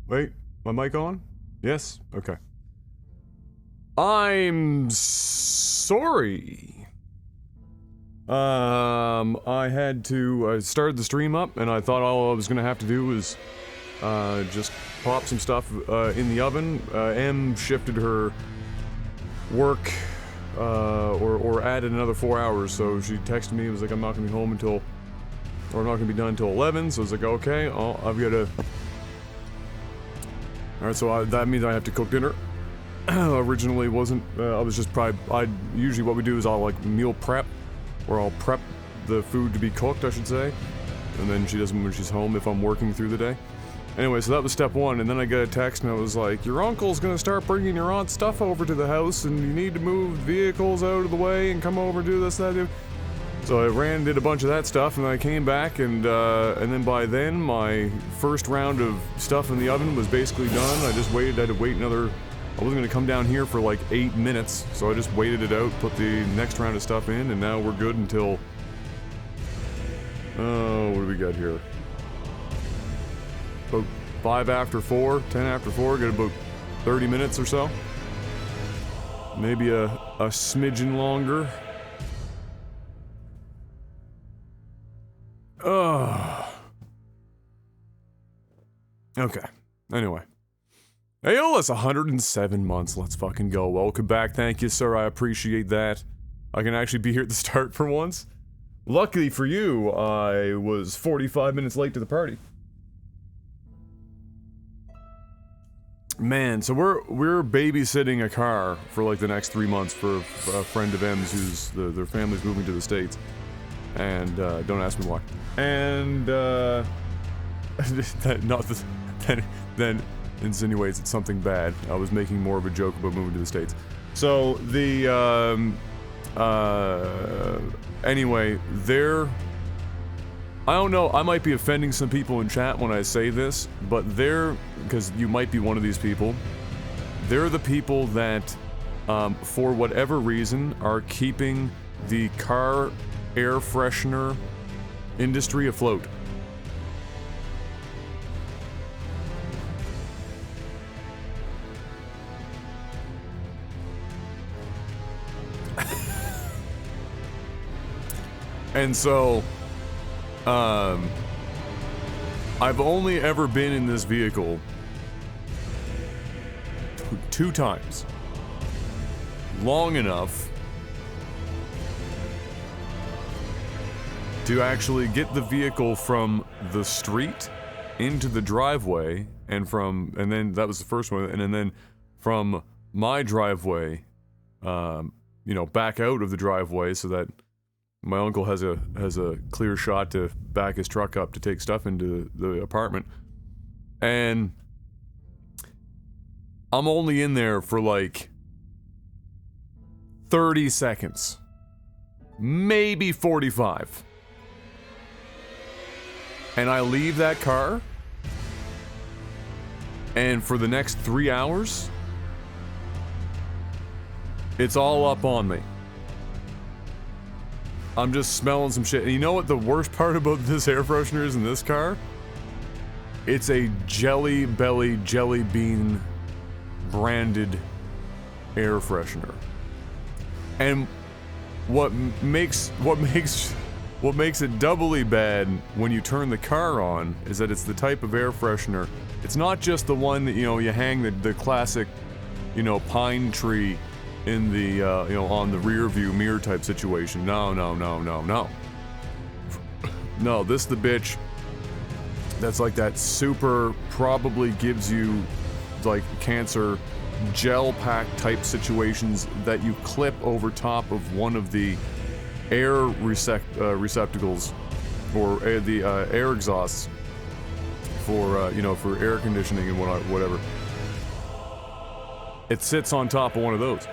Wait, my mic on? Yes? Okay. I'm sorry. I had to, I started the stream up, and I thought all I was gonna have to do was, just pop some stuff, in the oven. Em shifted her work, or added another 4 hours, so she texted me, was like, I'm not gonna be home until, or I'm not gonna be done until 11, so I was like, okay, I've gotta... Alright, so that means I have to cook dinner. Originally wasn't, I was just usually what we do is I'll like meal prep, or I'll prep the food to be cooked, I should say, and then she does them when she's home if I'm working through the day. Anyway, so that was step one, and then I got a text and I was like, your uncle's gonna start bringing your aunt's stuff over to the house, and you need to move vehicles out of the way and come over and do this, that, So I ran and did a bunch of that stuff, and I came back, and then by then, my first round of stuff in the oven was basically done. I just waited, I had to wait another... I wasn't gonna come down here for like 8 minutes, so I just waited it out, put the next round of stuff in, and now we're good until... Oh, what do we got here? About 5 after 4, 10 after 4, got about 30 minutes or so. Maybe a smidgen longer. Ugh. Okay, anyway. Hey, that's 107 months. Let's fucking go. Welcome back. Thank you, sir. I appreciate that. I can actually be here at the start for once. Luckily for you, I was 45 minutes late to the party. Man, so we're babysitting a car for like the next 3 months for a friend of M's who's their family's moving to the States. And don't ask me why. And then insinuates it's something bad. I was making more of a joke about moving to the States. So the anyway, I don't know, I might be offending some people in chat when I say this, but because you might be one of these people, they're the people that for whatever reason are keeping the car air freshener industry afloat. And so, I've only ever been in this vehicle 2 times. Long enough to actually get the vehicle from the street into the driveway, and then that was the first one, and then from my driveway, back out of the driveway so that my uncle has a clear shot to back his truck up to take stuff into the apartment. And I'm only in there for like 30 seconds. Maybe 45. And I leave that car, and for the next 3 hours, it's all up on me. I'm just smelling some shit. And you know what the worst part about this air freshener is in this car? It's a Jelly Belly Jelly Bean branded air freshener. And what makes it doubly bad when you turn the car on is that it's the type of air freshener. It's not just the one that, you hang the classic, pine tree in the, on the rear view mirror type situation. No. No, this is the bitch that's like that super, probably gives you, like, cancer gel pack type situations that you clip over top of one of the air receptacles, or the air exhausts for, for air conditioning and whatever. It sits on top of one of those.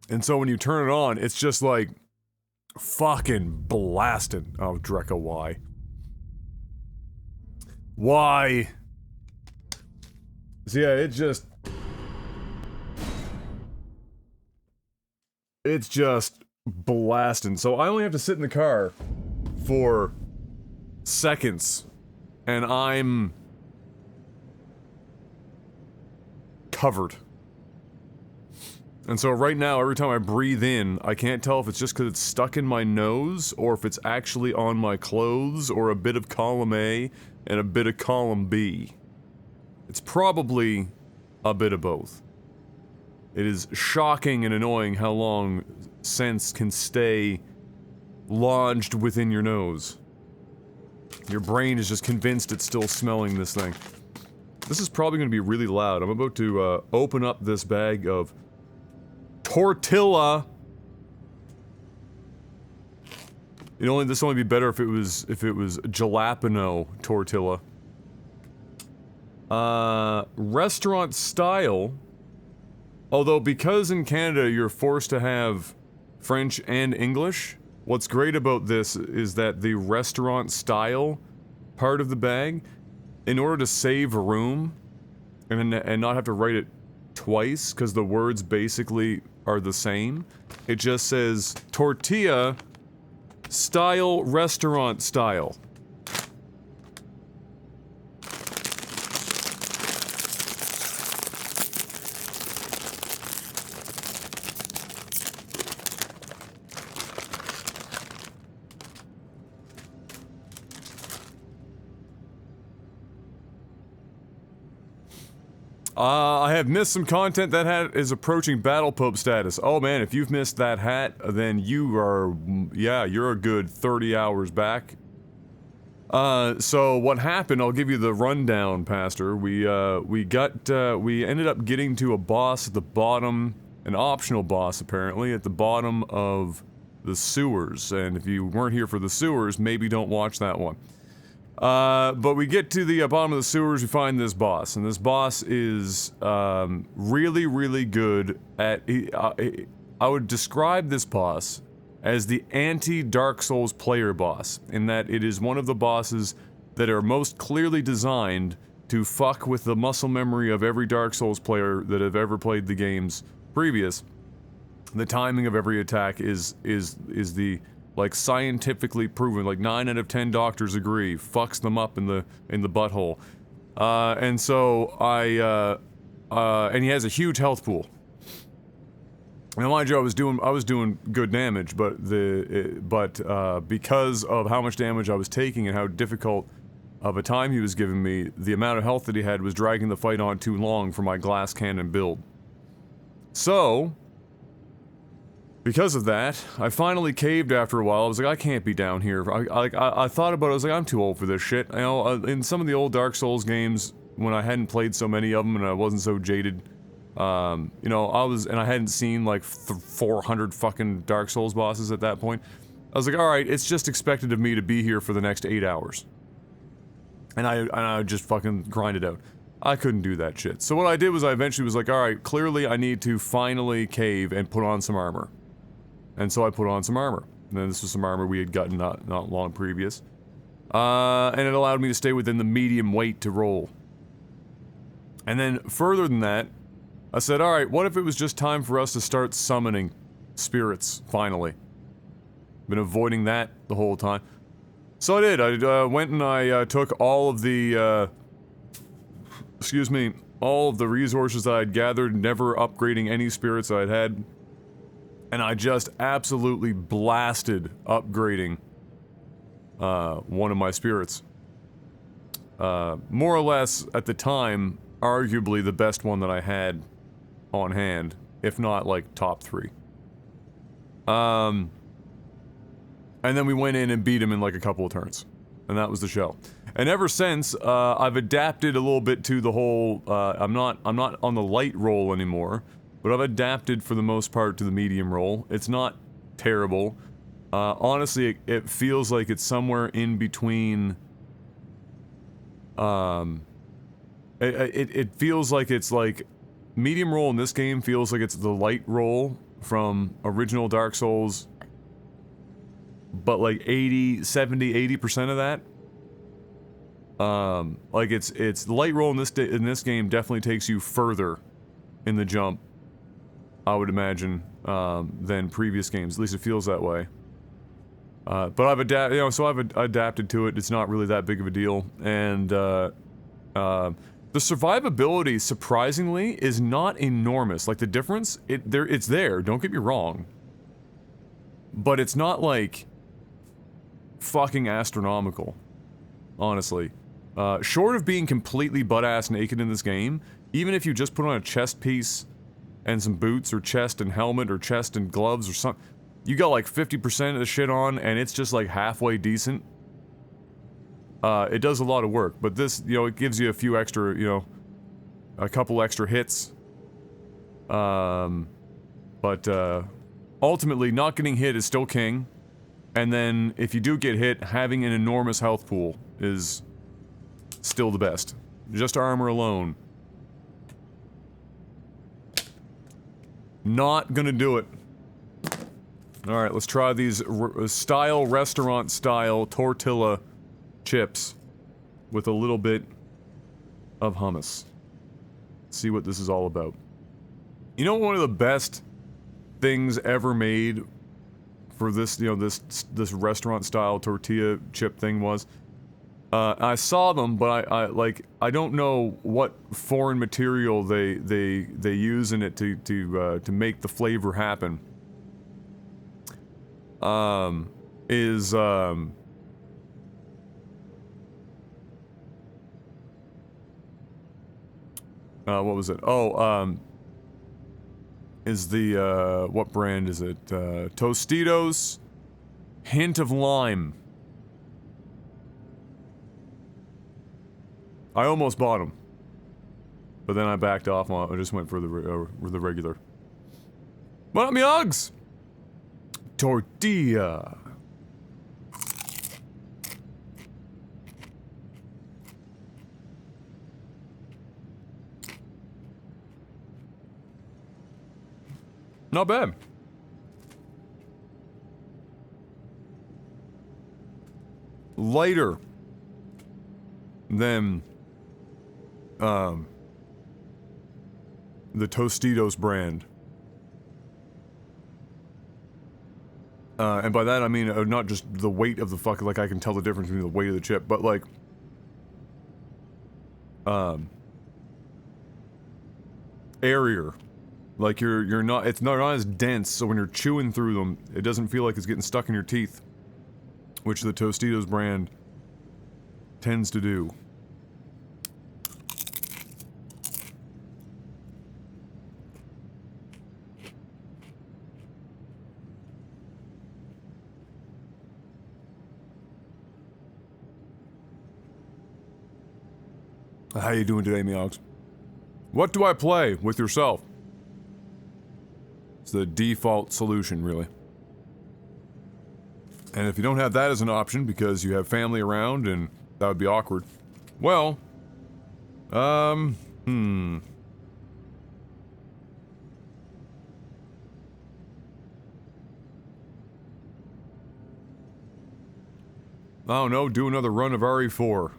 And so when you turn it on, it's just like fucking blasting. Oh, Drecka, why? Why? So yeah, it's just blasting. So I only have to sit in the car for seconds, and I'm covered. And so right now, every time I breathe in, I can't tell if it's just because it's stuck in my nose, or if it's actually on my clothes, or a bit of column A and a bit of column B. It's probably a bit of both. It is shocking and annoying how long scents can stay lodged within your nose. Your brain is just convinced it's still smelling this thing. This is probably going to be really loud. I'm about to open up this bag of tortilla. This would only be better if it was jalapeno tortilla. Restaurant style. Although because in Canada you're forced to have French and English, what's great about this is that the restaurant style part of the bag, in order to save room and not have to write it twice because the words basically are the same, it just says tortilla style restaurant style. I have missed some content. That hat is approaching Battle Pope status. Oh man, if you've missed that hat, then you are, yeah, you're a good 30 hours back. So what happened, I'll give you the rundown, Pastor. We ended up getting to a boss at the bottom, an optional boss apparently, at the bottom of the sewers. And if you weren't here for the sewers, maybe don't watch that one. But we get to the bottom of the sewers, we find this boss, and this boss is, really, really good at, I would describe this boss as the anti-Dark Souls player boss, in that it is one of the bosses that are most clearly designed to fuck with the muscle memory of every Dark Souls player that have ever played the games previous. The timing of every attack is the, like, scientifically proven, like 9 out of 10 doctors agree, fucks them up in the butthole. And so and he has a huge health pool. Now mind you, I was doing good damage, but because of how much damage I was taking and how difficult of a time he was giving me, the amount of health that he had was dragging the fight on too long for my glass cannon build. So, because of that, I finally caved after a while. I was like, I can't be down here. I thought about it, I was like, I'm too old for this shit. You know, in some of the old Dark Souls games, when I hadn't played so many of them and I wasn't so jaded, you know, I hadn't seen like 400 fucking Dark Souls bosses at that point. I was like, alright, it's just expected of me to be here for the next 8 hours. And I just fucking grind it out. I couldn't do that shit. So what I did was I eventually was like, alright, clearly I need to finally cave and put on some armor. And so I put on some armor. And then this was some armor we had gotten not long previous. And it allowed me to stay within the medium weight to roll. And then further than that, I said, alright, what if it was just time for us to start summoning spirits, finally? Been avoiding that the whole time. So I did. I went and I took all of the, all of the resources that I'd gathered, never upgrading any spirits I'd had. And I just absolutely blasted upgrading one of my spirits. More or less, at the time, arguably the best one that I had on hand, if not, like, top 3. And then we went in and beat him in, like, a couple of turns. And that was the show. And ever since, I've adapted a little bit to the whole, I'm not on the light roll anymore. But I've adapted for the most part to the medium roll. It's not terrible. Honestly, it feels like it's somewhere in between. It feels like it's like medium roll in this game feels like it's the light roll from original Dark Souls, but like 80% of that. Like it's the light roll in this game definitely takes you further in the jump, I would imagine, than previous games. At least it feels that way. But I've adapted to it. It's not really that big of a deal, and the survivability, surprisingly, is not enormous. Like the difference, it's there. Don't get me wrong, but it's not like fucking astronomical, honestly. Short of being completely butt-ass naked in this game, even if you just put on a chest piece and some boots, or chest and helmet, or chest and gloves, or something, you got like 50% of the shit on, and it's just like halfway decent. It does a lot of work, but this, you know, it gives you a few extra, you know, a couple extra hits. But ultimately, not getting hit is still king. And then, if you do get hit, having an enormous health pool is still the best. Just armor alone. Not gonna do it. Alright, let's try these restaurant-style tortilla chips with a little bit of hummus. See what this is all about. You know, one of the best things ever made for this, you know, this restaurant-style tortilla chip thing was, I saw them, but I don't know what foreign material they use in it to make the flavor happen. What was it? Oh, is the, what brand is it? Tostitos Hint of Lime. I almost bought them, but then I backed off on I just went for the regular. What up, me hugs? Tortilla. Not bad. Lighter than the Tostitos brand. And by that I mean not just the weight of the fucking, like I can tell the difference between the weight of the chip, but like airier. Like you're not, it's not as dense, so when you're chewing through them, it doesn't feel like it's getting stuck in your teeth, which the Tostitos brand tends to do. How you doing today, Meox? What do I play with yourself? It's the default solution, really. And if you don't have that as an option because you have family around and that would be awkward, well, I don't know, do another run of RE4.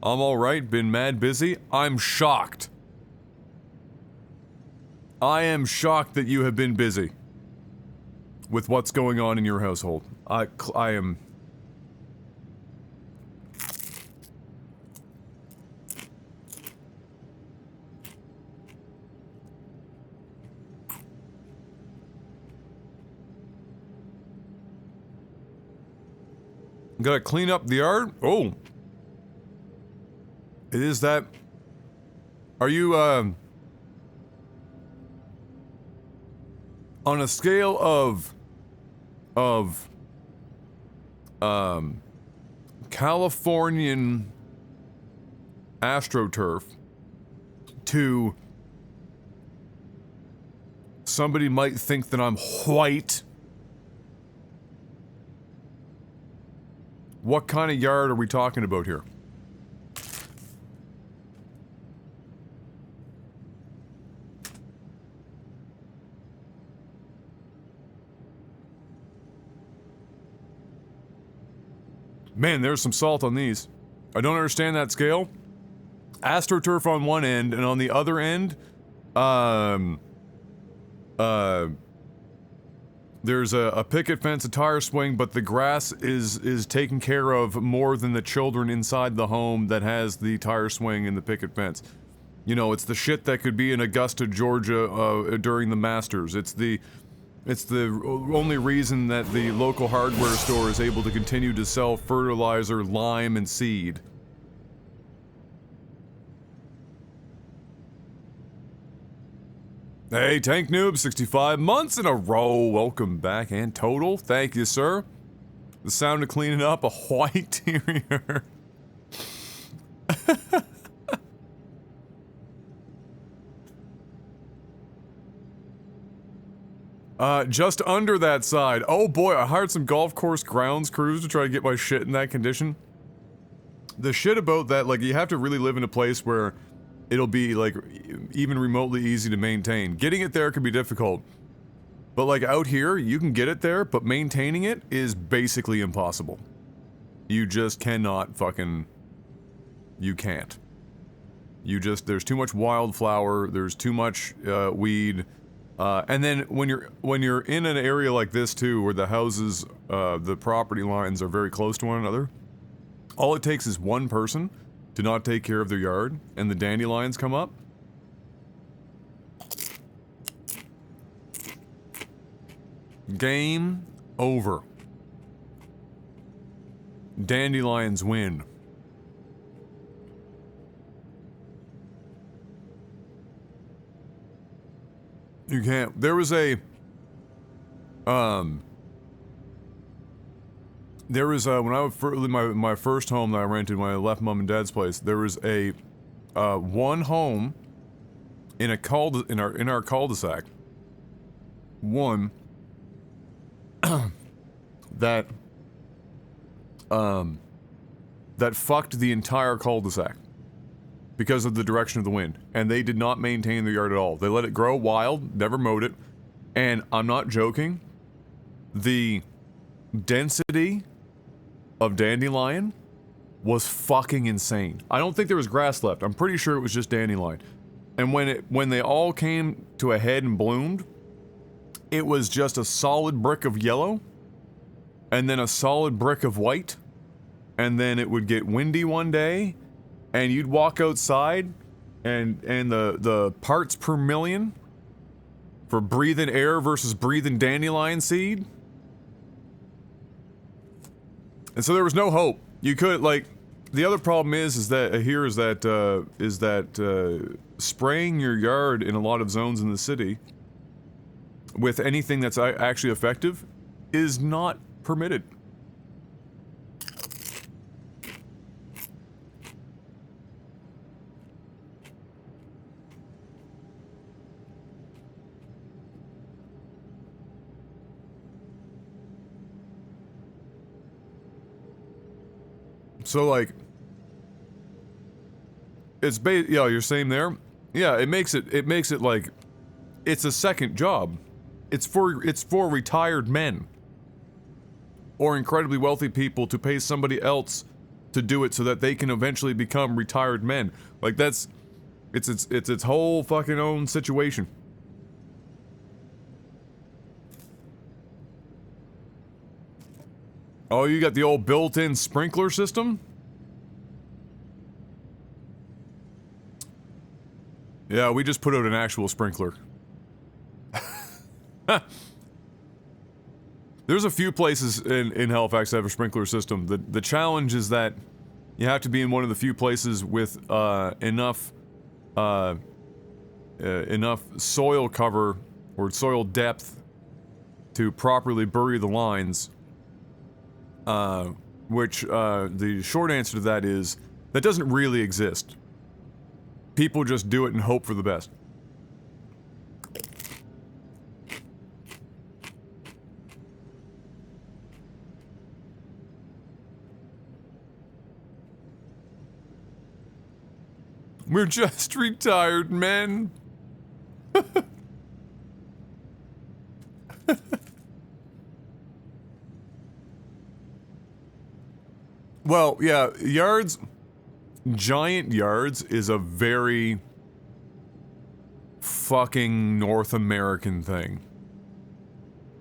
I'm alright, been mad busy. I'm shocked. I am shocked that you have been busy with what's going on in your household. I am... Gotta clean up the yard? Oh. It is that... Are you, on a scale of Californian AstroTurf to somebody might think that I'm white, what kind of yard are we talking about here? Man, there's some salt on these. I don't understand that scale. AstroTurf on one end, and on the other end, There's a picket fence, a tire swing, but the grass is taken care of more than the children inside the home that has the tire swing and the picket fence. You know, it's the shit that could be in Augusta, Georgia, during the Masters. It's the only reason that the local hardware store is able to continue to sell fertilizer, lime, and seed. Hey, Tank Noob, 65 months in a row. Welcome back, and Total. Thank you, sir. The sound of cleaning up a white terrier. Just under that side. Oh boy, I hired some golf course grounds crews to try to get my shit in that condition. The shit about that, like, you have to really live in a place where it'll be, like, even remotely easy to maintain. Getting it there can be difficult. But, like, out here, you can get it there, but maintaining it is basically impossible. You just cannot fucking... You can't. You just... There's too much wildflower, there's too much, weed... and then when you're in an area like this too, where the houses, the property lines are very close to one another, all it takes is one person to not take care of their yard, and the dandelions come up. Game over. Dandelions win. You can't. There was when I was my first home that I rented when I left mom and dad's place, there was a one home in a in our cul-de-sac. One that that fucked the entire cul-de-sac because of the direction of the wind, and they did not maintain their yard at all. They let it grow wild, never mowed it, and I'm not joking, the density of dandelion was fucking insane. I don't think there was grass left. I'm pretty sure it was just dandelion. And when they all came to a head and bloomed, it was just a solid brick of yellow, and then a solid brick of white, and then it would get windy one day, and you'd walk outside, and the parts per million for breathing air versus breathing dandelion seed. And so there was no hope. You could, like, the other problem is that spraying your yard in a lot of zones in the city with anything that's actually effective is not permitted. So, like, it's yeah, you're saying there? Yeah, it makes it like, it's a second job. It's for retired men. Or incredibly wealthy people to pay somebody else to do it so that they can eventually become retired men. Like, it's its whole fucking own situation. Oh, you got the old built-in sprinkler system? Yeah, we just put out an actual sprinkler. There's a few places in Halifax that have a sprinkler system. The challenge is that you have to be in one of the few places with enough soil cover or soil depth to properly bury the lines. Which the short answer to that is, that doesn't really exist. People just do it and hope for the best. We're just retired men. Well, yeah, giant yards is a very fucking North American thing.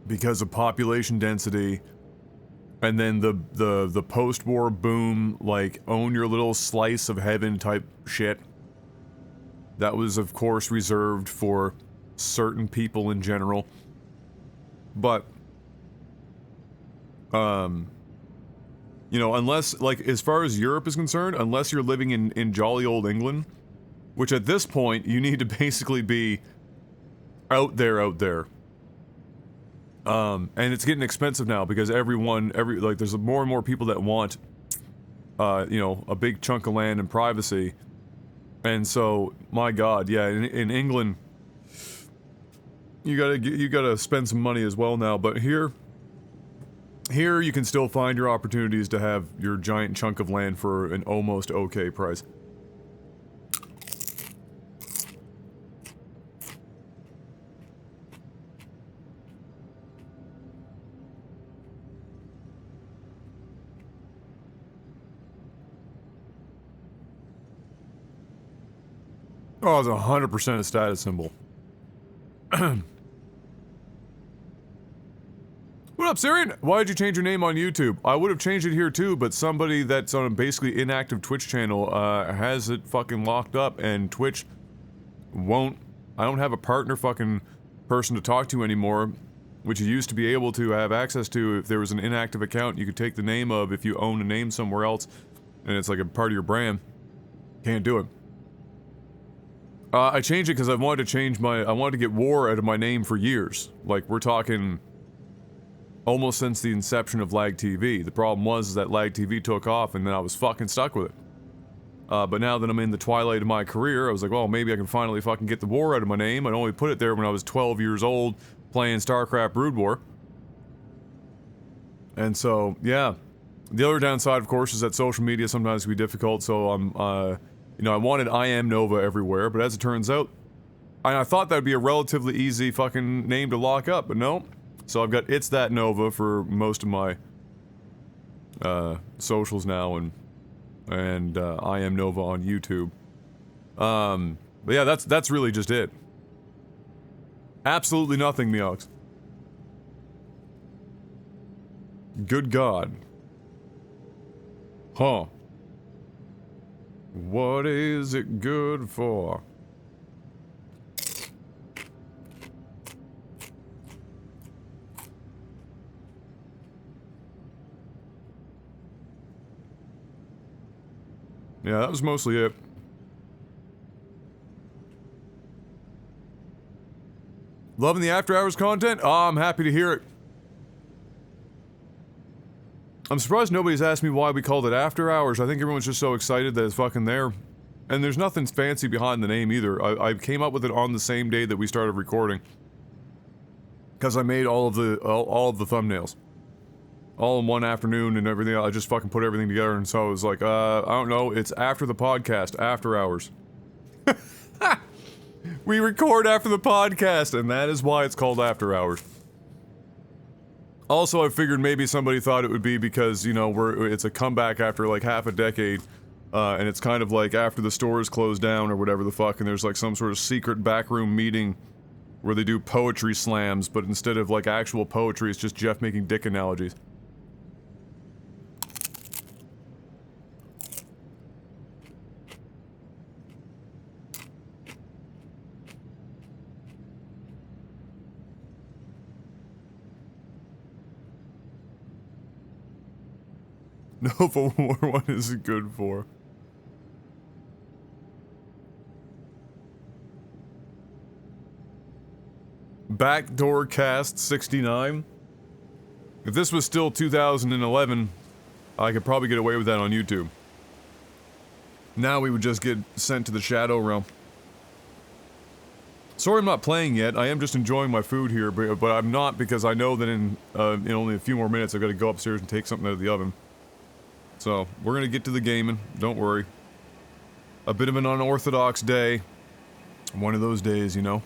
Because of population density, and then the post-war boom, like, own your little slice of heaven type shit. That was, of course, reserved for certain people in general. But, you know, unless, like, as far as Europe is concerned, unless you're living in jolly old England, which at this point, you need to basically be out there. And it's getting expensive now because like, there's more and more people that want, you know, a big chunk of land and privacy. And so, my god, yeah, in England, you gotta spend some money as well now, but here you can still find your opportunities to have your giant chunk of land for an almost okay price. Oh, it's 100% a status symbol. What up, Syrian? Why did you change your name on YouTube? I would have changed it here too, but somebody that's on a basically inactive Twitch channel has it fucking locked up, and Twitch won't... I don't have a partner fucking person to talk to anymore, which you used to be able to have access to if there was an inactive account you could take the name of if you own a name somewhere else, and it's like a part of your brand. Can't do it. I changed it because I wanted to get war out of my name for years. Like, we're talking almost since the inception of Lag TV. The problem was that Lag TV took off and then I was fucking stuck with it. But now that I'm in the twilight of my career, I was like, well, maybe I can finally fucking get the war out of my name. I'd only put it there when I was 12 years old playing StarCraft Brood War. And so, yeah. The other downside, of course, is that social media sometimes can be difficult, so I'm, you know, I wanted I Am Nova everywhere, but as it turns out, I thought that would be a relatively easy fucking name to lock up, but no. So I've got It's That Nova for most of my socials now, and I Am Nova on YouTube. But yeah, that's really just it. Absolutely nothing, Meox. Good God. Huh. What is it good for? Yeah, that was mostly it. Loving the After Hours content? Oh, I'm happy to hear it. I'm surprised nobody's asked me why we called it After Hours. I think everyone's just so excited that it's fucking there. And there's nothing fancy behind the name either. I came up with it on the same day that we started recording. Because I made all of the thumbnails. All in one afternoon and everything. I just fucking put everything together, and so I was like, I don't know, it's after the podcast, After Hours. We record after the podcast, and that is why it's called After Hours. Also, I figured maybe somebody thought it would be because, you know, it's a comeback after like half a decade, and it's kind of like after the stores closed down or whatever the fuck, and there's like some sort of secret backroom meeting where they do poetry slams, but instead of like actual poetry, it's just Jeff making dick analogies. Nova War, what is it good for? Backdoor Cast 69? If this was still 2011, I could probably get away with that on YouTube. Now we would just get sent to the Shadow Realm. Sorry I'm not playing yet, I am just enjoying my food here, but I'm not because I know that in only a few more minutes I've got to go upstairs and take something out of the oven. So, we're gonna get to the gaming, don't worry. A bit of an unorthodox day. One of those days, you know.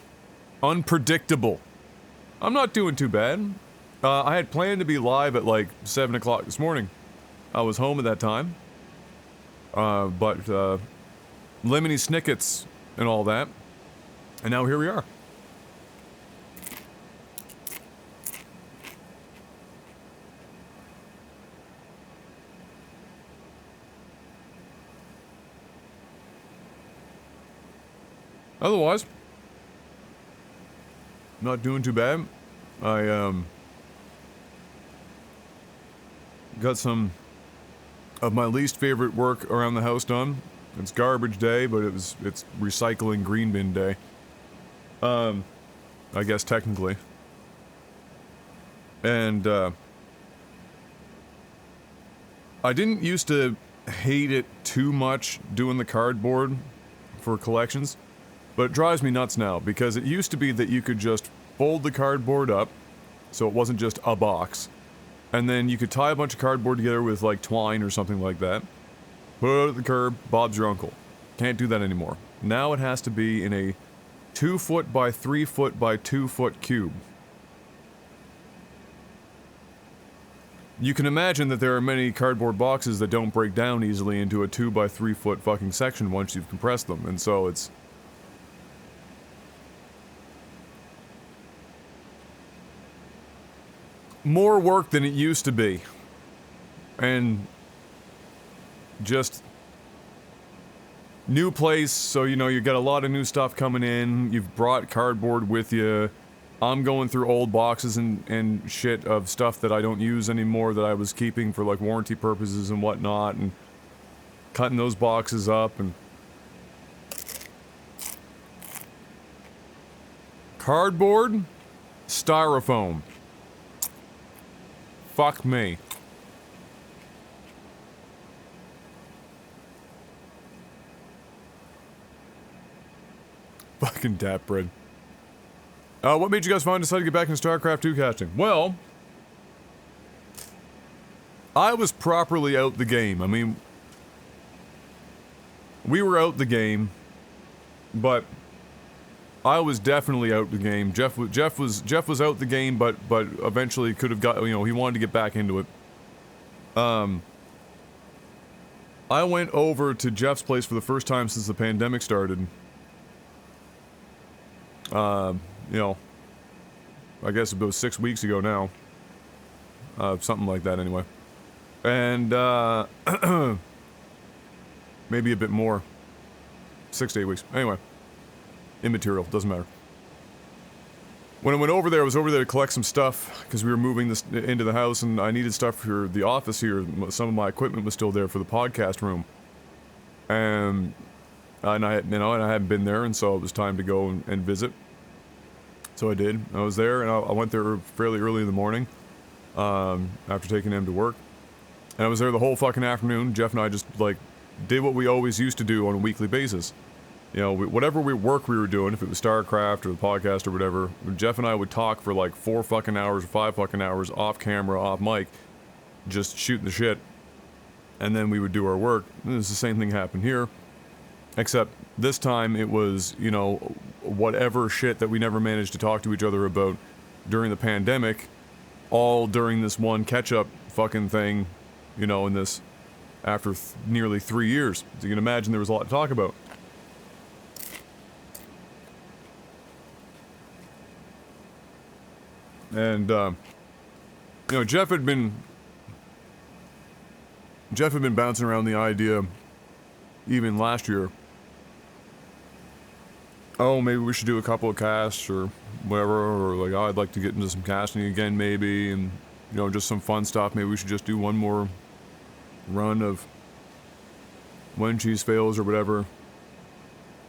Unpredictable. I'm not doing too bad. I had planned to be live at like 7 o'clock this morning. I was home at that time. But Lemony Snickets and all that. And now here we are. Otherwise, not doing too bad. I got some of my least favorite work around the house done. It's garbage day, but it's recycling green bin day. I guess technically. And I didn't used to hate it too much doing the cardboard for collections, but it drives me nuts now because it used to be that you could just fold the cardboard up so it wasn't just a box, and then you could tie a bunch of cardboard together with like twine or something like that, put it at the curb, Bob's your uncle. Can't do that anymore. Now it has to be in a 2 foot by 3 foot by 2 foot cube. You can imagine that there are many cardboard boxes that don't break down easily into a 2 by 3 foot fucking section once you've compressed them, and so it's more work than it used to be. And just new place, so you know you got a lot of new stuff coming in. You've brought cardboard with you. I'm going through old boxes and shit of stuff that I don't use anymore that I was keeping for like warranty purposes and whatnot, and cutting those boxes up. And cardboard, styrofoam. Fuck me. Fucking dap bread. What made you guys finally decide to get back into StarCraft 2 casting? Well, I was properly out the game. I mean, we were out the game, but I was definitely out the game. Jeff was out the game, but eventually could have got, you know, he wanted to get back into it. I went over to Jeff's place for the first time since the pandemic started. You know, I guess about 6 weeks ago now. Something like that anyway. And, maybe a bit more. 6 to 8 weeks. Anyway. Immaterial, doesn't matter. When I went over there, I was over there to collect some stuff, because we were moving this into the house, and I needed stuff for the office here. Some of my equipment was still there for the podcast room. And I hadn't been there, and so it was time to go and visit. So I did. I was there, and I went there fairly early in the morning, after taking him to work. And I was there the whole fucking afternoon. Jeff and I just, like, did what we always used to do on a weekly basis. You know, whatever work we were doing, if it was StarCraft or the podcast or whatever, Jeff and I would talk for like 4 fucking hours or 5 fucking hours off camera, off mic, just shooting the shit. And then we would do our work. And it's the same thing happened here. Except this time it was, you know, whatever shit that we never managed to talk to each other about during the pandemic, all during this one catch-up fucking thing, you know, in this, after nearly 3 years. So you can imagine there was a lot to talk about. And, you know, Jeff had been bouncing around the idea, even last year, oh, maybe we should do a couple of casts or whatever, or like, oh, I'd like to get into some casting again maybe, and, you know, just some fun stuff. Maybe we should just do one more run of When Cheese Fails or whatever.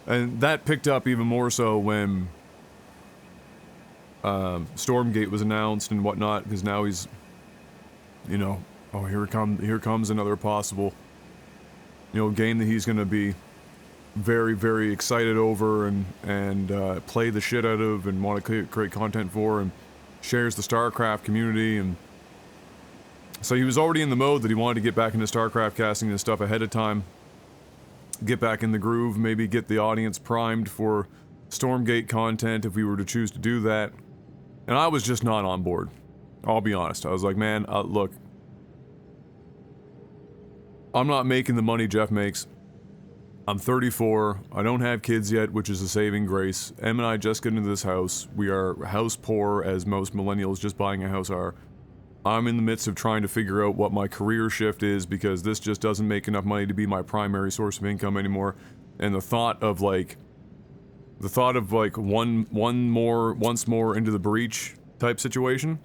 And that picked up even more so when Stormgate was announced and whatnot, because now he's, you know, oh, here comes another possible, you know, game that he's going to be very, very excited over and play the shit out of and want to create content for, and shares the StarCraft community. And so he was already in the mode that he wanted to get back into StarCraft casting and stuff ahead of time, get back in the groove, maybe get the audience primed for Stormgate content if we were to choose to do that. And I was just not on board. I'll be honest. I was like, man, look, I'm not making the money Jeff makes. I'm 34. I don't have kids yet, which is a saving grace. Em and I just got into this house. We are house poor, as most millennials just buying a house are. I'm in the midst of trying to figure out what my career shift is, because this just doesn't make enough money to be my primary source of income anymore. And the thought of, like, The thought of like once more into the breach type situation.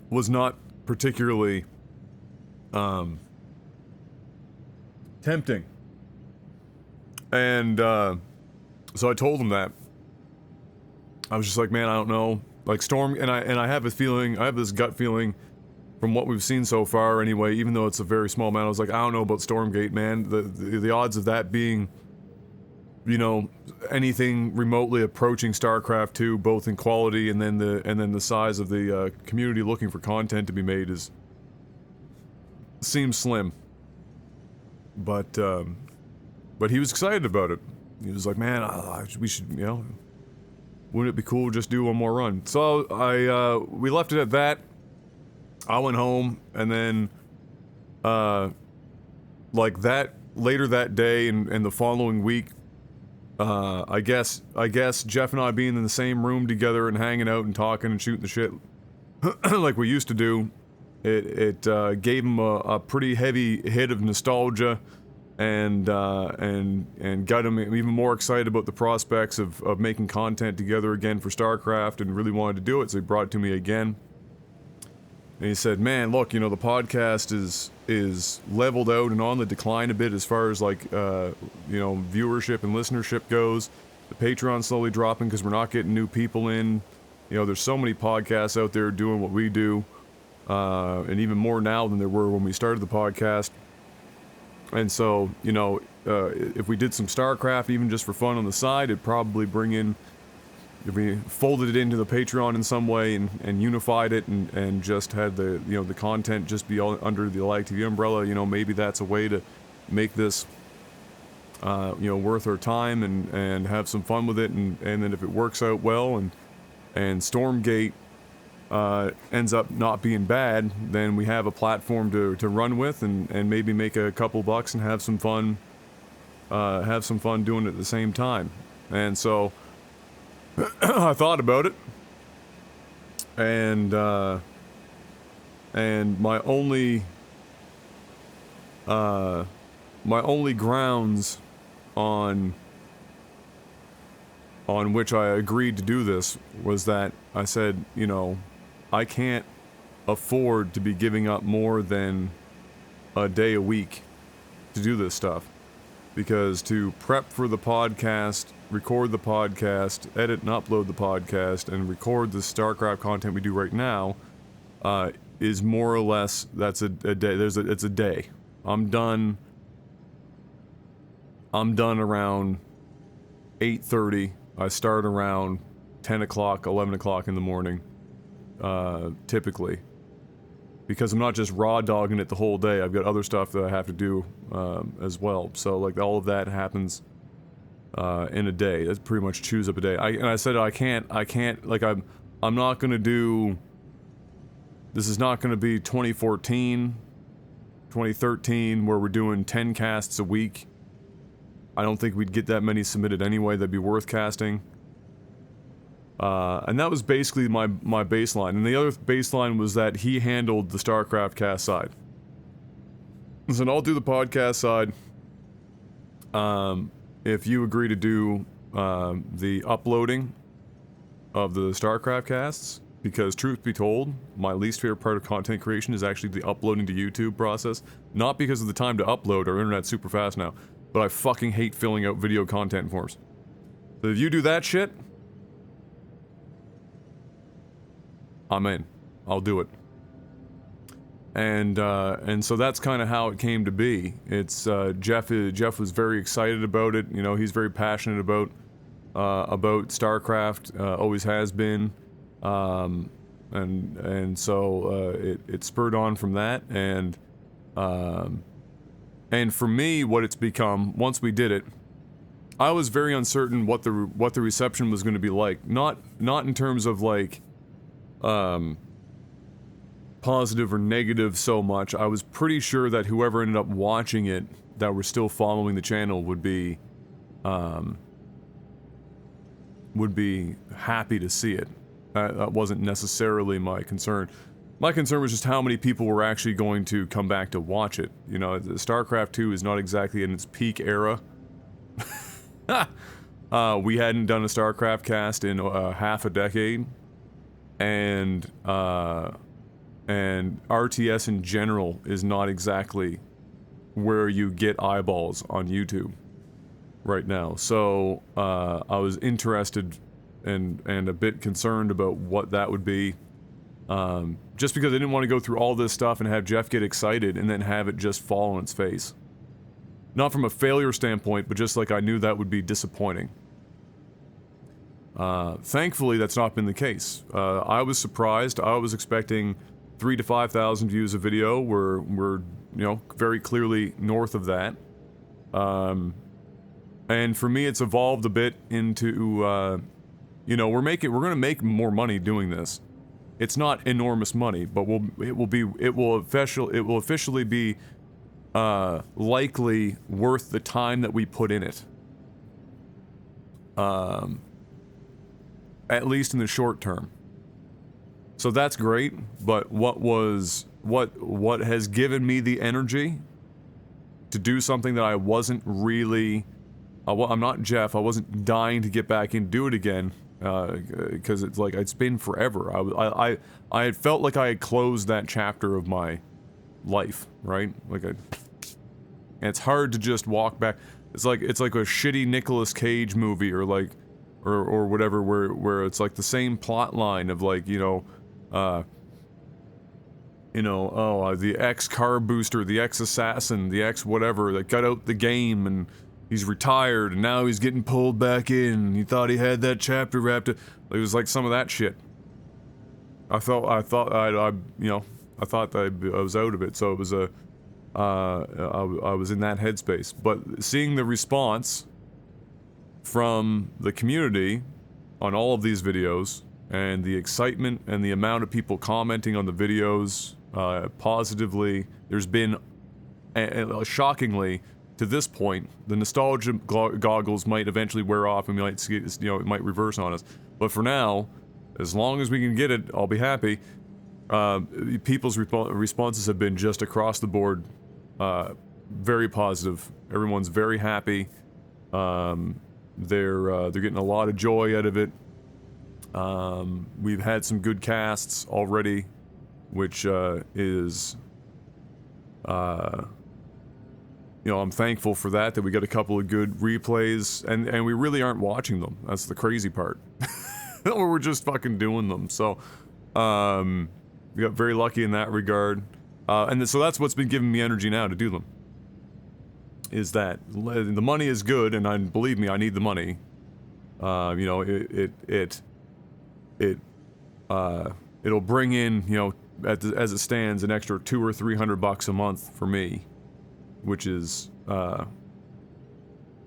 Was not particularly tempting. And so I told him that. I was just like, man, I don't know. Like Storm, and I have a feeling, I have this gut feeling from what we've seen so far anyway, even though it's a very small amount. I was like, I don't know about Stormgate, man. The odds of that being, you know, anything remotely approaching StarCraft 2, both in quality and then the size of the community looking for content to be made seems slim. But he was excited about it. He was like, man, we should, you know, wouldn't it be cool to just do one more run? So we left it at that. I went home, and then, like that, later that day and the following week, I guess Jeff and I being in the same room together and hanging out and talking and shooting the shit like we used to do, it gave him a pretty heavy hit of nostalgia and got him even more excited about the prospects of making content together again for StarCraft, and really wanted to do it, so he brought it to me again. And he said, man, look, you know, the podcast is leveled out and on the decline a bit as far as like, you know, viewership and listenership goes. The Patreon's slowly dropping because we're not getting new people in. You know, there's so many podcasts out there doing what we do, and even more now than there were when we started the podcast. And so, you know, if we did some StarCraft, even just for fun on the side, it'd probably bring in, if we folded it into the Patreon in some way and unified it and just had the, you know, the content just be all under the Lag TV umbrella, you know, maybe that's a way to make this, you know, worth our time and have some fun with it, and then if it works out well and Stormgate ends up not being bad, then we have a platform to run with and maybe make a couple bucks and have some fun doing it at the same time. And so I thought about it, and my only grounds on which I agreed to do this was that I said, you know, I can't afford to be giving up more than a day a week to do this stuff, because to prep for the podcast, record the podcast, edit and upload the podcast, and record the StarCraft content we do right now, is more or less, that's a day. It's a day. I'm done around 8:30. I start around 10 o'clock, 11 o'clock in the morning, typically. Because I'm not just raw dogging it the whole day, I've got other stuff that I have to do as well. So like all of that happens in a day. That pretty much chews up a day. I said I can't, like I'm not gonna do, this is not gonna be 2014, 2013, where we're doing 10 casts a week. I don't think we'd get that many submitted anyway that'd be worth casting. And that was basically my baseline. And the other baseline was that he handled the StarCraft cast side. So I'll do the podcast side. If you agree to do the uploading of the StarCraft casts, because truth be told, my least favorite part of content creation is actually the uploading to YouTube process. Not because of the time to upload, our internet's super fast now, but I fucking hate filling out video content forms. So if you do that shit, I'm in. I'll do it. And so that's kind of how it came to be. It's Jeff was very excited about it. You know, he's very passionate about StarCraft. Always has been. And so it spurred on from that. And for me, what it's become once we did it, I was very uncertain what the reception was going to be like. Not in terms of like positive or negative so much. I was pretty sure that whoever ended up watching it that were still following the channel would be happy to see it. That wasn't necessarily my concern. My concern was just how many people were actually going to come back to watch it. You know, StarCraft 2 is not exactly in its peak era. We hadn't done a StarCraft cast in half a decade, and RTS in general is not exactly where you get eyeballs on YouTube right now. So I was interested and a bit concerned about what that would be. Just because I didn't want to go through all this stuff and have Jeff get excited and then have it just fall on its face. Not from a failure standpoint, but just like I knew that would be disappointing. Thankfully, that's not been the case. I was surprised. I was expecting 3,000 to 5,000 views a video. We're you know, very clearly north of that. And for me, it's evolved a bit into, you know, we're gonna make more money doing this. It's not enormous money, but it will officially be likely worth the time that we put in it. At least in the short term. So that's great, but what has given me the energy to do something that I wasn't really, I'm not Jeff, I wasn't dying to get back and do it again. Because it's like, it's been forever. I had felt like I had closed that chapter of my life, right? And it's hard to just walk back. It's like a shitty Nicolas Cage movie or whatever where it's like the same plot line of like, the ex-car booster, the ex-assassin, the ex-whatever that got out the game and he's retired, and now he's getting pulled back in. He thought he had that chapter wrapped up. It was like some of that shit. I thought I was out of it, so it was I was in that headspace. But seeing the response from the community on all of these videos, and the excitement and the amount of people commenting on the videos positively, there's been, shockingly, to this point, the nostalgia goggles might eventually wear off and we might see, it might reverse on us. But for now, as long as we can get it, I'll be happy. People's responses have been just across the board very positive. Everyone's very happy. They're getting a lot of joy out of it. We've had some good casts already, which is I'm thankful for that we got a couple of good replays, and we really aren't watching them. That's the crazy part. Or we're just fucking doing them. So, we got very lucky in that regard. So that's what's been giving me energy now to do them. Is that the money is good, and believe me, I need the money. It'll bring in, as it stands, an extra $200 or $300 a month for me, which is a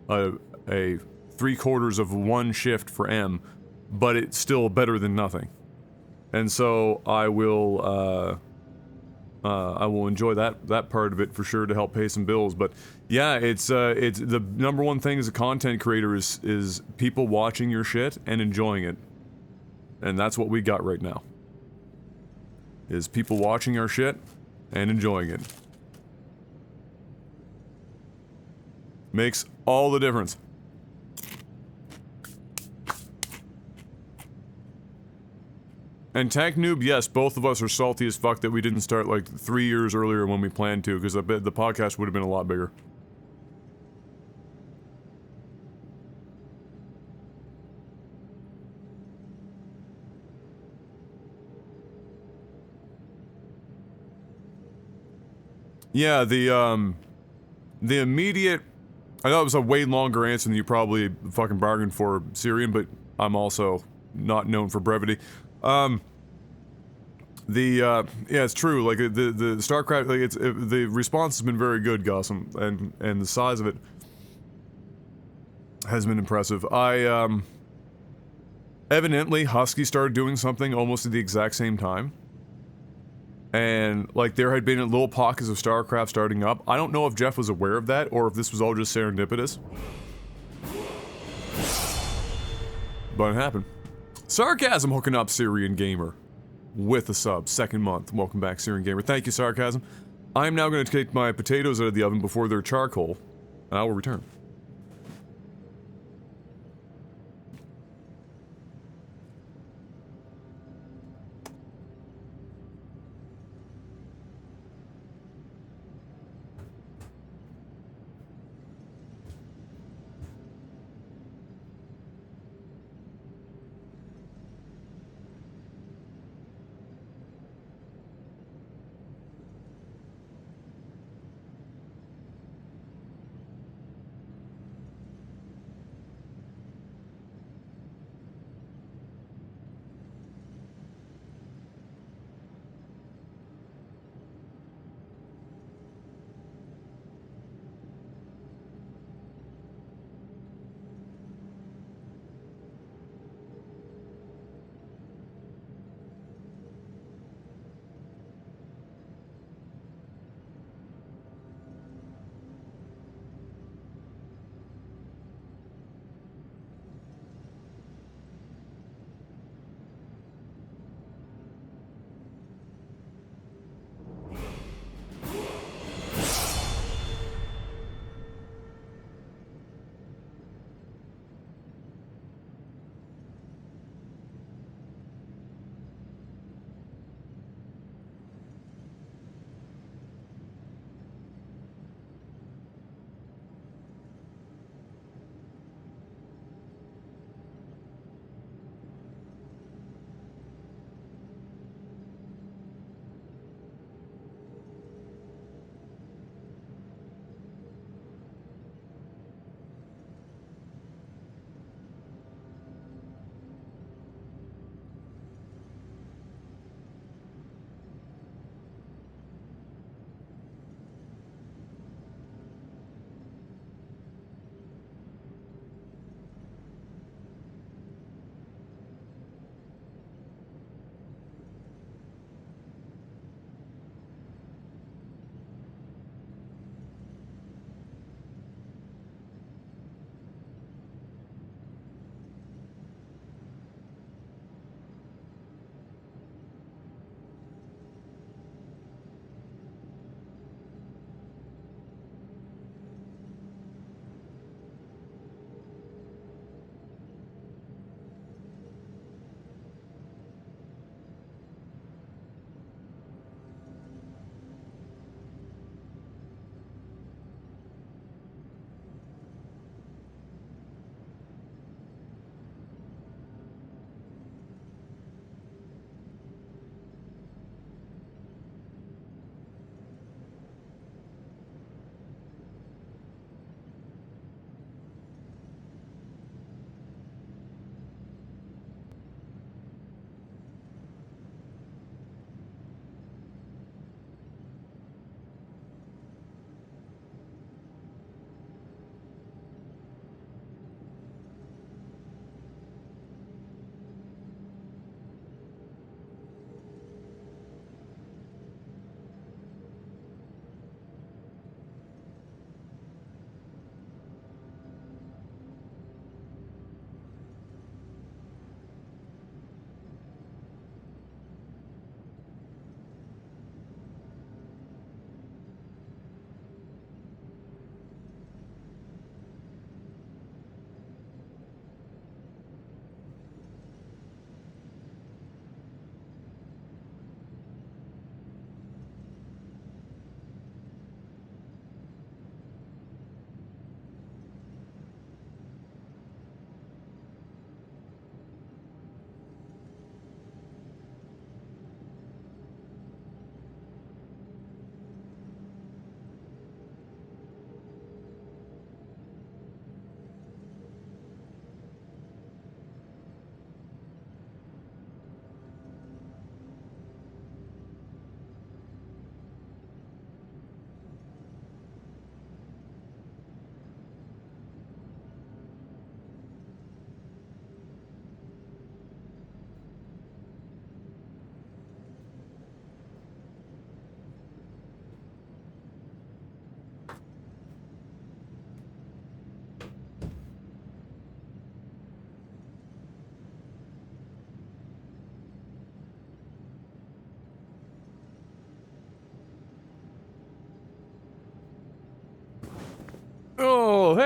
3/4 of one shift for M, but it's still better than nothing. And so I will enjoy that part of it for sure to help pay some bills. But yeah, it's the number one thing as a content creator is people watching your shit and enjoying it. And that's what we got right now. Is people watching our shit and enjoying it. Makes all the difference. And Tank Noob, yes, both of us are salty as fuck that we didn't start like 3 years earlier when we planned to, because I bet the podcast would have been a lot bigger. Yeah, the immediate... I know it was a way longer answer than you probably fucking bargained for, Syrian, but I'm also not known for brevity. Yeah, it's true, like, the StarCraft, like, the response has been very good, Gossam, and the size of it has been impressive. Evidently, Husky started doing something almost at the exact same time. And, like, there had been little pockets of StarCraft starting up. I don't know if Jeff was aware of that, or if this was all just serendipitous. But it happened. Sarcasm hooking up, Syrian Gamer. with a sub. Second month. Welcome back, Syrian Gamer. Thank you, Sarcasm. I'm now going to take my potatoes out of the oven before they're charcoal, and I will return.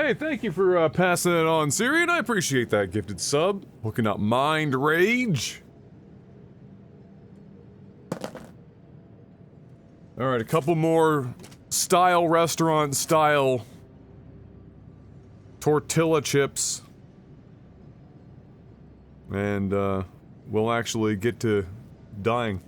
Hey, thank you for passing it on, Syrian. I appreciate that gifted sub. Hooking up Mind Rage. Alright, a couple more restaurant style tortilla chips. And, we'll actually get to dying.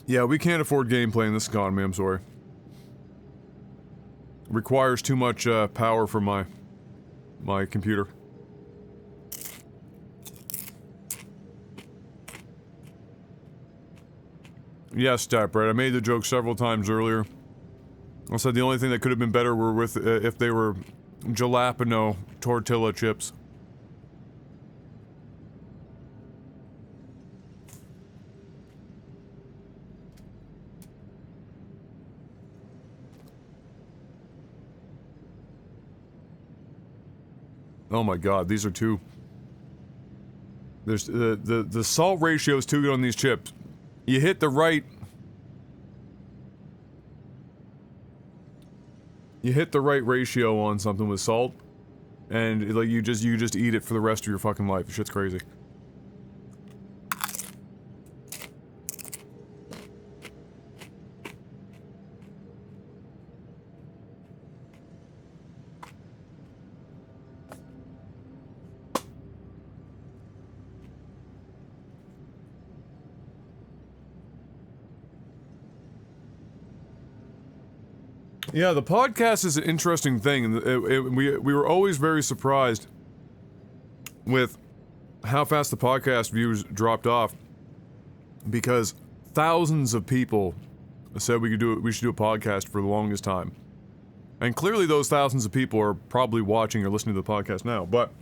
Yeah, we can't afford gameplay in this economy, I'm sorry. Requires too much power from my computer. Yes, Tapbread, I made the joke several times earlier. I said the only thing that could have been better were with if they were jalapeno tortilla chips. Oh my god, these are too... There's the salt ratio is too good on these chips. You hit the right... You hit the right ratio on something with salt, and like you just eat it for the rest of your fucking life. Shit's crazy. Yeah, the podcast is an interesting thing, and we were always very surprised with how fast the podcast views dropped off, because thousands of people said we should do a podcast for the longest time, and clearly those thousands of people are probably watching or listening to the podcast now. But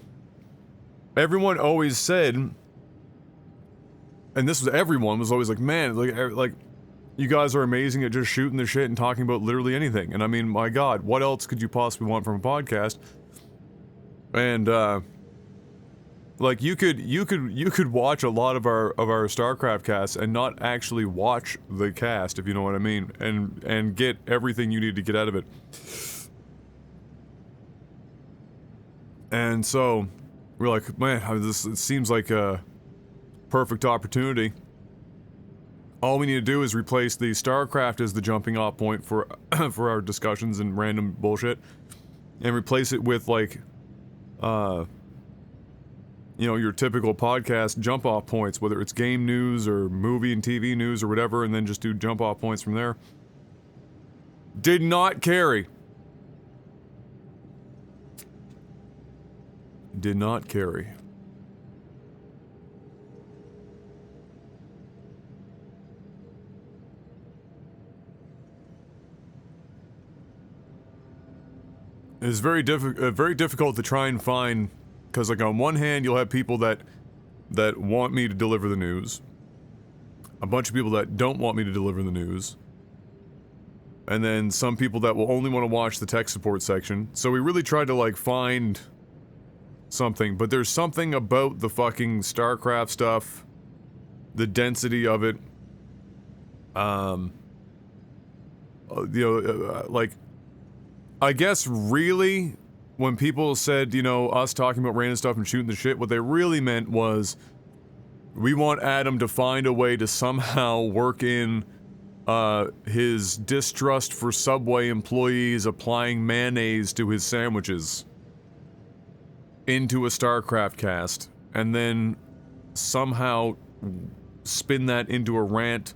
everyone always said, and this was everyone was always like, man, like. You guys are amazing at just shooting the shit and talking about literally anything. And I mean, my god, what else could you possibly want from a podcast? And, like, you could watch a lot of our StarCraft casts and not actually watch the cast, if you know what I mean, and get everything you need to get out of it. And so, we're like, man, it seems like a perfect opportunity. All we need to do is replace the StarCraft as the jumping off point for for our discussions and random bullshit, and replace it with like, you know, your typical podcast jump off points, whether it's game news or movie and TV news or whatever, and then just do jump off points from there. Did not carry. Did not carry. It's very difficult to try and find, because like on one hand you'll have people that want me to deliver the news, a bunch of people that don't want me to deliver the news, and then some people that will only want to watch the tech support section. So we really tried to like find something, but there's something about the fucking StarCraft stuff, the density of it, like, I guess really, when people said, you know, us talking about random stuff and shooting the shit, what they really meant was, we want Adam to find a way to somehow work in, his distrust for Subway employees applying mayonnaise to his sandwiches into a StarCraft cast, and then somehow spin that into a rant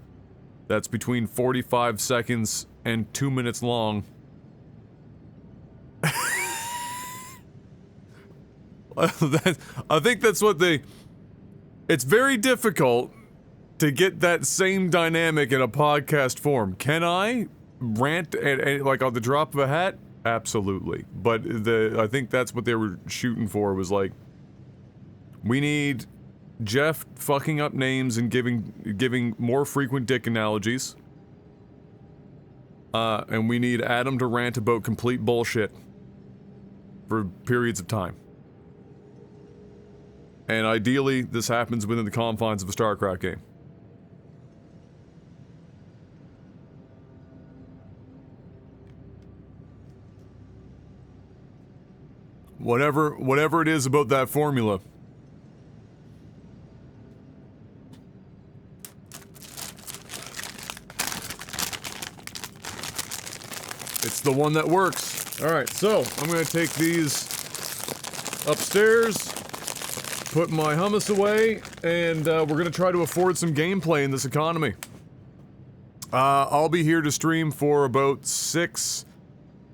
that's between 45 seconds and 2 minutes long. I think that's what it's very difficult to get that same dynamic in a podcast form. Can I rant at like on the drop of a hat? Absolutely. But I think that's what they were shooting for, was like, we need Jeff fucking up names and giving more frequent dick analogies. And we need Adam to rant about complete bullshit for periods of time. And ideally, this happens within the confines of a StarCraft game. Whatever it is about that formula. It's the one that works. Alright, so I'm gonna take these upstairs, put my hummus away, and we're gonna try to afford some gameplay in this economy. I'll be here to stream for about 6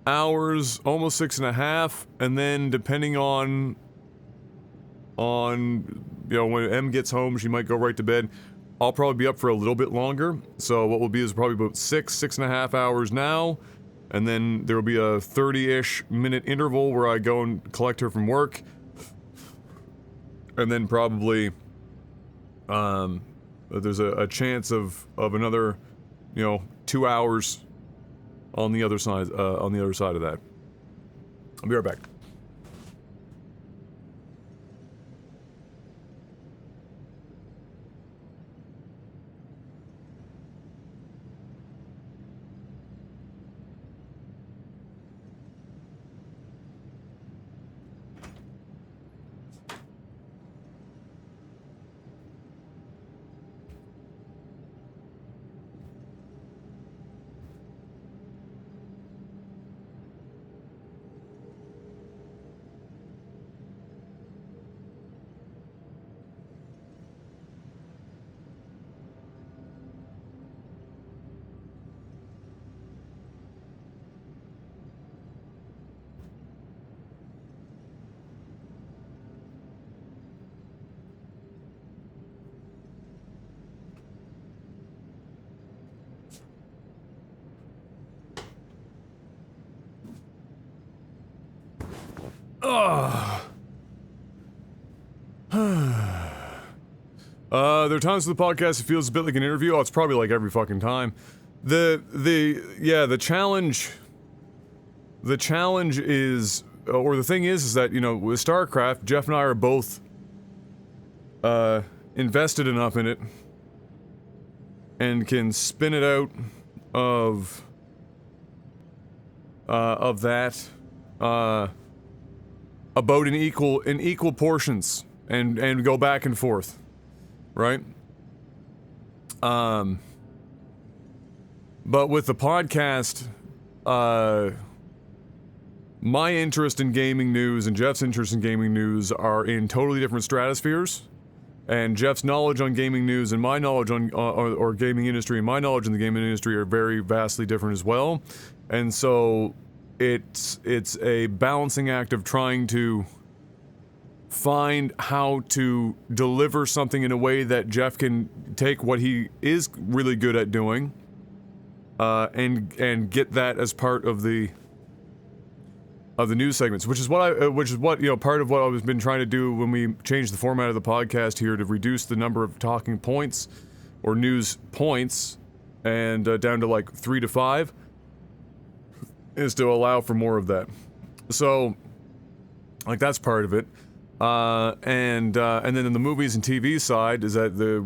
hours, almost 6.5, and then depending on you know, when Em gets home, she might go right to bed. I'll probably be up for a little bit longer, so what will be is probably about 6.5 hours now, and then there will be a 30-ish minute interval where I go and collect her from work, and then probably there's a chance of another, you know, 2 hours on the other side of that. I'll be right back. There are times in the podcast it feels a bit like an interview. Oh, it's probably like every fucking time. The challenge is, or the thing is that, you know, with StarCraft, Jeff and I are both invested enough in it and can spin it out of that about in equal portions and go back and forth, right? But with the podcast, my interest in gaming news and Jeff's interest in gaming news are in totally different stratospheres, and Jeff's knowledge on gaming news and my knowledge on or gaming industry and my knowledge in the gaming industry are very vastly different as well, and so it's a balancing act of trying to find how to deliver something in a way that Jeff can take what he is really good at doing, and get that as part of the news segments, which is what you know, part of what I've been trying to do when we changed the format of the podcast here to reduce the number of talking points or news points and down to like 3 to 5 is to allow for more of that. So, like, that's part of it. And then in the movies and TV side is that the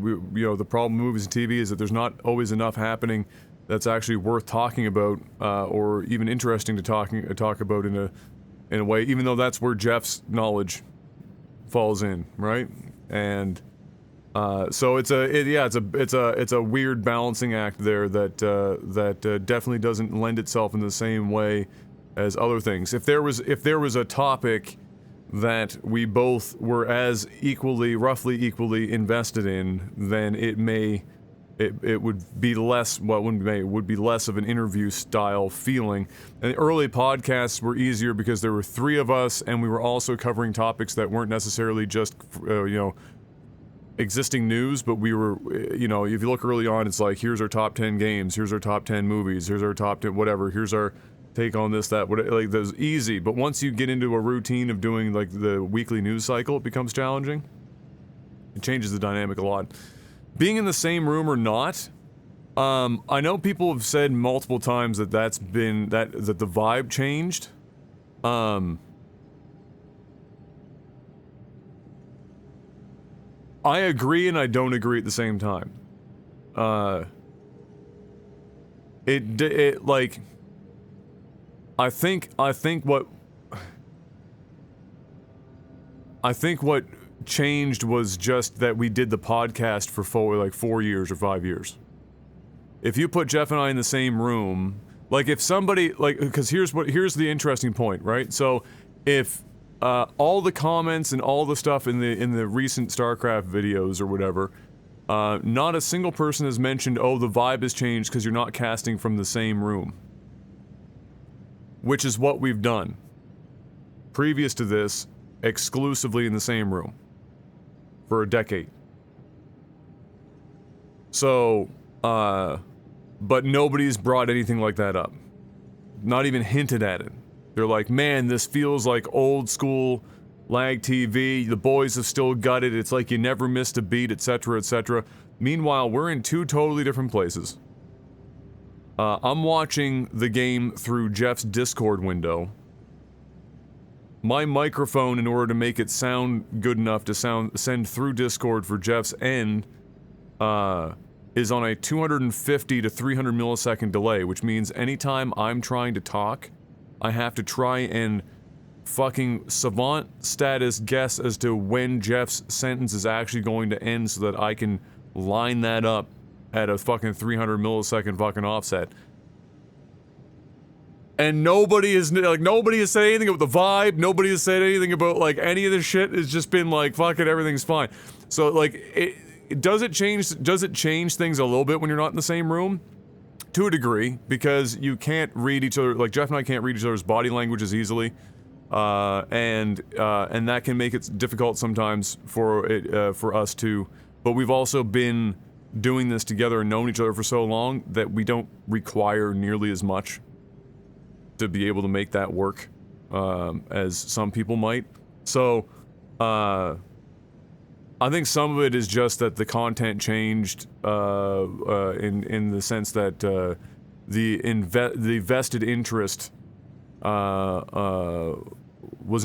problem with movies and TV is that there's not always enough happening that's actually worth talking about, or even interesting to talk about in a way, even though that's where Jeff's knowledge falls in, right? And so it's a weird balancing act there that definitely doesn't lend itself in the same way as other things. If there was a topic that we both were as roughly equally invested in, then it would be less, it would be less of an interview style feeling. And the early podcasts were easier because there were 3 of us, and we were also covering topics that weren't necessarily just, existing news, but we were, if you look early on, it's like, here's our top 10 games, here's our top 10 movies, here's our top 10 whatever, here's our take on this, that, whatever. Like, that's easy. But once you get into a routine of doing like the weekly news cycle, it becomes challenging. It changes the dynamic a lot. Being in the same room or not, I know people have said multiple times that that the vibe changed. I agree and I don't agree at the same time. It like, I think what changed was just that we did the podcast for 4 years or 5 years. If you put Jeff and I in the same room, like if somebody, like, because here's the interesting point, right? So if all the comments and all the stuff in the recent StarCraft videos or whatever, not a single person has mentioned, oh, the vibe has changed because you're not casting from the same room. Which is what we've done. Previous to this, exclusively in the same room. For a decade. So, but nobody's brought anything like that up. Not even hinted at it. They're like, man, this feels like old school lag TV, the boys have still got it, it's like you never missed a beat, etc, etc. Meanwhile, we're in two totally different places. I'm watching the game through Jeff's Discord window. My microphone, in order to make it sound good enough to send through Discord for Jeff's end, is on a 250 to 300 millisecond delay, which means anytime I'm trying to talk, I have to try and fucking savant status guess as to when Jeff's sentence is actually going to end so that I can line that up at a fucking 300 millisecond fucking offset. And nobody has said anything about the vibe, nobody has said anything about, like, any of this shit. It's just been like, fuck it, everything's fine. So, like, does it change things a little bit when you're not in the same room? To a degree, because you can't read each other, like, Jeff and I can't read each other's body language as easily. And that can make it difficult sometimes for us to, but we've also been doing this together and known each other for so long that we don't require nearly as much to be able to make that work, as some people might. So, I think some of it is just that the content changed, in the sense that, the vested interest, was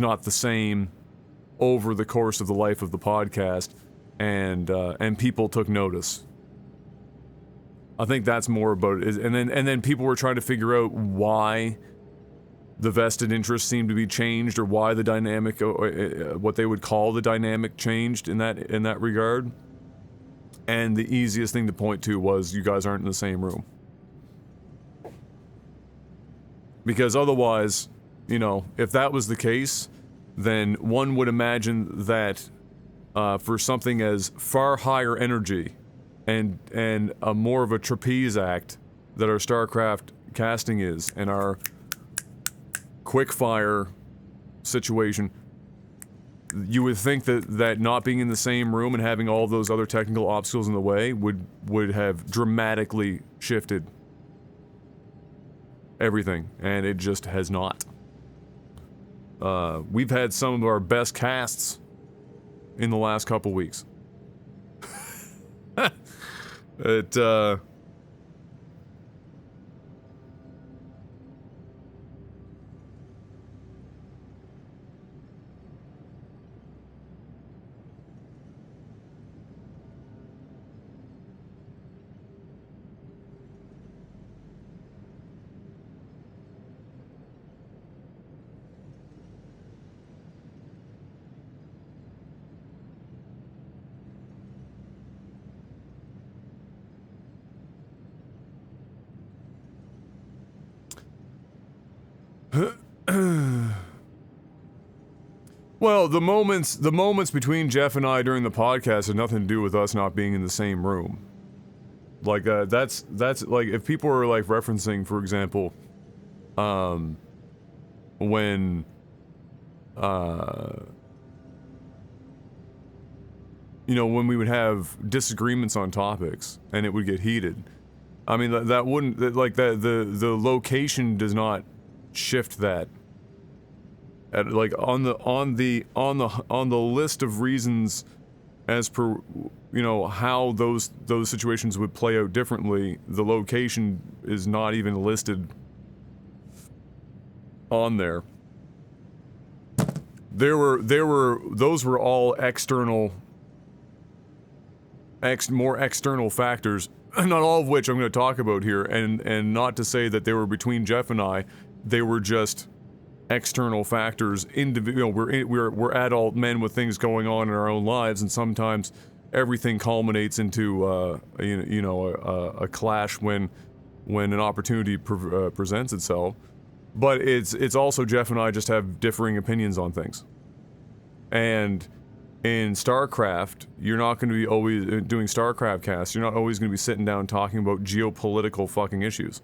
not the same over the course of the life of the podcast, and people took notice. I think that's more about it. And then people were trying to figure out why the vested interest seemed to be changed, or why the dynamic, what they would call the dynamic, changed in that regard. And the easiest thing to point to was, you guys aren't in the same room. Because otherwise, you know, if that was the case, then one would imagine that for something as far higher energy and a more of a trapeze act that our StarCraft casting is, and our quickfire situation, you would think that not being in the same room and having all those other technical obstacles in the way would have dramatically shifted everything, and it just has not. We've had some of our best casts in the last couple weeks. Well, the moments between Jeff and I during the podcast had nothing to do with us not being in the same room. Like, that's like, if people were like referencing, for example, when, you know, when we would have disagreements on topics and it would get heated. I mean, that wouldn't, like, the location does not shift that. Like, on the list of reasons as per, how those situations would play out differently, the location is not even listed on there. Those were all more external factors, not all of which I'm going to talk about here, and not to say that they were between Jeff and I, they were just external factors. We're adult men with things going on in our own lives, and sometimes everything culminates into a clash when an opportunity presents itself. But it's also Jeff and I just have differing opinions on things. And in StarCraft, you're not going to be always doing StarCraft casts. You're not always going to be sitting down talking about geopolitical fucking issues.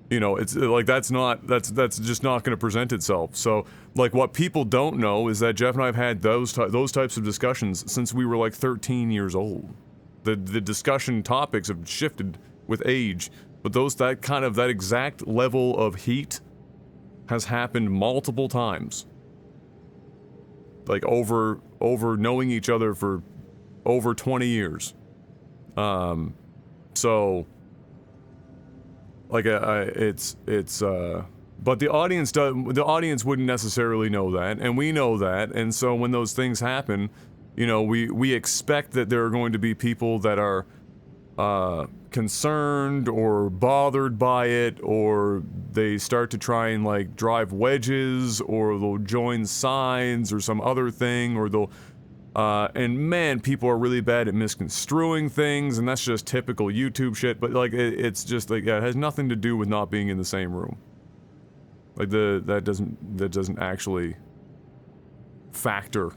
It's like that's just not going to present itself. So, like, what people don't know is that Jeff and I have had those types of discussions since we were like 13 years old. The discussion topics have shifted with age, but that exact level of heat has happened multiple times. Like over knowing each other for over 20 years. So like but the audience wouldn't necessarily know that, and we know that, and so when those things happen, we expect that there are going to be people that are concerned or bothered by it, or they start to try and like drive wedges, or they'll join sides or some other thing, or they'll and man, people are really bad at misconstruing things, and that's just typical YouTube shit. But like it's just like, yeah, it has nothing to do with not being in the same room. Like that doesn't actually factor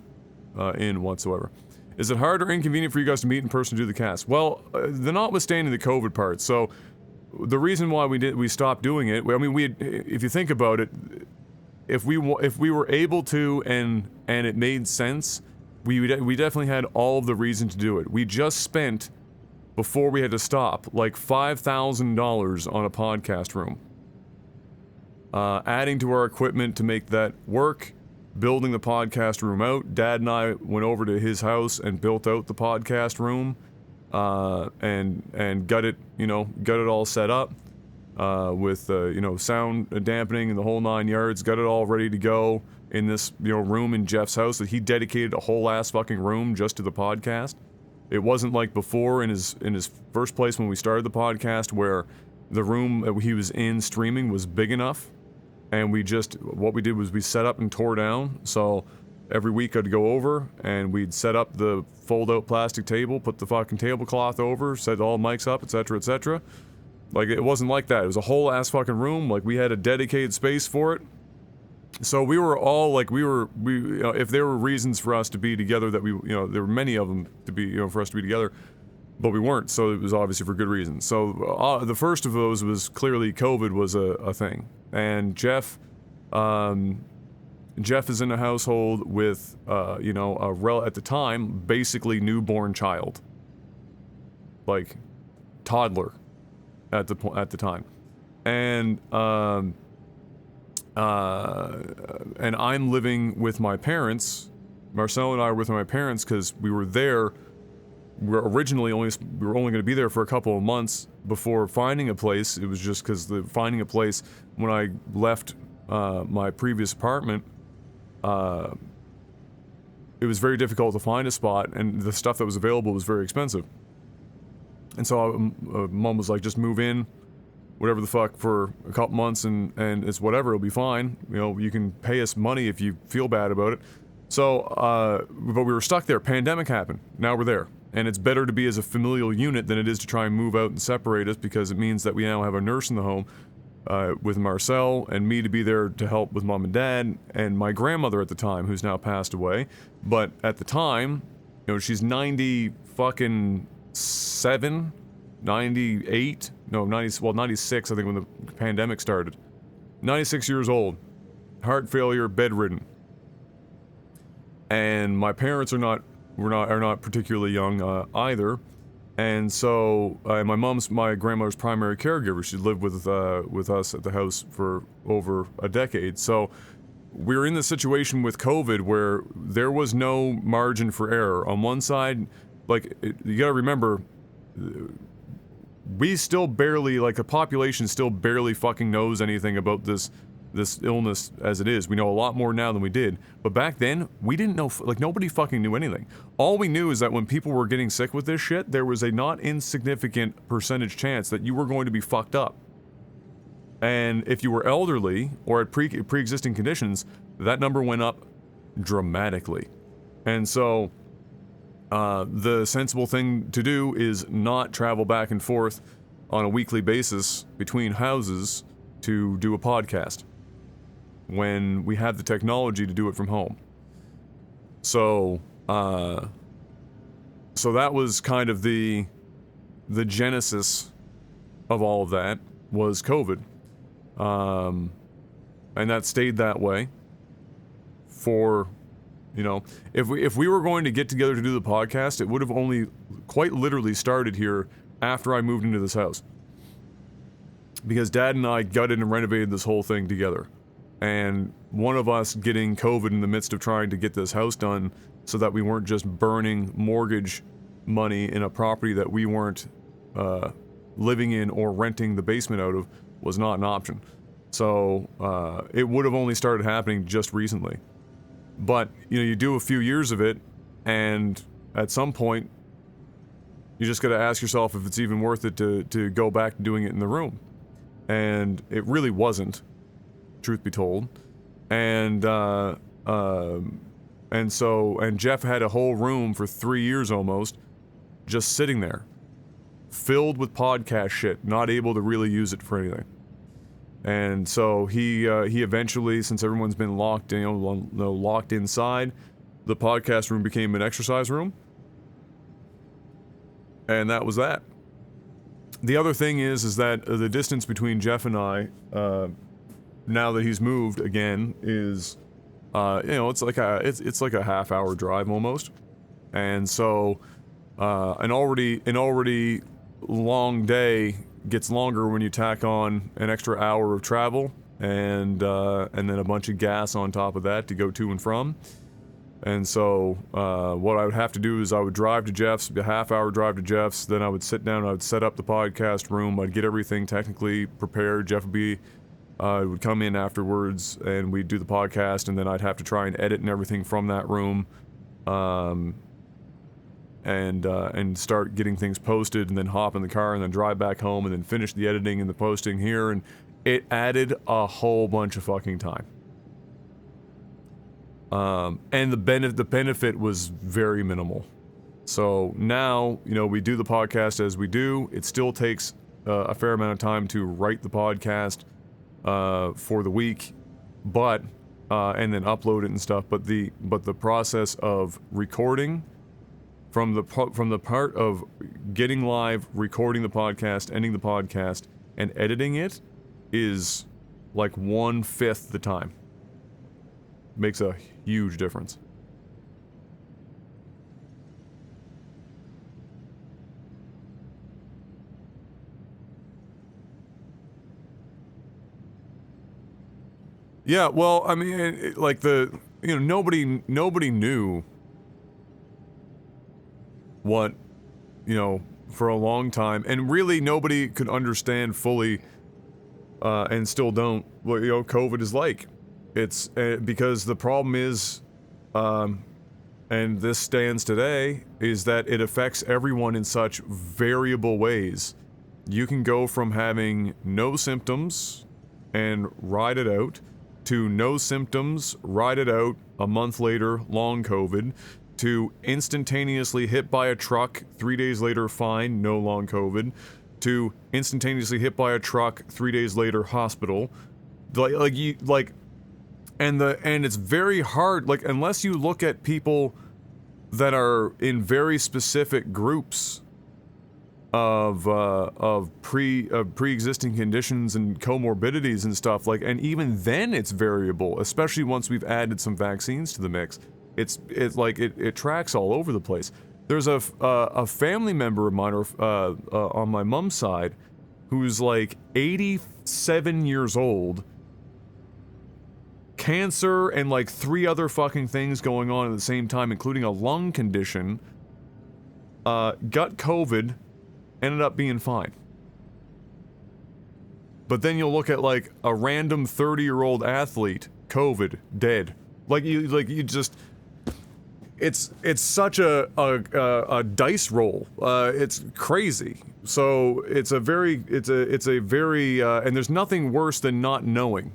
in whatsoever. Is it hard or inconvenient for you guys to meet in person to do the cast? Well, the notwithstanding the COVID part. So the reason why we stopped doing it, I mean, if you think about it, if we were able to and it made sense, we definitely had all of the reason to do it. We just spent, before we had to stop, like $5,000 on a podcast room. Adding to our equipment to make that work, building the podcast room out. Dad and I went over to his house and built out the podcast room, and got it all set up, with sound dampening and the whole 9 yards. Got it all ready to go in this room in Jeff's house that he dedicated a whole ass fucking room just to the podcast. It wasn't like before in his first place when we started the podcast, where the room that he was in streaming was big enough. And what we did was we set up and tore down. So every week I'd go over and we'd set up the fold-out plastic table, put the fucking tablecloth over, set all mics up, etc., etc. Like, it wasn't like that. It was a whole ass fucking room. Like, we had a dedicated space for it. So we were all like, if there were reasons for us to be together, that there were many of them to be, for us to be together, but we weren't. So it was obviously for good reasons. So the first of those was clearly COVID was a thing. And Jeff is in a household with, at the time, basically newborn child. Like, toddler at the time. And I'm living with my parents. Marcel and I were with my parents because we were there. We were only going to be there for a couple of months before finding a place. It was just because finding a place, when I left my previous apartment, it was very difficult to find a spot, and the stuff that was available was very expensive. And so Mom was like, just move in, whatever the fuck, for a couple months, and it's whatever, it'll be fine. You can pay us money if you feel bad about it. So, but we were stuck there. Pandemic happened. Now we're there. And it's better to be as a familial unit than it is to try and move out and separate us, because it means that we now have a nurse in the home, with Marcel and me to be there to help with Mom and Dad, and my grandmother at the time, who's now passed away. But at the time, she's 90 fucking 98, 96, I think, when the pandemic started. 96 years old, heart failure, bedridden. And my parents are not particularly young either, and so my grandmother's primary caregiver. She lived with us at the house for over a decade. So we're in the situation with COVID where there was no margin for error. On one side, like, you gotta remember, we still barely, like, the population still barely fucking knows anything about this illness as it is. We know a lot more now than we did, but back then, we didn't know, like, nobody fucking knew anything. All we knew is that when people were getting sick with this shit, there was a not insignificant percentage chance that you were going to be fucked up. And if you were elderly or had pre-existing conditions, that number went up dramatically. And so, the sensible thing to do is not travel back and forth on a weekly basis between houses to do a podcast when we have the technology to do it from home. So, so that was kind of the genesis of all of that, was COVID. And that stayed that way for, you know, if we were going to get together to do the podcast, it would have only quite literally started here after I moved into this house. Because Dad and I gutted and renovated this whole thing together. And one of us getting COVID in the midst of trying to get this house done so that we weren't just burning mortgage money in a property that we weren't living in or renting the basement out of was not an option. So it would have only started happening just recently. But, you know, you do a few years of it, and at some point, you just gotta ask yourself if it's even worth it to go back to doing it in the room. And it really wasn't, truth be told. And Jeff had a whole room for 3 years almost, just sitting there, filled with podcast shit, not able to really use it for anything. And so he eventually, since everyone's been locked inside, the podcast room became an exercise room. And that was that. The other thing is that the distance between Jeff and I, now that he's moved again, is, it's like a half-hour drive almost. And so, an already long day gets longer when you tack on an extra hour of travel and then a bunch of gas on top of that to go to and from. And so what I would have to do is I would drive to Jeff's, a half-hour drive to Jeff's, then I would sit down, I would set up the podcast room, I'd get everything technically prepared. Jeff would come in afterwards and we'd do the podcast, and then I'd have to try and edit and everything from that room, and start getting things posted, and then hop in the car and then drive back home and then finish the editing and the posting here, and it added a whole bunch of fucking time. And the benefit was very minimal. So now, you know, we do the podcast as we do. It still takes a fair amount of time to write the podcast for the week, but and then upload it and stuff. But the process of recording, from the part of getting live, recording the podcast, ending the podcast, and editing it, is like 1/5 the time. Makes a huge difference. Yeah, well, I mean, nobody knew what, for a long time, and really nobody could understand fully, and still don't, what, COVID is like. It's because the problem is, and this stands today, is that it affects everyone in such variable ways. You can go from having no symptoms and ride it out, to no symptoms, ride it out, a month later, long COVID, to instantaneously hit by a truck, 3 days later, fine, no long COVID, to instantaneously hit by a truck, 3 days later, hospital. And it's very hard, unless you look at people that are in very specific groups of pre-existing conditions and comorbidities and stuff, and even then it's variable, especially once we've added some vaccines to the mix. It tracks all over the place. There's a family member of mine, on my mom's side, who's 87 years old, cancer and like 3 other fucking things going on at the same time, including a lung condition, got COVID, ended up being fine. But then you'll look at like a random 30-year-old athlete, COVID, dead. You just, it's such a dice roll. It's crazy. So it's a very, and there's nothing worse than not knowing.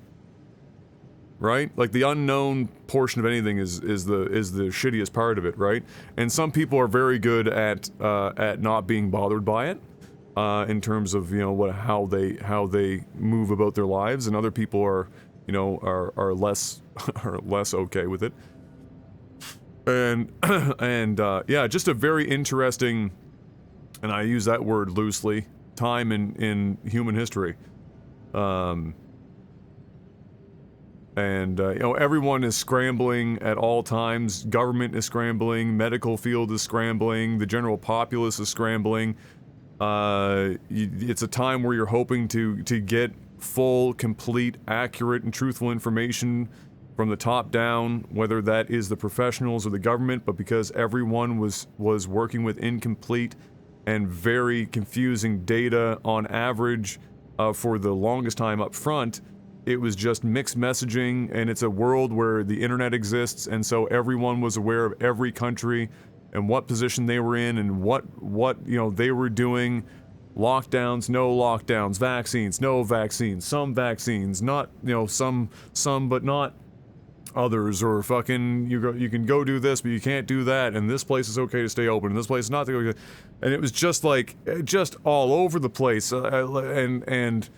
Right? Like the unknown portion of anything is the shittiest part of it, right? And some people are very good at not being bothered by it, in terms of, you know, how they move about their lives, and other people are, you know, are less okay with it. And yeah, just a very interesting, and I use that word loosely, time in human history. And, you know, everyone is scrambling at all times. Government is scrambling. Medical field is scrambling. The general populace is scrambling. It's a time where you're hoping to get full, complete, accurate, and truthful information from the top down, whether that is the professionals or the government, but because everyone was working with incomplete and very confusing data on average for the longest time up front, it was just mixed messaging, and it's a world where the internet exists, and so everyone was aware of every country and what position they were in and what you know they were doing. Lockdowns, no lockdowns, vaccines, no vaccines, some vaccines, not, you know, some but not others, or fucking you can go do this but you can't do that, and this place is okay to stay open and this place is not okay. And it was just like just all over the place, and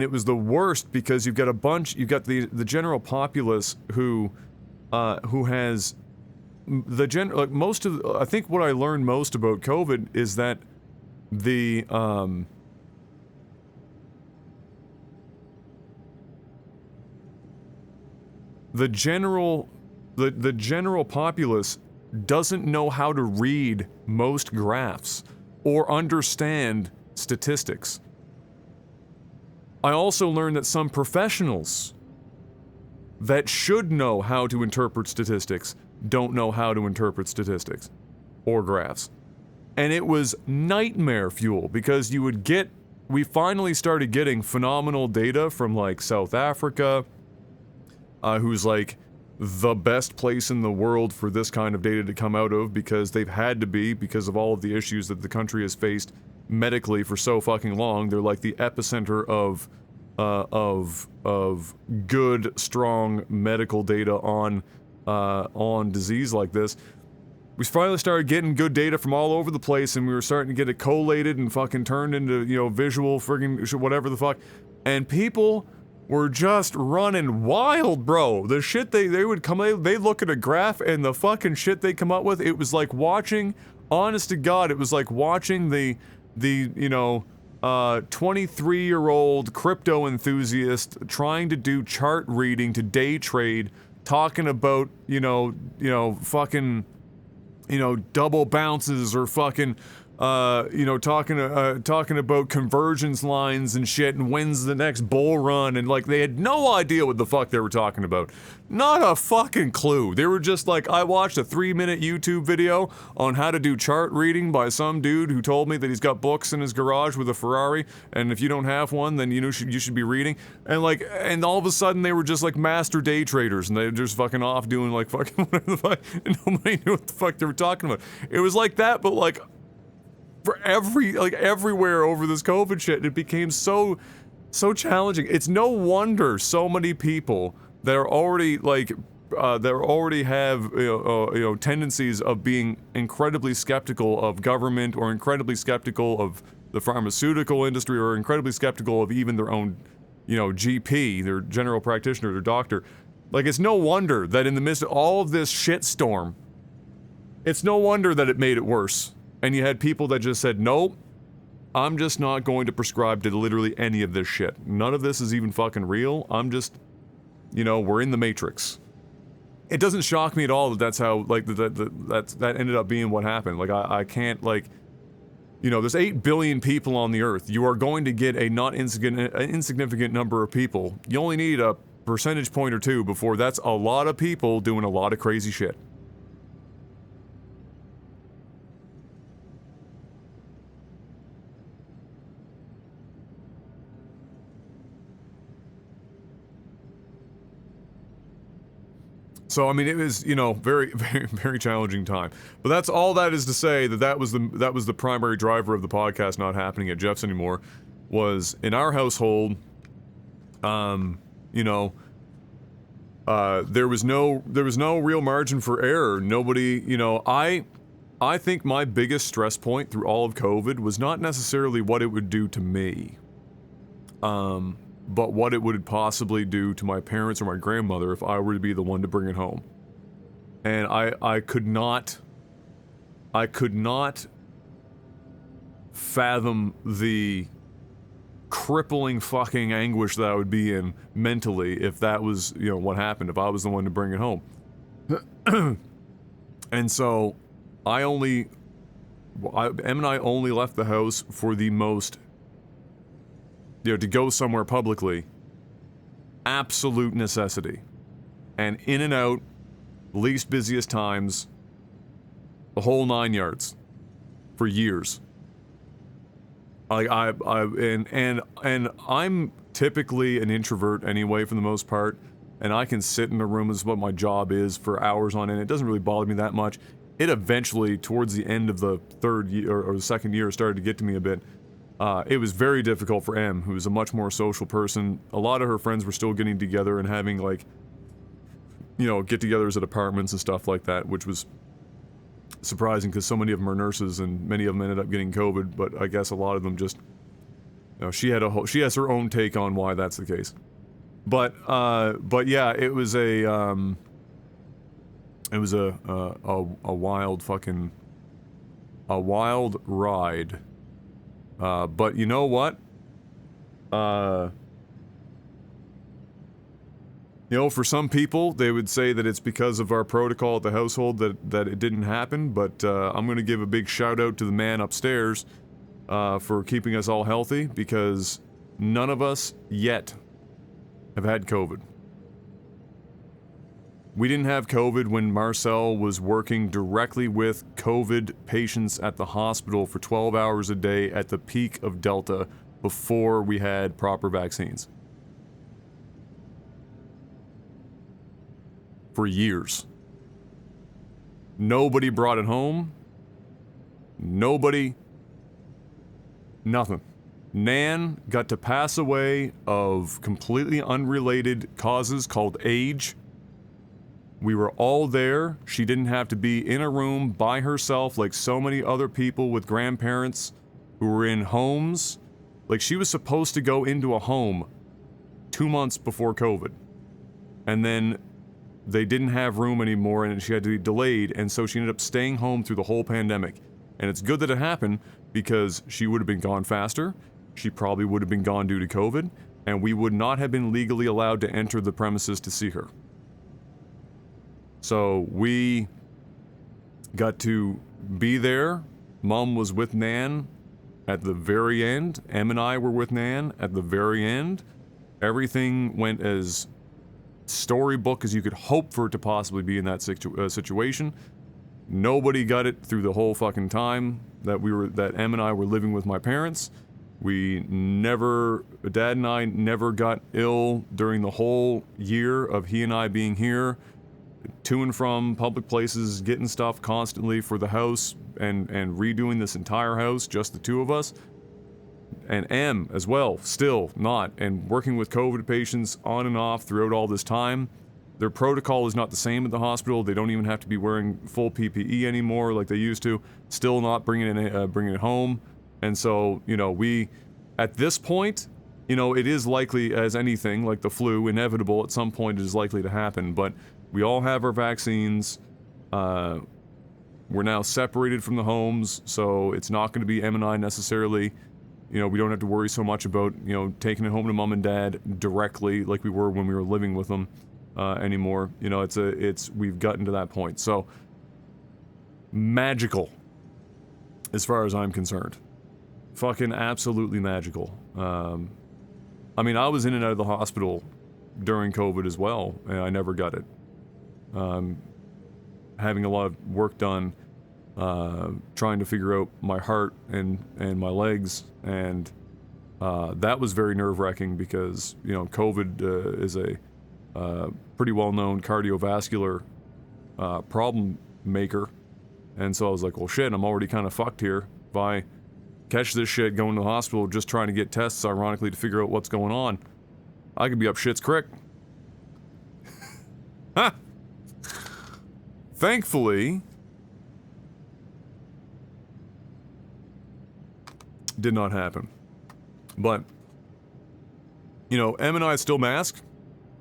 it was the worst because you've got the general populace who has I think what I learned most about COVID is that the general populace doesn't know how to read most graphs or understand statistics. I also learned that some professionals that should know how to interpret statistics don't know how to interpret statistics or graphs. And it was nightmare fuel because we finally started getting phenomenal data from like South Africa, who's like the best place in the world for this kind of data to come out of, because they've had to be, because of all of the issues that the country has faced medically for so fucking long. They're like the epicenter of good, strong medical data on disease like this. We finally started getting good data from all over the place, and we were starting to get it collated and fucking turned into, you know, visual friggin' whatever the fuck. And people were just running wild, bro. The shit they would come, they look at a graph and the fucking shit they come up with, it was like watching, honest to God, it was like watching the you know, 23-year-old crypto enthusiast trying to do chart reading to day trade, talking about, you know, fucking, you know, double bounces, or fucking, you know, talking about convergence lines and shit, and when's the next bull run, and like they had no idea what the fuck they were talking about. Not a fucking clue. They were just like, I watched a 3-minute YouTube video on how to do chart reading by some dude who told me that he's got books in his garage with a Ferrari, and if you don't have one, then you should be reading. And all of a sudden they were just like master day traders, and they were just fucking off doing like fucking whatever the fuck, and nobody knew what the fuck they were talking about. It was like that, but like for everywhere over this COVID shit. It became so challenging. It's no wonder so many people that are already like have you know tendencies of being incredibly skeptical of government, or incredibly skeptical of the pharmaceutical industry, or incredibly skeptical of even their own, you know, GP, their general practitioner, their doctor. Like, it's no wonder that in the midst of all of this shitstorm, it's no wonder that it made it worse. And you had people that just said, nope, I'm just not going to prescribe to literally any of this shit. None of this is even fucking real. I'm just, you know, we're in the Matrix. It doesn't shock me at all that that's how, like, that ended up being what happened. Like, I can't, like, you know, there's 8 billion people on the earth. You are going to get a not insignificant number of people. You only need a percentage point or two before that's a lot of people doing a lot of crazy shit. So I mean, it was, you know, very, very, very challenging time. But that's all that is to say that was the primary driver of the podcast not happening at Jeff's anymore, was in our household. You know, there was no real margin for error. Nobody, you know, I think my biggest stress point through all of COVID was not necessarily what it would do to me. But what it would possibly do to my parents or my grandmother if I were to be the one to bring it home. And I could not fathom the crippling fucking anguish that I would be in mentally if that was, you know, what happened, if I was the one to bring it home. And so Em and I only left the house for the most, you know, to go somewhere publicly, absolute necessity. And in and out, least busiest times, the whole 9 yards, for years. And I'm typically an introvert anyway, for the most part, and I can sit in a room, this is what my job is, for hours on end. It doesn't really bother me that much. It eventually, towards the end of the third year, or the second year, started to get to me a bit. It was very difficult for Em, who was a much more social person. A lot of her friends were still getting together and having, like, you know, get-togethers at apartments and stuff like that, which was surprising because so many of them are nurses and many of them ended up getting COVID. But I guess a lot of them just, you know, she has her own take on why that's the case. But yeah, it was a wild ride. But you know what? You know, for some people, they would say that it's because of our protocol at the household that it didn't happen, but I'm going to give a big shout out to the man upstairs for keeping us all healthy, because none of us yet have had COVID. We didn't have COVID when Marcel was working directly with COVID patients at the hospital for 12 hours a day at the peak of Delta before we had proper vaccines. For years. Nobody brought it home. Nobody. Nothing. Nan got to pass away of completely unrelated causes called age. We were all there. She didn't have to be in a room by herself like so many other people with grandparents who were in homes. Like, she was supposed to go into a home 2 months before COVID. And then they didn't have room anymore and she had to be delayed, and so she ended up staying home through the whole pandemic. And it's good that it happened, because she would have been gone faster, she probably would have been gone due to COVID, and we would not have been legally allowed to enter the premises to see her. So we got to be there. Mom was with Nan at the very end. Em and I were with Nan at the very end. Everything went as storybook as you could hope for it to possibly be in that situation. Nobody got it through the whole fucking time that Em and I were living with my parents. Dad and I never got ill during the whole year of he and I being here, to and from public places, getting stuff constantly for the house, and redoing this entire house, just the two of us. And Em as well, still not, and working with COVID patients on and off throughout all this time. Their protocol is not the same at the hospital. They don't even have to be wearing full PPE anymore like they used to. Still not bringing it home. And so, you know, at this point, you know, it is likely as anything, like the flu, inevitable at some point it is likely to happen. But we all have our vaccines. We're now separated from the homes, so it's not going to be Em and I necessarily. You know, we don't have to worry so much about, you know, taking it home to mom and dad directly like we were when we were living with them anymore. You know, we've gotten to that point. So, magical, as far as I'm concerned. Fucking absolutely magical. I mean, I was in and out of the hospital during COVID as well, and I never got it. Having a lot of work done, trying to figure out my heart and my legs, and that was very nerve-wracking because, you know, COVID is a pretty well-known cardiovascular problem maker, and so I was like, well shit, I'm already kind of fucked here. If I catch this shit going to the hospital just trying to get tests, ironically, to figure out what's going on, I could be up shit's crick. Ha! Thankfully, did not happen. But, you know, Em and I still mask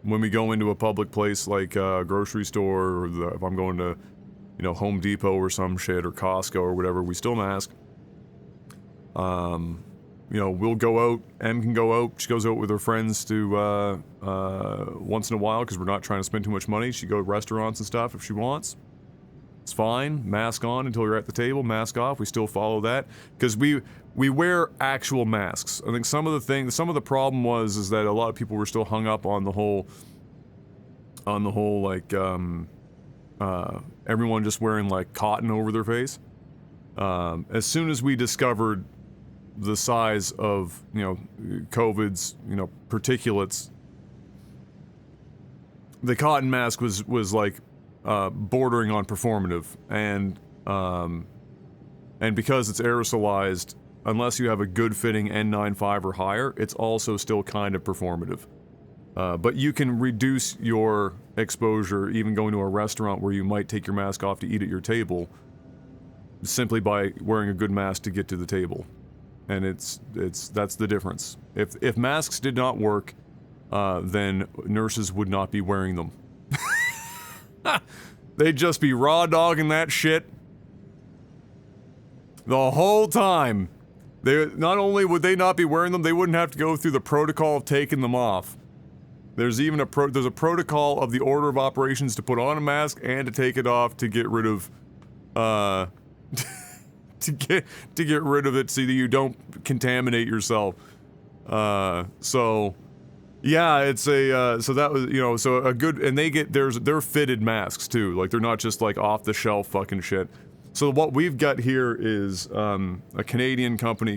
when we go into a public place like a grocery store, or if I'm going to, you know, Home Depot or some shit, or Costco or whatever, we still mask. You know, we'll go out, Em can go out, she goes out with her friends to, once in a while, because we're not trying to spend too much money. She go to restaurants and stuff if she wants. It's fine, mask on until you're at the table, mask off, we still follow that, because we wear actual masks. I think some of the problem is that a lot of people were still hung up on the whole, like, everyone just wearing, like, cotton over their face. As soon as we discovered the size of, you know, COVID's, you know, particulates, the cotton mask was like, bordering on performative, and because it's aerosolized, unless you have a good fitting N95 or higher, it's also still kind of performative. But you can reduce your exposure even going to a restaurant where you might take your mask off to eat at your table, simply by wearing a good mask to get to the table. And that's the difference. If masks did not work, then nurses would not be wearing them. They'd just be raw dogging that shit the whole time. Not only would they not be wearing them, they wouldn't have to go through the protocol of taking them off. There's even a protocol of the order of operations to put on a mask and to take it off to get rid of, to get rid of it so that you don't contaminate yourself. So yeah, it's a so that was, you know, so a good, and they're fitted masks too, like they're not just like off the shelf fucking shit. So what we've got here is a Canadian company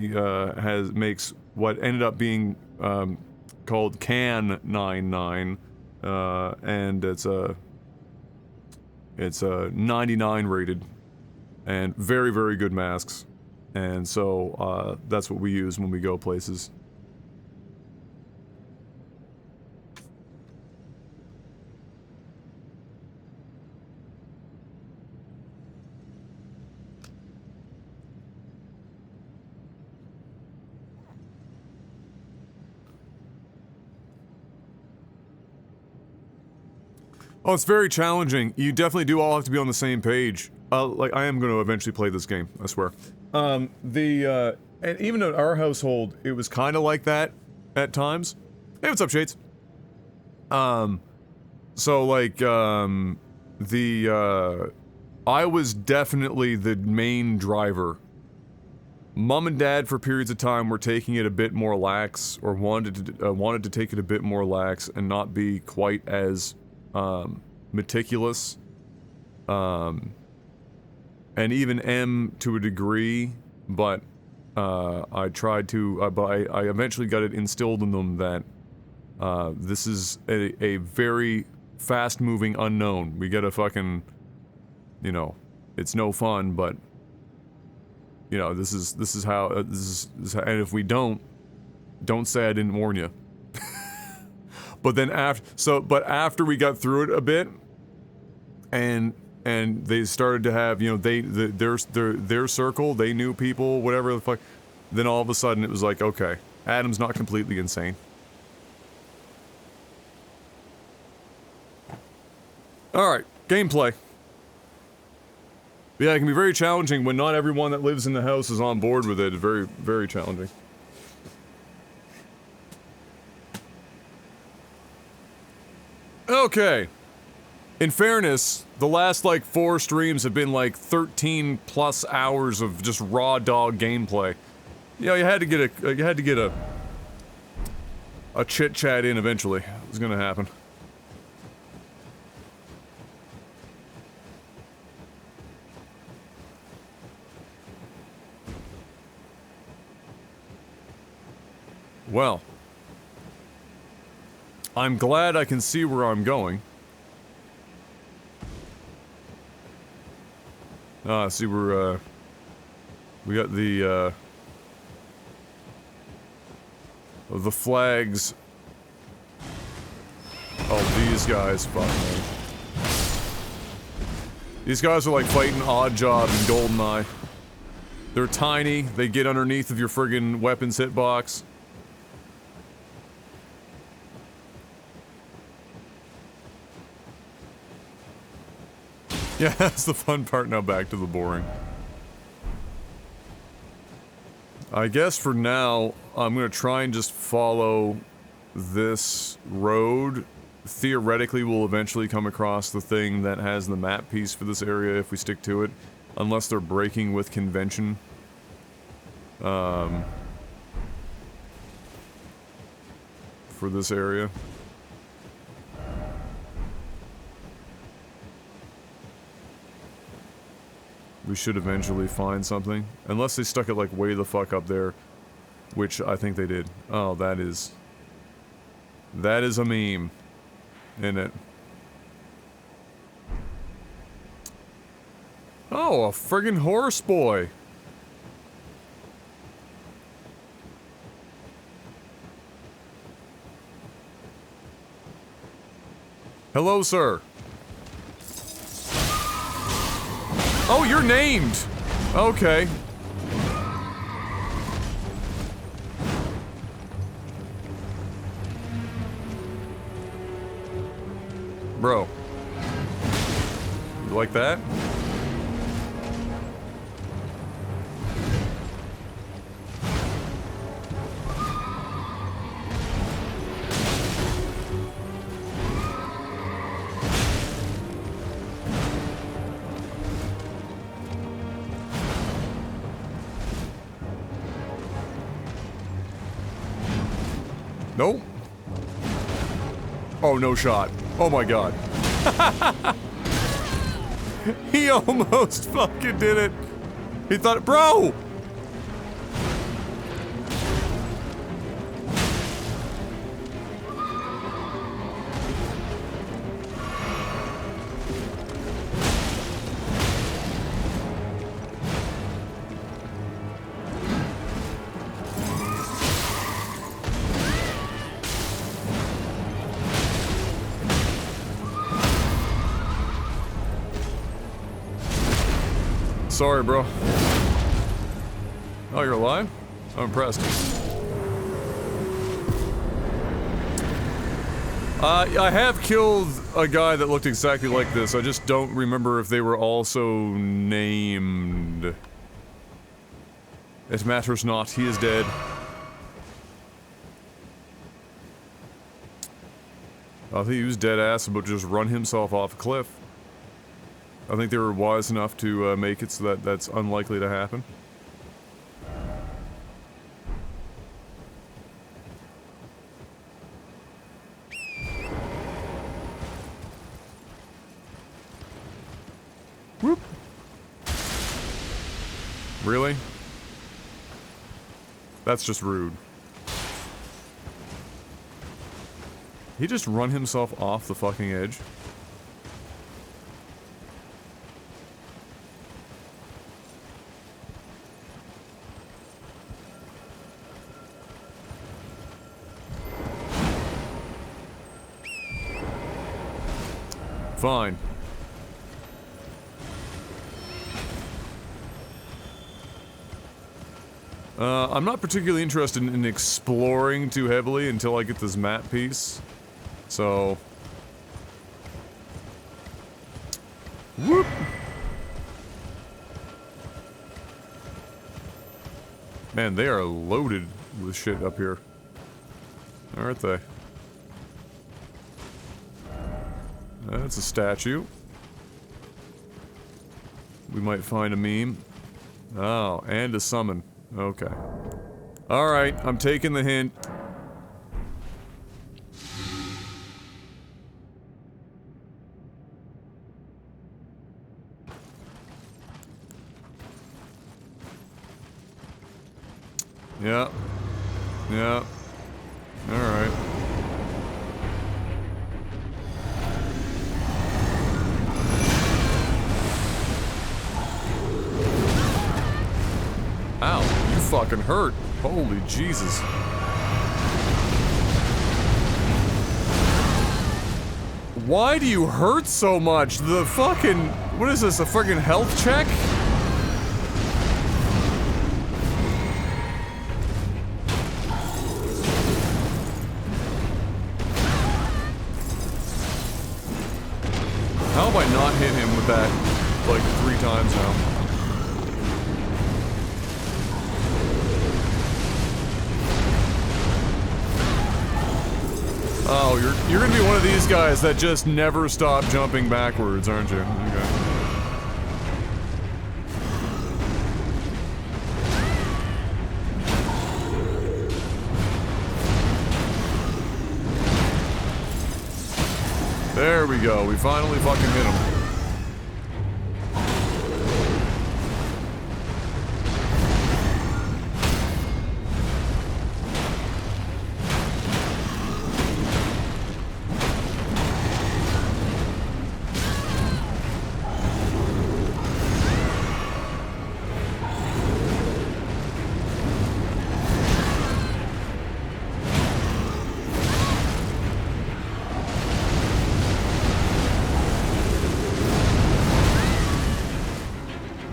makes what ended up being called Can 99, and it's a 99 rated. And very, very good masks. And so, that's what we use when we go places. Oh, it's very challenging. You definitely do all have to be on the same page. Like, I am going to eventually play this game, I swear. And even in our household, it was kind of like that at times. Hey, what's up, Shades? So, like, I was definitely the main driver. Mom and Dad, for periods of time, were taking it a bit more lax, or wanted to take it a bit more lax and not be quite as, meticulous. And even M to a degree, but I tried to, but I eventually got it instilled in them that this is a very fast-moving unknown. We gotta fucking, you know, it's no fun, but you know, this is how, and if we don't say I didn't warn you. But then after we got through it a bit, and they started to have, you know, their circle, they knew people, whatever the fuck, then all of a sudden it was like, okay, Adam's not completely insane. Alright, gameplay. Yeah, it can be very challenging when not everyone that lives in the house is on board with it. It's very, very challenging. Okay. In fairness, the last, like, 4 streams have been, like, 13 plus hours of just raw dog gameplay. You know, you had to get a chit-chat in eventually. It's gonna happen. Well, I'm glad I can see where I'm going. See, we got the flags. Oh, these guys, fuck me. These guys are like fighting Oddjob and Goldeneye. They're tiny, they get underneath of your friggin' weapons hitbox. Yeah, that's the fun part. Now back to the boring. I guess for now, I'm gonna try and just follow this road. Theoretically, we'll eventually come across the thing that has the map piece for this area if we stick to it. Unless they're breaking with convention. For this area. We should eventually find something. Unless they stuck it like way the fuck up there. Which I think they did. Oh, that is a meme. Isn't it? Oh, a friggin' horse boy. Hello, sir. Oh, you're named! Okay. Bro. You like that? Nope. Oh, no shot. Oh my god. He almost fucking did it. He thought, bro! Sorry, bro. Oh, you're alive? I'm impressed. I have killed a guy that looked exactly like this. I just don't remember if they were also named. It matters not. He is dead. I think he was dead ass about to just run himself off a cliff. I think they were wise enough to make it so that that's unlikely to happen. Whoop. Really? That's just rude. He just run himself off the fucking edge. Fine. I'm not particularly interested in exploring too heavily until I get this map piece. So... Whoop! Man, they are loaded with shit up here. Aren't they? That's a statue. We might find a meme. Oh, and a summon. Okay. Alright, I'm taking the hint. Yeah. Yeah. Alright. Ow, you fucking hurt. Holy Jesus. Why do you hurt so much? The fucking... What is this, a fucking health check? How have I not hit him with that, like, 3 times now? Oh, you're gonna be one of these guys that just never stop jumping backwards, aren't you? Okay. There we go, we finally fucking hit him.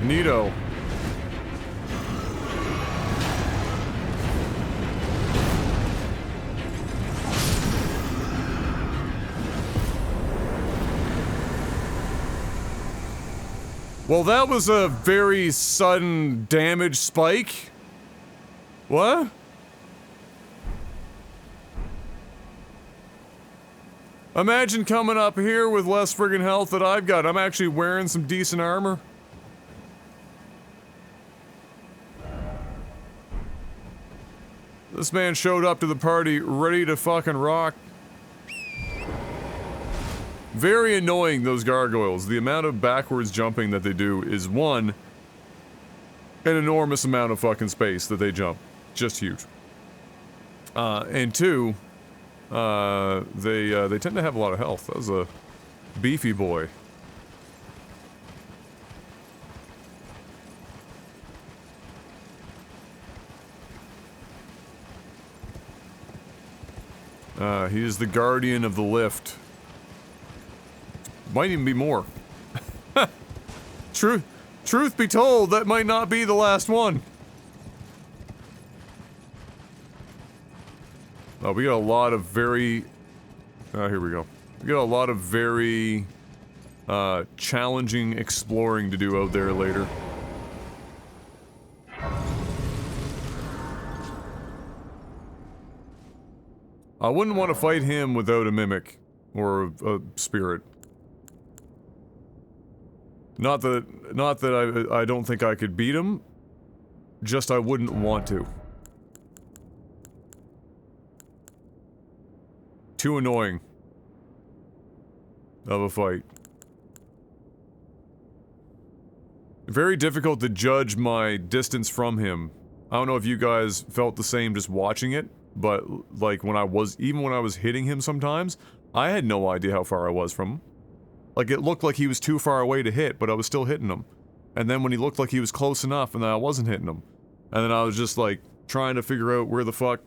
Neato. Well, that was a very sudden damage spike. What? Imagine coming up here with less friggin' health that I've got. I'm actually wearing some decent armor. This man showed up to the party ready to fucking rock. Very annoying, those gargoyles. The amount of backwards jumping that they do is, one, an enormous amount of fucking space that they jump. Just huge. And two, they tend to have a lot of health. That was a beefy boy. He is the guardian of the lift. Might even be more. Truth be told, that might not be the last one. Oh, we got a lot of very... here we go. We got a lot of very... challenging exploring to do out there later. I wouldn't want to fight him without a mimic. Or a spirit. Not that I don't think I could beat him. Just I wouldn't want to. Too annoying. Of a fight. Very difficult to judge my distance from him. I don't know if you guys felt the same just watching it, but like even when I was hitting him sometimes, I had no idea how far I was from him. Like it looked like he was too far away to hit, but I was still hitting him. And then when he looked like he was close enough and then I wasn't hitting him. And then I was just like trying to figure out where the fuck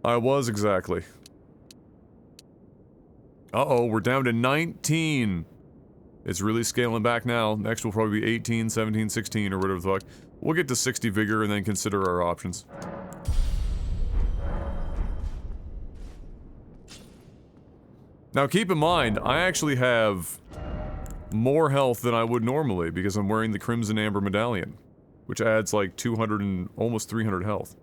I was exactly. Uh-oh, we're down to 19. It's really scaling back now. Next will probably be 18, 17, 16, or whatever the fuck. We'll get to 60 vigor and then consider our options. Now keep in mind, I actually have more health than I would normally because I'm wearing the Crimson Amber Medallion, which adds like 200 and almost 300 health.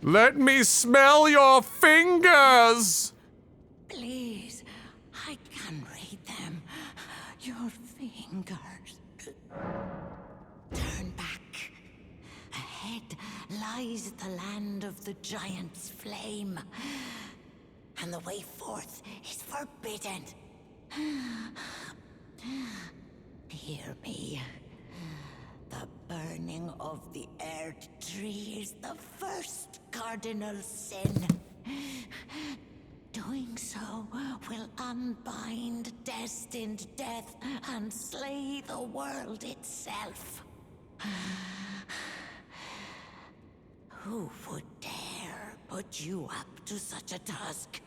Let me smell your fingers! Please, I can read them. Your fingers. Turn back. Ahead lies the land of the giant's flame. and the way forth is forbidden. Hear me. The burning of the Erd tree is the first cardinal sin. Doing so will unbind destined death and slay the world itself. Who would dare put you up to such a task?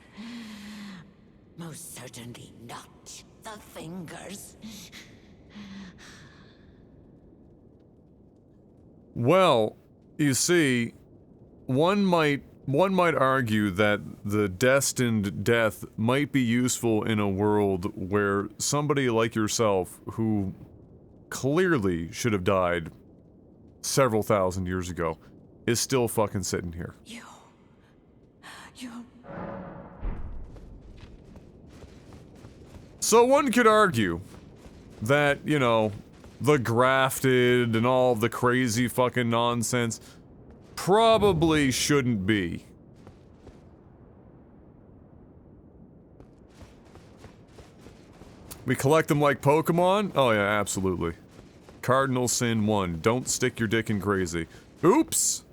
Most certainly not the Fingers. Well, you see, one might argue that the destined death might be useful in a world where somebody like yourself, who clearly should have died several thousand years ago, is still fucking sitting here. You... So one could argue that, you know, the grafted and all the crazy fucking nonsense probably shouldn't be. We collect them like Pokemon? Oh yeah, absolutely. Cardinal Sin 1. Don't stick your dick in crazy. Oops!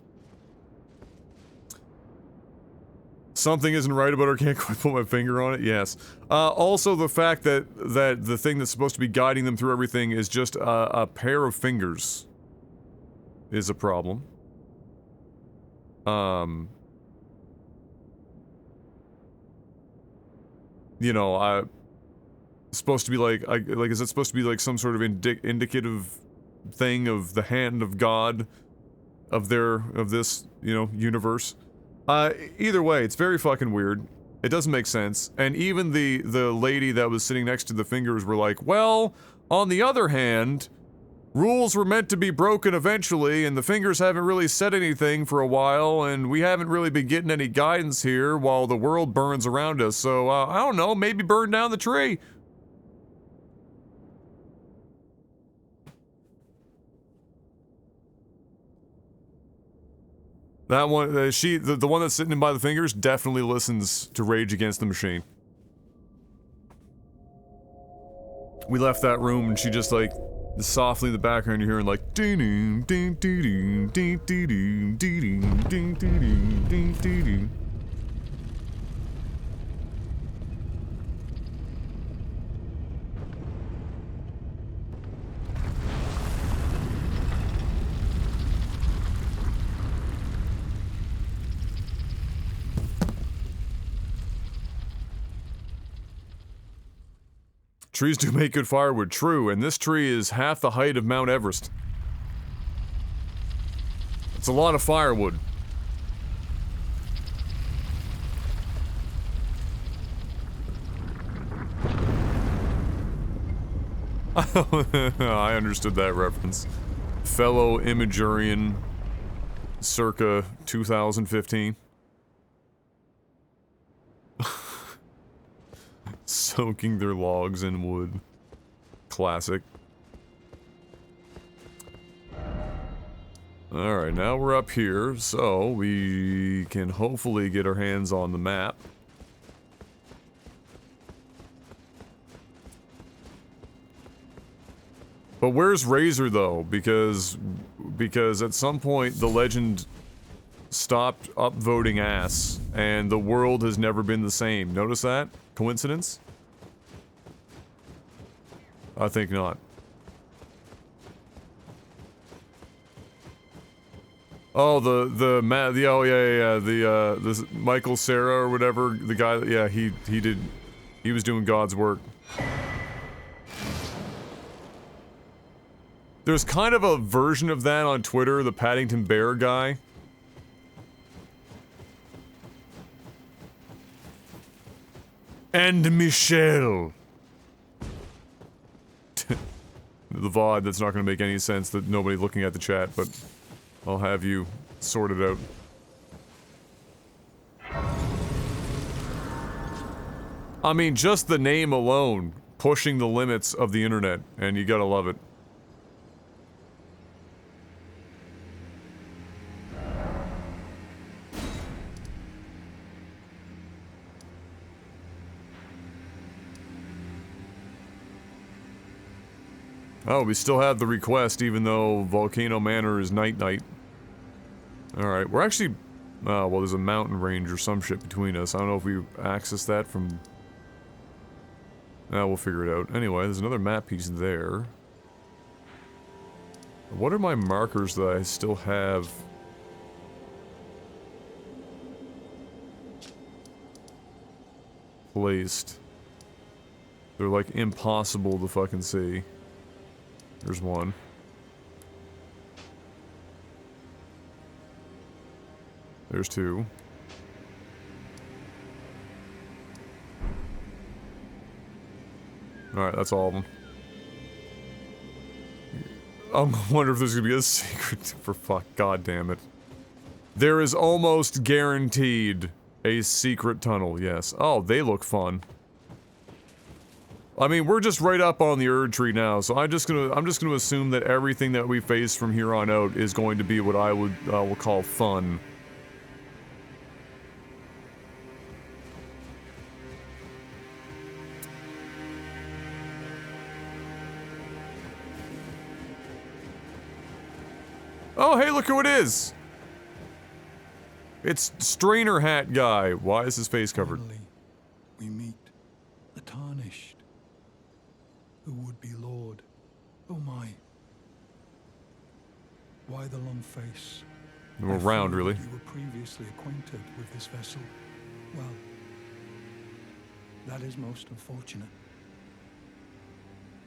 Something isn't right about her, can't quite put my finger on it, yes. Also the fact that the thing that's supposed to be guiding them through everything is just a pair of fingers is a problem. You know, supposed to be like is it supposed to be like some sort of indicative thing of the hand of God of this, you know, universe? Either way, it's very fucking weird. It doesn't make sense. And even the lady that was sitting next to the fingers were like, well, on the other hand, rules were meant to be broken eventually, and the fingers haven't really said anything for a while, and we haven't really been getting any guidance here while the world burns around us, so, I don't know, maybe burn down the tree. That one, the one that's sitting in by the fingers definitely listens to Rage Against the Machine. We left that room and she just like, softly in the background you're hearing like, ding ding ding ding ding ding ding ding ding ding ding. Trees do make good firewood, true, and this tree is half the height of Mount Everest. It's a lot of firewood. I understood that reference. Fellow Imagurian, circa 2015. Soaking their logs in wood. Classic. Alright, now we're up here, so we can hopefully get our hands on the map. But where's Razor, though? Because at some point the legend stopped upvoting ass, and the world has never been the same. Notice that? Coincidence? I think not. Oh, the Michael Cera or whatever, the guy, yeah, he was doing God's work. There's kind of a version of that on Twitter, the Paddington Bear guy. And Michelle. The VOD that's not going to make any sense that nobody looking at the chat, but I'll have you sort it out. I mean, just the name alone, pushing the limits of the internet, and you gotta love it. Oh, we still have the request, even though Volcano Manor is night-night. Alright, we're actually... well, there's a mountain range or some shit between us. I don't know if we access that from... we'll figure it out. Anyway, there's another map piece there. What are my markers that I still have? Placed. They're like impossible to fucking see. There's one. There's two. Alright, that's all of them. I wonder if there's gonna be a secret for fuck, god damn it. There is almost guaranteed a secret tunnel, yes. Oh, they look fun. I mean, we're just right up on the Erd Tree now, so I'm just gonna assume that everything that we face from here on out is going to be what I will call fun. Oh, hey, look who it is! It's Strainer Hat Guy. Why is his face covered? Finally, we meet the Tarnished, who would be Lord. Oh my. Why the long face? We're round, really. You were previously acquainted with this vessel. Well, that is most unfortunate.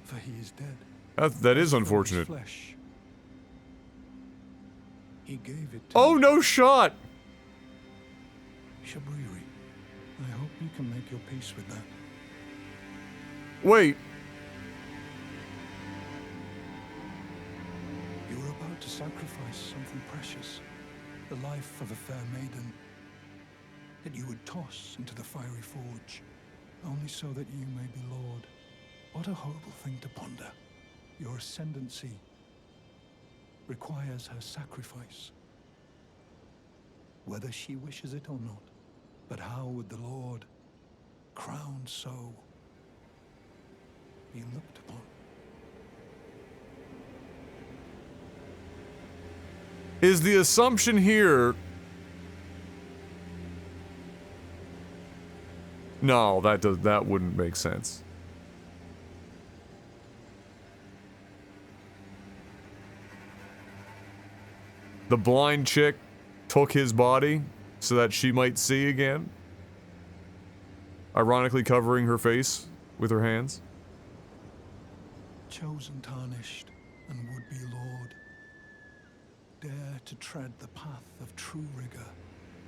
For he is dead. That is unfortunate. Flesh. He gave it to Oh, me. no shot! Shabriri, I hope you can make your peace with that. Wait. You were about to sacrifice something precious, the life of a fair maiden, that you would toss into the fiery forge, only so that you may be Lord. What a horrible thing to ponder. Your ascendancy requires her sacrifice, whether she wishes it or not. But how would the Lord, crowned so, be looked upon? Is the assumption here... No, that wouldn't make sense. The blind chick took his body so that she might see again, ironically covering her face with her hands. Chosen, tarnished, and would-be Lord, dare to tread the path of true rigor,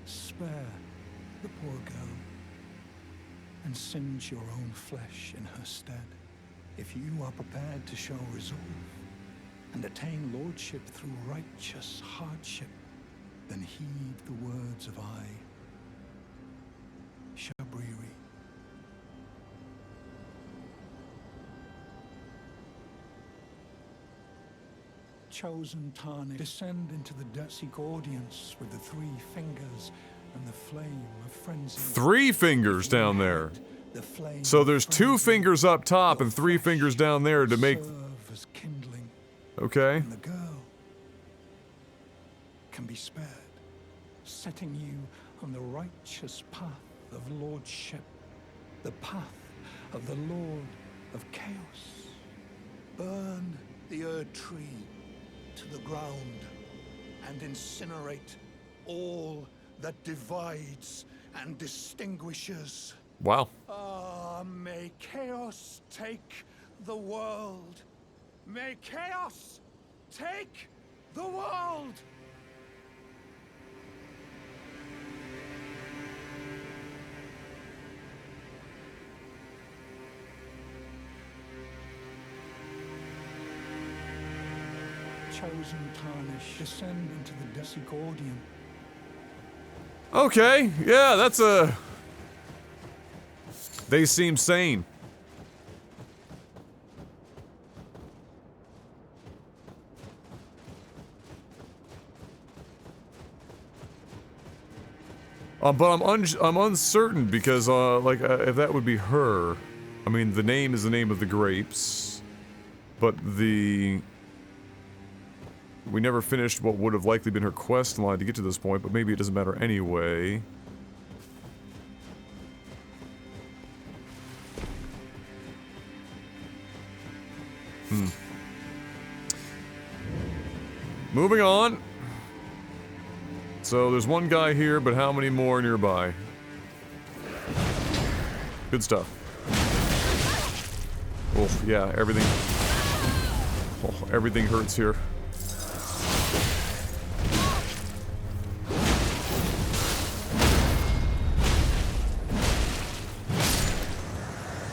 spare the poor girl, and singe your own flesh in her stead. If you are prepared to show resolve, and attain lordship through righteous hardship, then heed the words of I, Shabriri. Chosen, tarnished, descend into the Deathseek audience with the 3 fingers and the flame of frenzy. 3 fingers down there. The flame So of there's 2 frenzy. fingers up top and 3 Your fingers flesh down there to make... serve as kindling. Okay. And the girl can be spared, setting you on the righteous path of lordship, the path of the Lord of Chaos. Burn the Erd Tree to the ground and incinerate all that divides and distinguishes. Wow. Ah, may chaos take the world. May chaos take the world! Chosen, tarnished, descend into the Deathseek. Okay, yeah, that's a... They seem sane. But I'm uncertain because, if that would be her. I mean, the name is the name of the grapes. But we never finished what would have likely been her quest line to get to this point, but maybe it doesn't matter anyway. Moving on. So there's one guy here, but how many more nearby? Good stuff. Oh, yeah, everything. Oh, everything hurts here.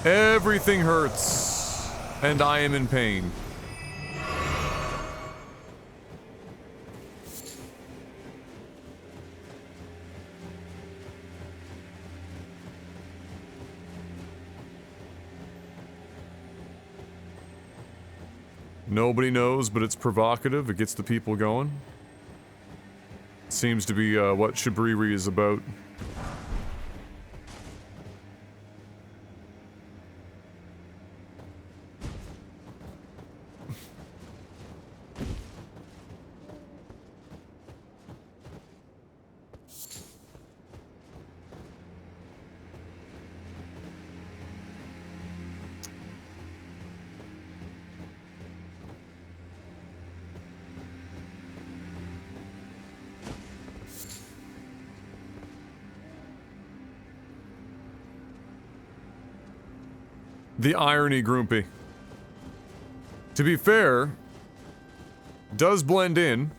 Everything hurts, and I am in pain. Nobody knows, but it's provocative. It gets the people going. Seems to be what Shabriri is about. The irony, Groupie. To be fair, does blend in.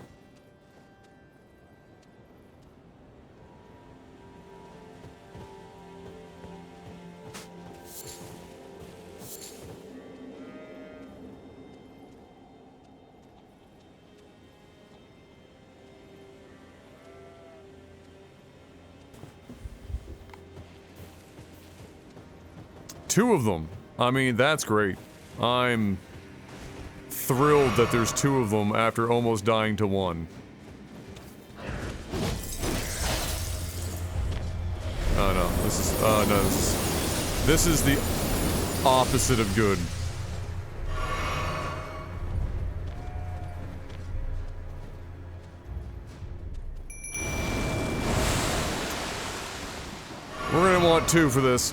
Two of them. I mean, that's great. I'm thrilled that there's two of them after almost dying to one. Oh no, this is, no, this is the opposite of good. We're gonna want two for this.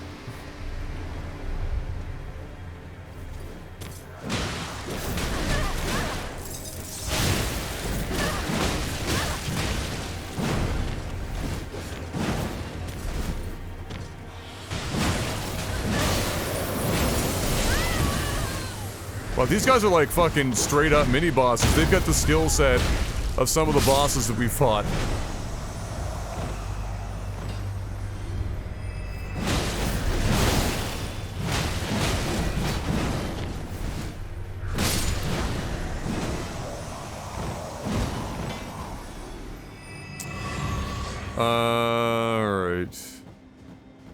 Wow, these guys are like fucking straight up mini bosses. They've got the skill set of some of the bosses that we fought. Alright.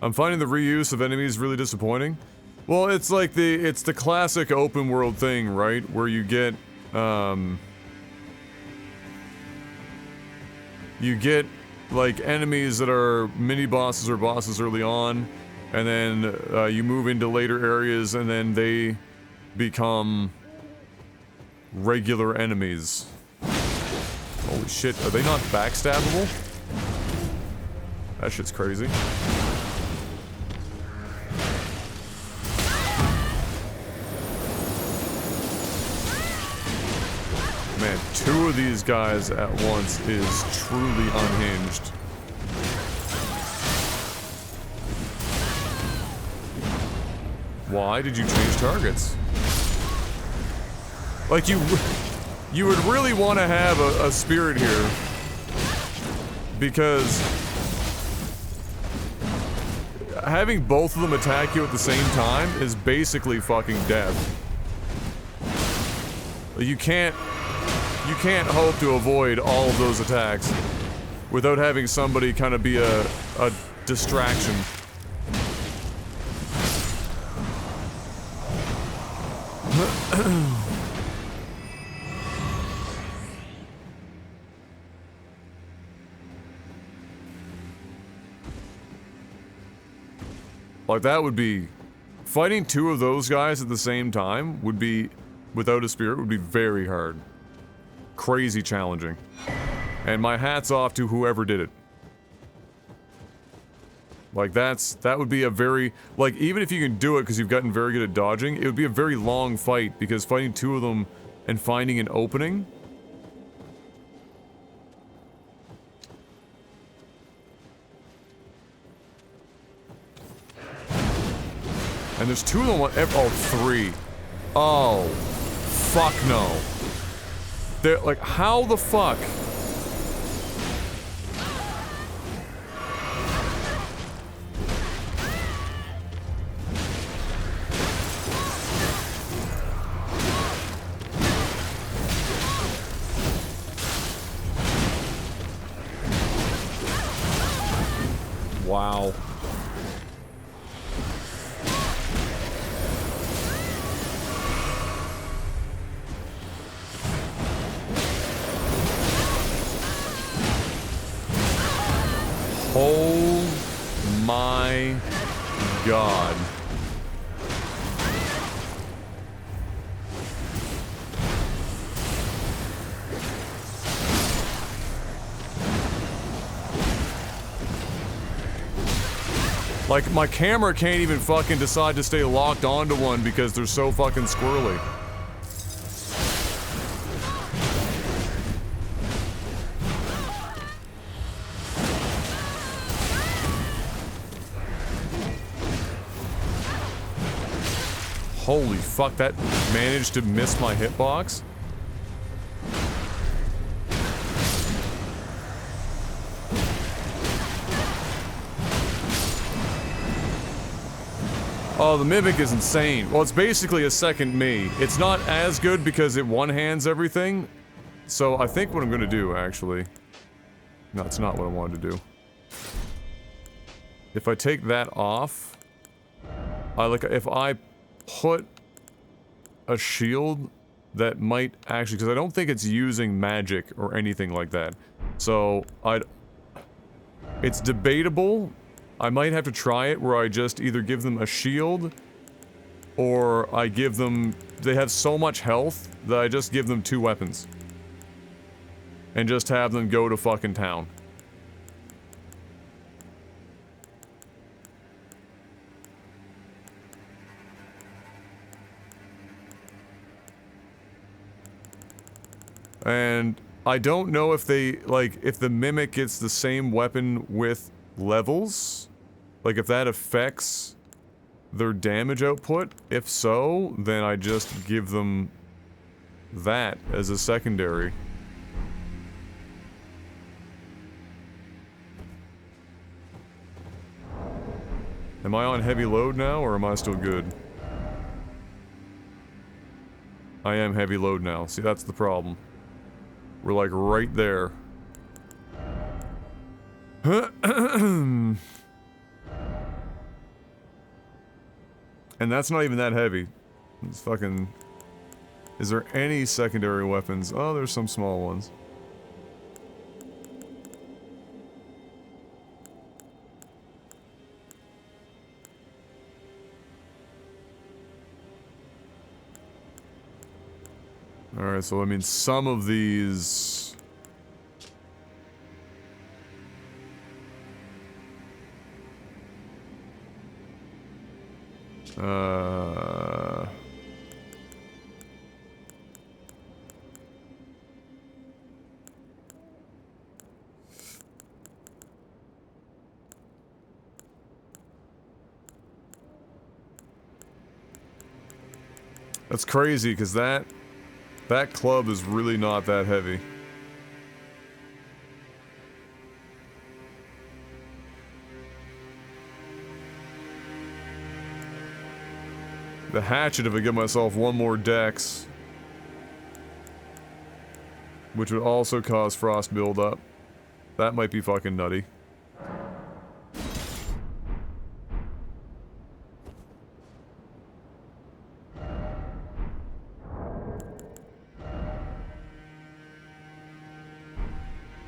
I'm finding the reuse of enemies really disappointing. Well, it's like it's the classic open world thing, right? Where you get like enemies that are mini bosses or bosses early on, and then you move into later areas and then they become regular enemies. Holy shit, are they not backstabbable? That shit's crazy. Man, two of these guys at once is truly unhinged. Why did you change targets? Like you would really want to have a spirit here, because having both of them attack you at the same time is basically fucking death. You can't hope to avoid all of those attacks without having somebody kind of be a distraction. Like, that would be... Fighting two of those guys at the same time would be without a spear, it would be very hard. Crazy challenging. And my hat's off to whoever did it. Like, that would be a very... Like, even if you can do it because you've gotten very good at dodging, it would be a very long fight, because fighting two of them and finding an opening... And there's two of them... Oh, three. Oh. Fuck no. They're, like, how the fuck... Wow. Oh my God. Like, my camera can't even fucking decide to stay locked onto one because they're so fucking squirrely. Holy fuck, that managed to miss my hitbox? Oh, the Mimic is insane. Well, it's basically a second me. It's not as good because it one-hands everything. So I think what I'm gonna do, actually... No, it's not what I wanted to do. If I take that off... if I put a shield that might actually... Because I don't think it's using magic or anything like that. So, it's debatable. I might have to try it where I just either give them a shield or I give them... They have so much health that I just give them 2 weapons. And just have them go to fucking town. And I don't know if they, like, if the Mimic gets the same weapon with levels, like if that affects their damage output. If so, then I just give them that as a secondary. Am I on heavy load now, or am I still good? I am heavy load now. See, that's the problem. We're like right there. And that's not even that heavy. It's fucking... Is there any secondary weapons? Oh, there's some small ones. Alright, so I mean some of these... That's crazy, because that club is really not that heavy. The hatchet, if I give myself one more dex, which would also cause frost buildup, that might be fucking nutty.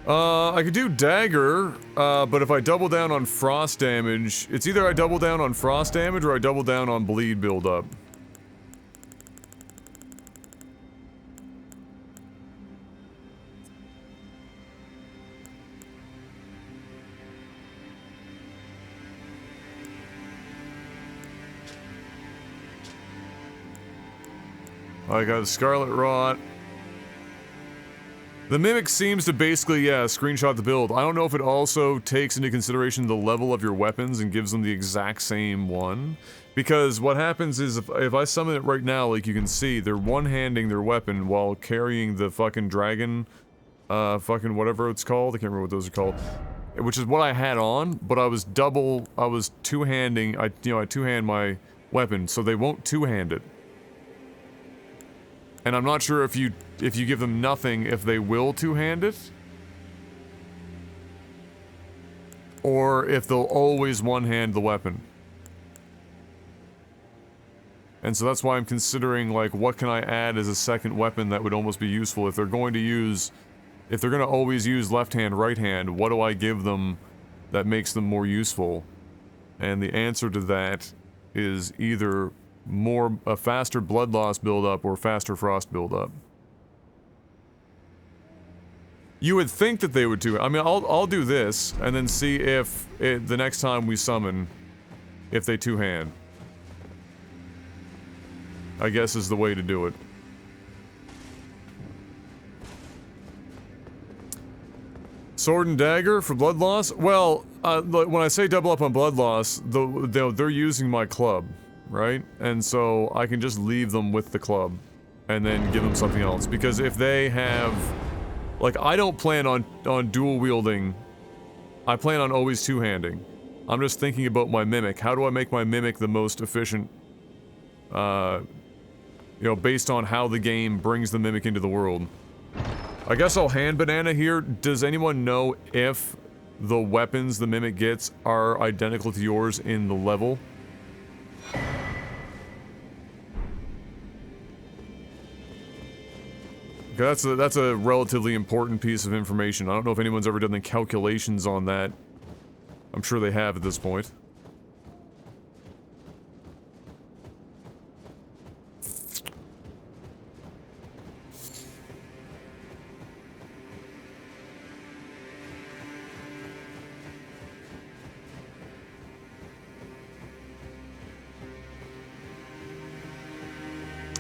I could do dagger, but if I double down on frost damage, it's either I double down on frost damage or I double down on bleed buildup. I got Scarlet Rot. The Mimic seems to basically, yeah, screenshot the build. I don't know if it also takes into consideration the level of your weapons and gives them the exact same one. Because what happens is, if I summon it right now, like you can see, they're one-handing their weapon while carrying the fucking dragon, fucking whatever it's called. I can't remember what those are called. Which is what I had on, but I was two-handing, I two-hand my weapon, so they won't two-hand it. And I'm not sure if you give them nothing, if they will two-hand it. Or if they'll always one-hand the weapon. And so that's why I'm considering, like, what can I add as a second weapon that would almost be useful if they're going to always use left hand, right hand, what do I give them that makes them more useful? And the answer to that is either a faster blood loss buildup or faster frost buildup. You would think that they would too. I mean, I'll do this and then see if the next time we summon, if they two-hand. I guess is the way to do it. Sword and dagger for blood loss? Well, when I say double up on blood loss, they're using my club, right? And so I can just leave them with the club and then give them something else. Because if they have... Like, I don't plan on dual wielding. I plan on always two-handing. I'm just thinking about my Mimic. How do I make my Mimic the most efficient? Based on how the game brings the Mimic into the world. I guess I'll hand Banana here. Does anyone know if the weapons the Mimic gets are identical to yours in the level? Okay, that's a relatively important piece of information. I don't know if anyone's ever done the calculations on that. I'm sure they have at this point.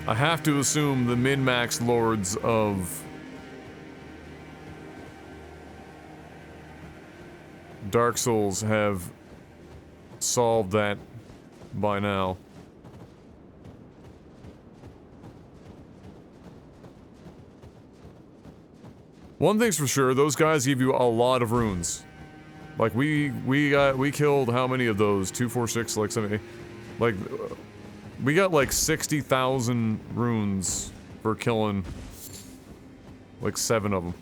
I have to assume the min-max lords of Dark Souls have solved that by now. One thing's for sure, those guys give you a lot of runes. Like we killed how many of those? 2, 4, 6, like 70. Like we got like 60,000 runes for killing like 7 of them.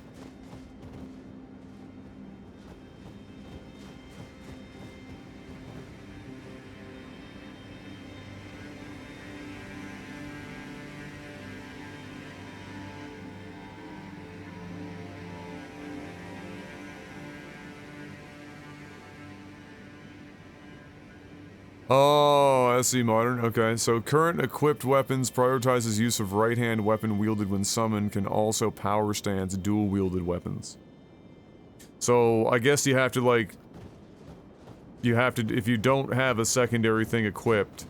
Oh, SC Modern. Okay, so current equipped weapons prioritizes use of right-hand weapon wielded when summoned, can also power stance dual-wielded weapons. So, I guess you have to, like... if you don't have a secondary thing equipped,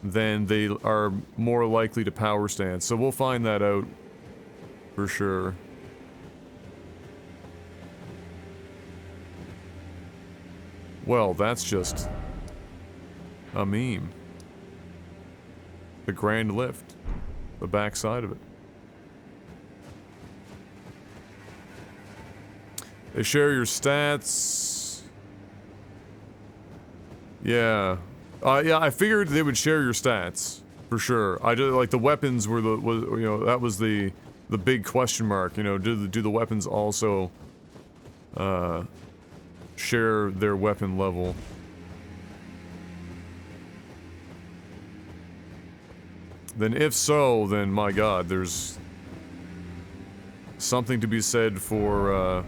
then they are more likely to power stance. So we'll find that out for sure. Well, that's just... a meme. The grand lift. The back side of it. They share your stats. Yeah. Yeah, I figured they would share your stats. For sure. I did, like, the weapons were that was the big question mark. Do the weapons also share their weapon level? Then if so, then my god, there's something to be said for,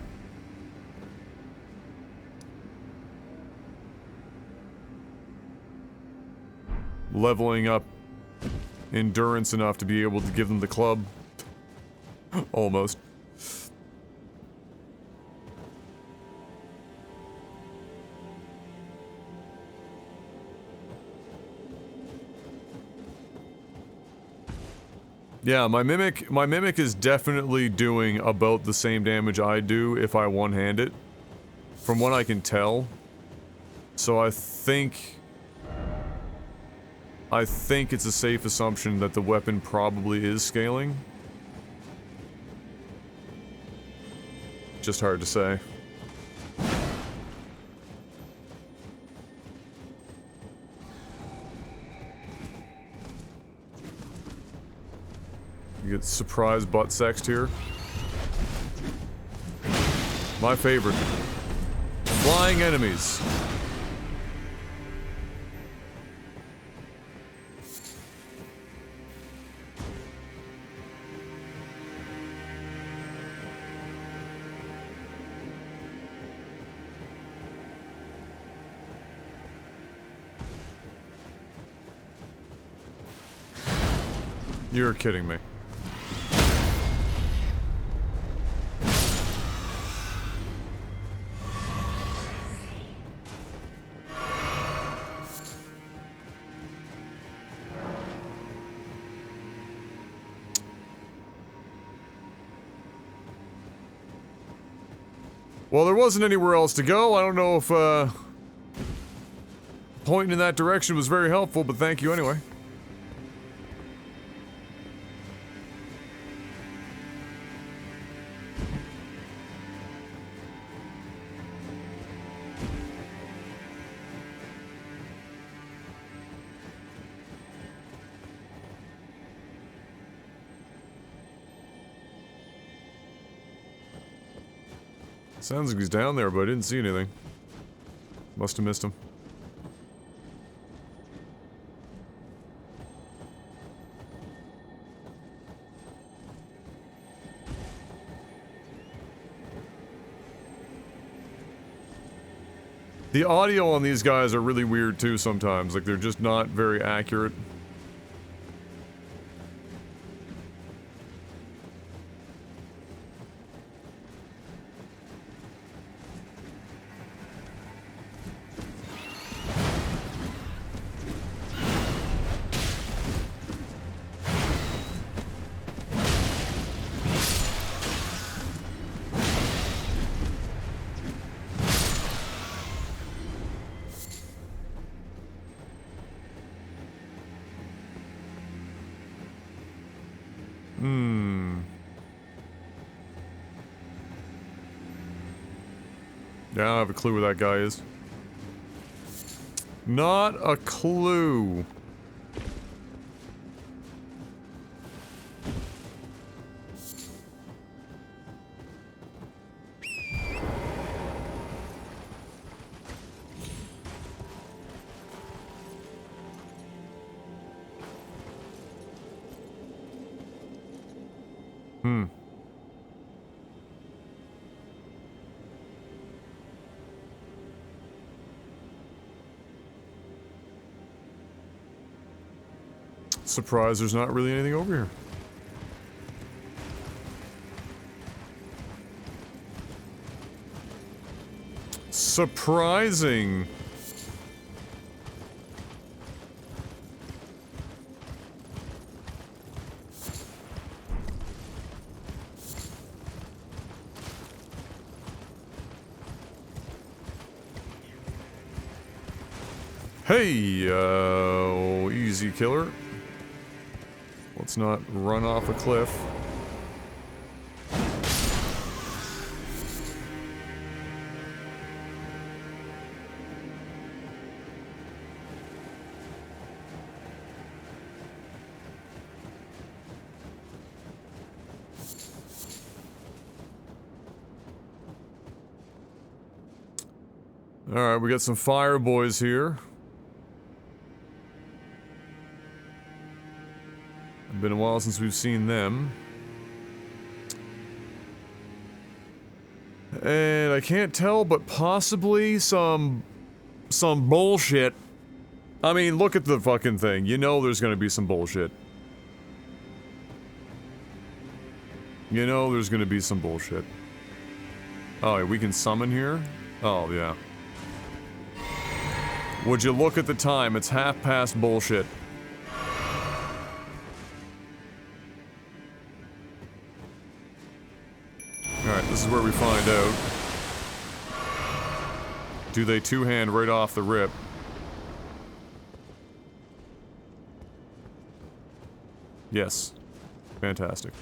leveling up endurance enough to be able to give them the club. Almost. Yeah, my mimic is definitely doing about the same damage I do if I one-hand it, from what I can tell. So I think it's a safe assumption that the weapon probably is scaling. Just hard to say. You get surprise butt sexed here. My favorite. Flying enemies. You're kidding me. Well, there wasn't anywhere else to go. I don't know if, pointing in that direction was very helpful, but thank you anyway. Sounds like he's down there, but I didn't see anything. Must have missed him. The audio on these guys are really weird too sometimes, like they're just not very accurate. Yeah, I don't have a clue where that guy is. Not a clue. Surprised there's not really anything over here. Surprising. Hey, easy killer. Let's not run off a cliff. Alright, we got some fire boys here. Been a while since we've seen them. And I can't tell, but possibly some bullshit. I mean, look at the fucking thing. You know there's gonna be some bullshit. You know there's gonna be some bullshit. Oh, we can summon here? Oh, yeah. Would you look at the time? It's 1/2 past bullshit. This is where we find out. Do they two-hand right off the rip? Yes. Fantastic.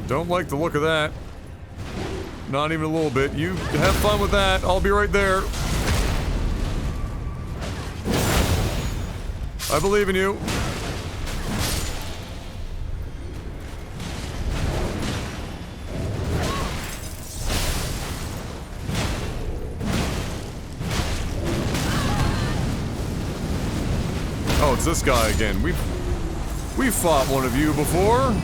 Don't like the look of that. Not even a little bit. You have fun with that. I'll be right there. I believe in you. Oh, it's this guy again. We've fought one of you before.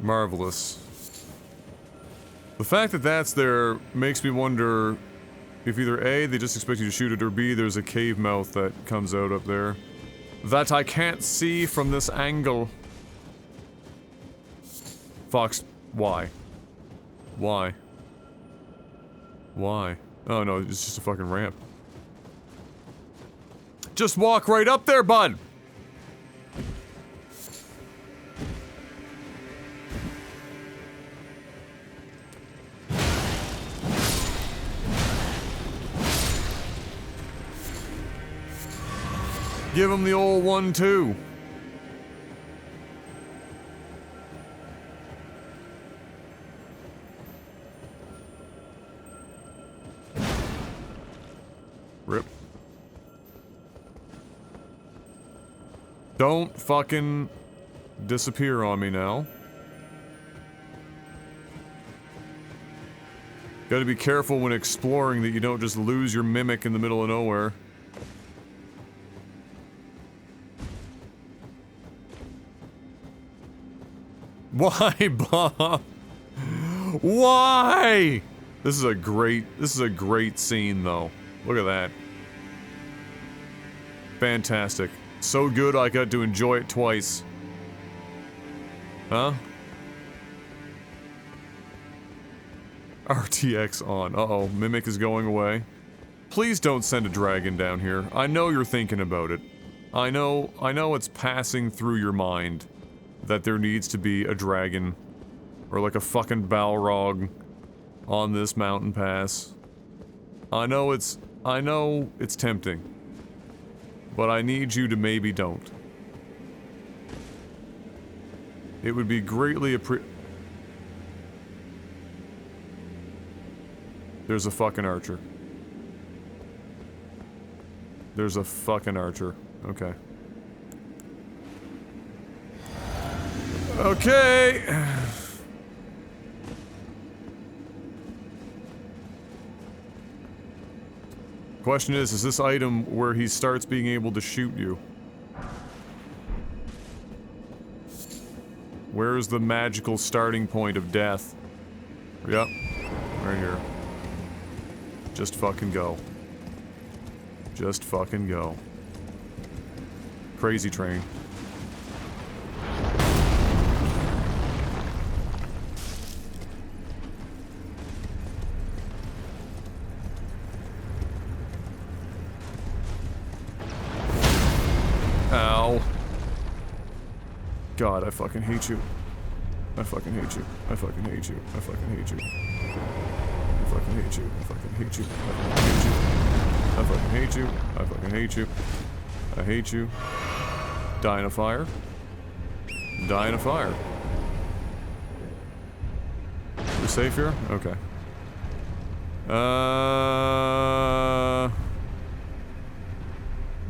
Marvelous. The fact that that's there makes me wonder if either A, they just expect you to shoot it, or B, there's a cave mouth that comes out up there that I can't see from this angle. Fox, why? Why? Why? Oh no, it's just a fucking ramp. Just walk right up there, bud! Give him the old 1-2. Rip. Don't fucking disappear on me now. Gotta be careful when exploring that you don't just lose your mimic in the middle of nowhere. Why, Bob? Why? This is a great scene though. Look at that. Fantastic. So good I got to enjoy it twice. Huh? RTX on. Uh-oh, Mimic is going away. Please don't send a dragon down here. I know you're thinking about it. I know it's passing through your mind that there needs to be a dragon or like a fucking Balrog on this mountain pass. I know it's tempting, but I need you to maybe don't. It would be greatly There's a fucking archer. There's a fucking archer. Okay. Okay. Question is this item where he starts being able to shoot you? Where's the magical starting point of death? Yep. Right here. Just fucking go. Just fucking go. Crazy train. Ow. God, I fucking hate you. I fucking hate you. I fucking hate you. I fucking hate you. I fucking hate you. I fucking hate you. I fucking hate you. I fucking hate you. I hate you. Die in a fire. Die in a fire. We're safe here? Okay.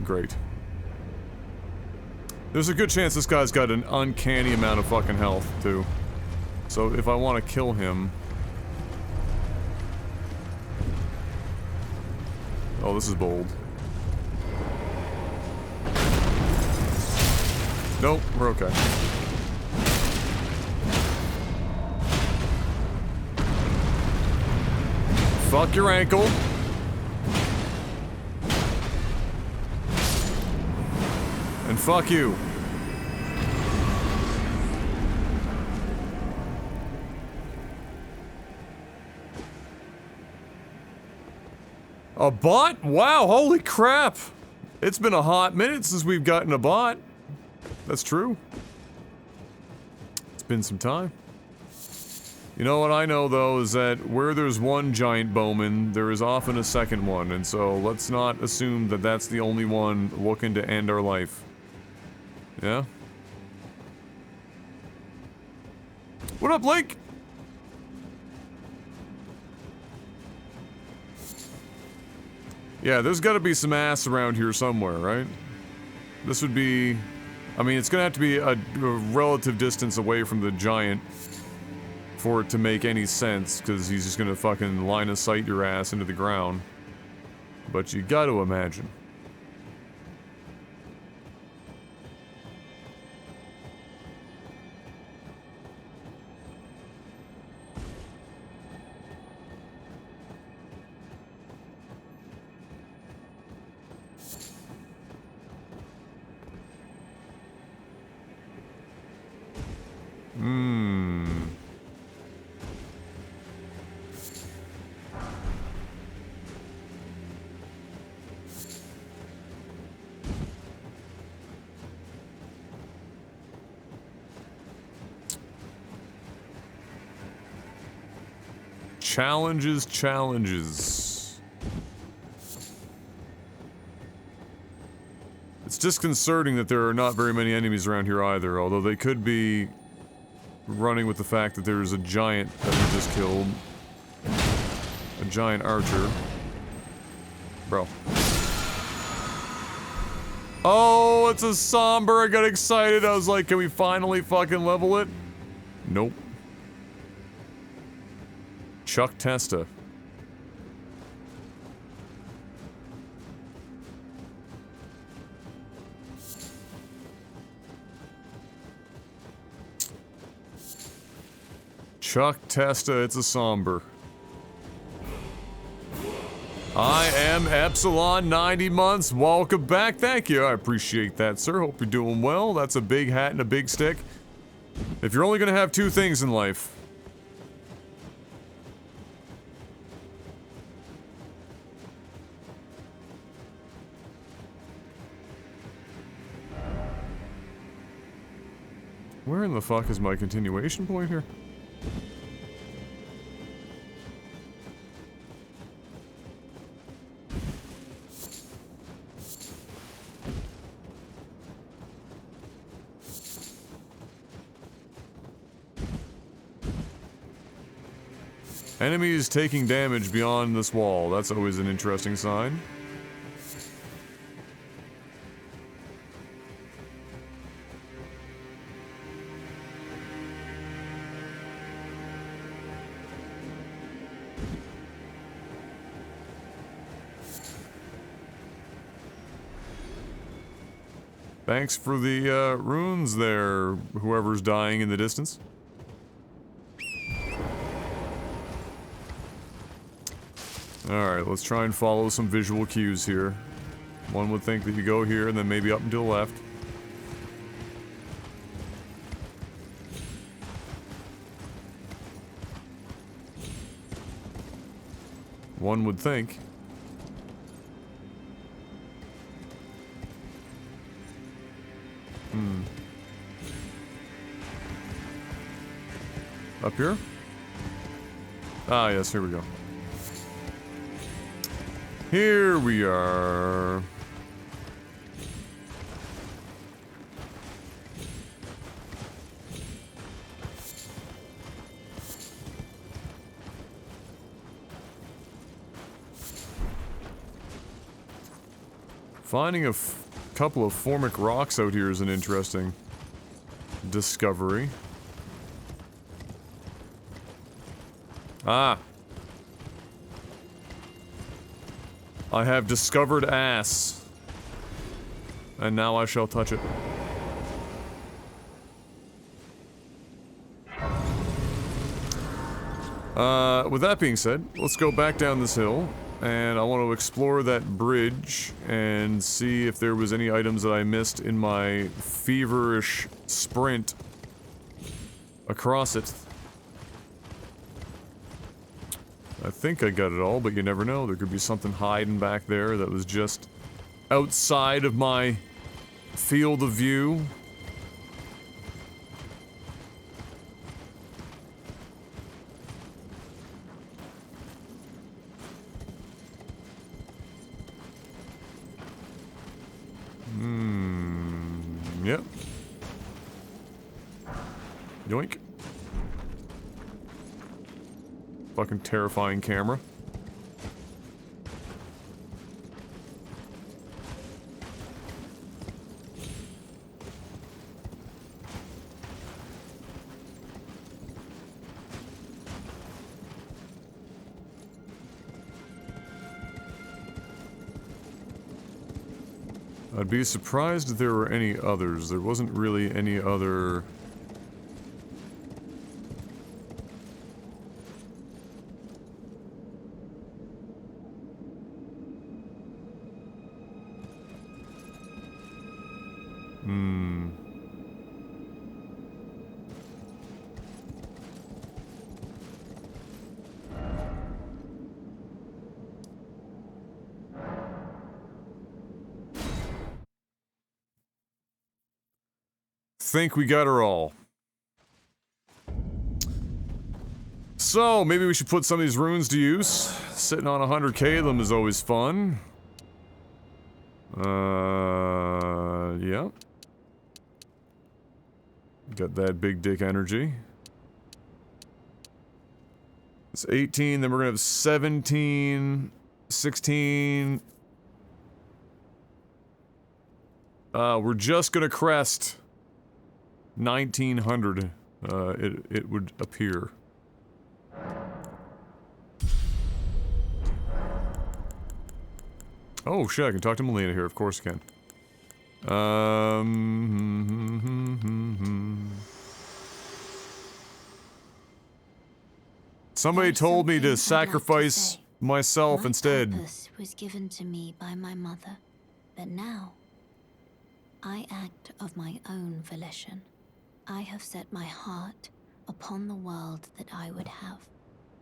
Great. There's a good chance this guy's got an uncanny amount of fucking health, too. So if I want to kill him... Oh, this is bold. Nope, we're okay. Fuck your ankle. And fuck you. A bot? Wow, holy crap. It's been a hot minute since we've gotten a bot. That's true. It's been some time. You know what I know, though, is that where there's one giant bowman, there is often a second one, and so let's not assume that that's the only one looking to end our life. Yeah? What up, Blake? Yeah, there's gotta be some ass around here somewhere, right? This would be... I mean, it's gonna have to be a relative distance away from the giant for it to make any sense, because he's just gonna fucking line of sight your ass into the ground. But you gotta imagine. Challenges, challenges. It's disconcerting that there are not very many enemies around here either, although they could be running with the fact that there's a giant that we just killed. A giant archer. Bro. Oh, it's a somber. I got excited. I was like, can we finally fucking level it? Nope. Chuck Testa. Chuck Testa, it's a somber. I am Epsilon 90 months. Welcome back. Thank you. I appreciate that, sir. Hope you're doing well. That's a big hat and a big stick. If you're only gonna have two things in life, where in the fuck is my continuation point here? Enemies taking damage beyond this wall. That's always an interesting sign. Thanks for the runes there, whoever's dying in the distance. Alright, let's try and follow some visual cues here. One would think that you go here and then maybe up and to the left. One would think. Up here? Ah, yes, here we go. Here we are. Finding a couple of formic rocks out here is an interesting discovery. Ah. I have discovered ass. And now I shall touch it. With that being said, let's go back down this hill, and I want to explore that bridge and see if there was any items that I missed in my feverish sprint across it. I think I got it all, but you never know. There could be something hiding back there that was just outside of my field of view. Yep. Yoink. Fucking terrifying camera. I'd be surprised if there were any others. There wasn't really any other... Think we got her all. So, maybe we should put some of these runes to use. Sitting on 100k of them is always fun. Yeah. Got that big dick energy. It's 18, then we're gonna have 17, 16. We're just gonna crest 1900, it would appear. Oh shit, I can talk to Melina here, of course I can. Somebody told me to sacrifice myself instead. My purpose was given to me by my mother, but now I act of my own volition. I have set my heart upon the world that I would have,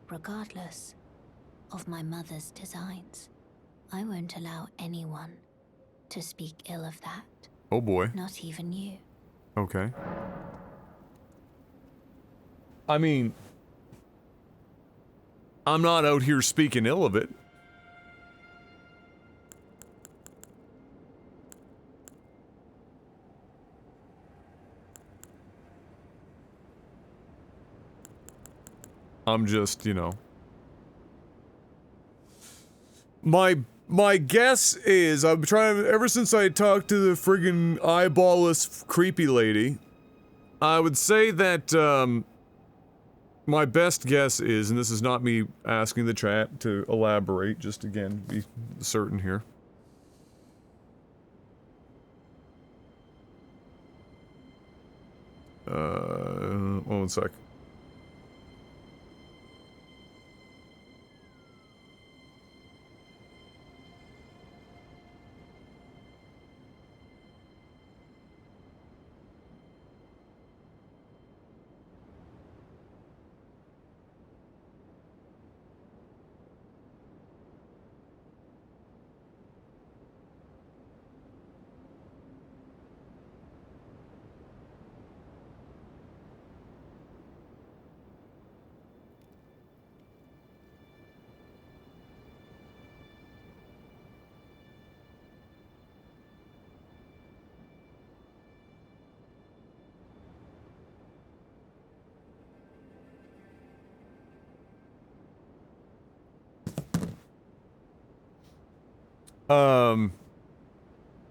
regardless of my mother's designs. I won't allow anyone to speak ill of that. Oh boy. Not even you. Okay. I mean, I'm not out here speaking ill of it. I'm just, you know. My guess is, I'm trying, ever since I talked to the friggin' eyeballless creepy lady, I would say that, my best guess is, and this is not me asking the chat to elaborate, just again, be certain here. One sec.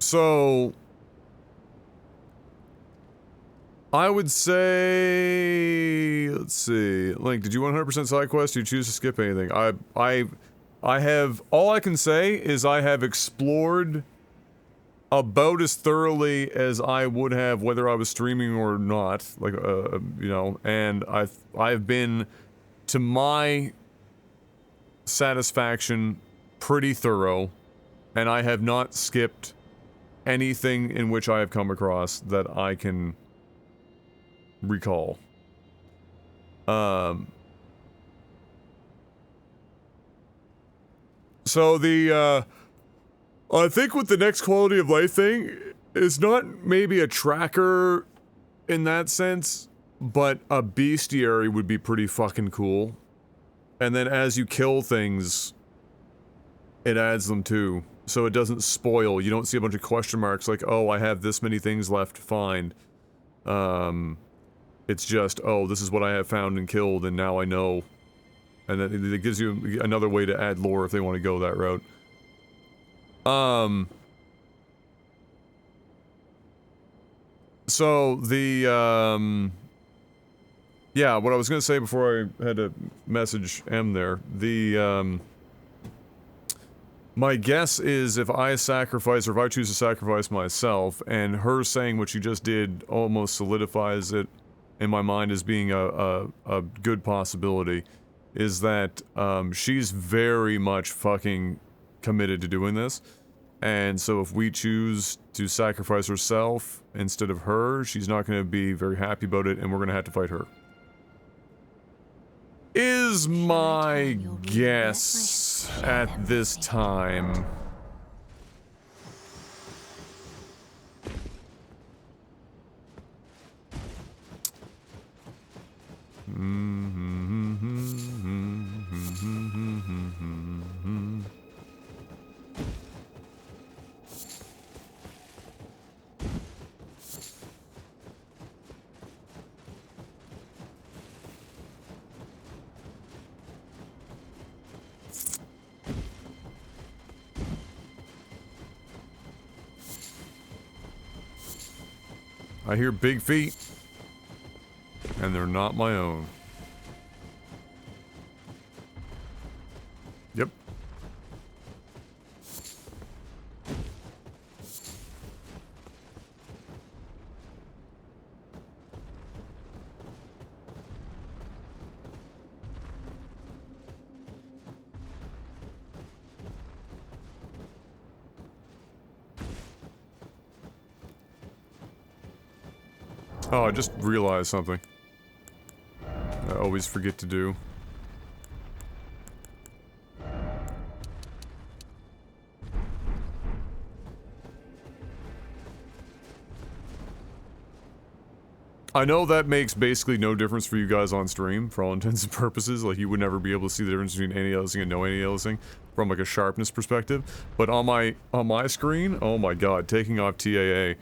So I would say, let's see, Link, did you 100% side quest? Do you choose to skip anything? I have, all I can say is I have explored about as thoroughly as I would have whether I was streaming or not, like, you know, and I've been, to my satisfaction, pretty thorough, and I have not skipped anything in which I have come across that I can recall. So the, I think with the next quality of life thing, it's not maybe a tracker in that sense, but a bestiary would be pretty fucking cool. And then as you kill things, it adds them too. So it doesn't spoil. You don't see a bunch of question marks like, oh, I have this many things left to find. It's just, oh, this is what I have found and killed, and now I know. And then it gives you another way to add lore if they want to go that route. So the, yeah, what I was gonna say before I had to message M there, the, my guess is if I sacrifice, or if I choose to sacrifice myself, and her saying what she just did almost solidifies it in my mind as being a good possibility, is that, she's very much fucking committed to doing this. And so if we choose to sacrifice herself instead of her, she's not going to be very happy about it, and we're going to have to fight her. Is my guess at this time. I hear big feet, and they're not my own. Yep. Oh, I just realized something. I always forget to do. I know that makes basically no difference for you guys on stream, for all intents and purposes. Like, you would never be able to see the difference between anti-aliasing and no anti-aliasing from, like, a sharpness perspective. But on my screen, oh my god, taking off TAA,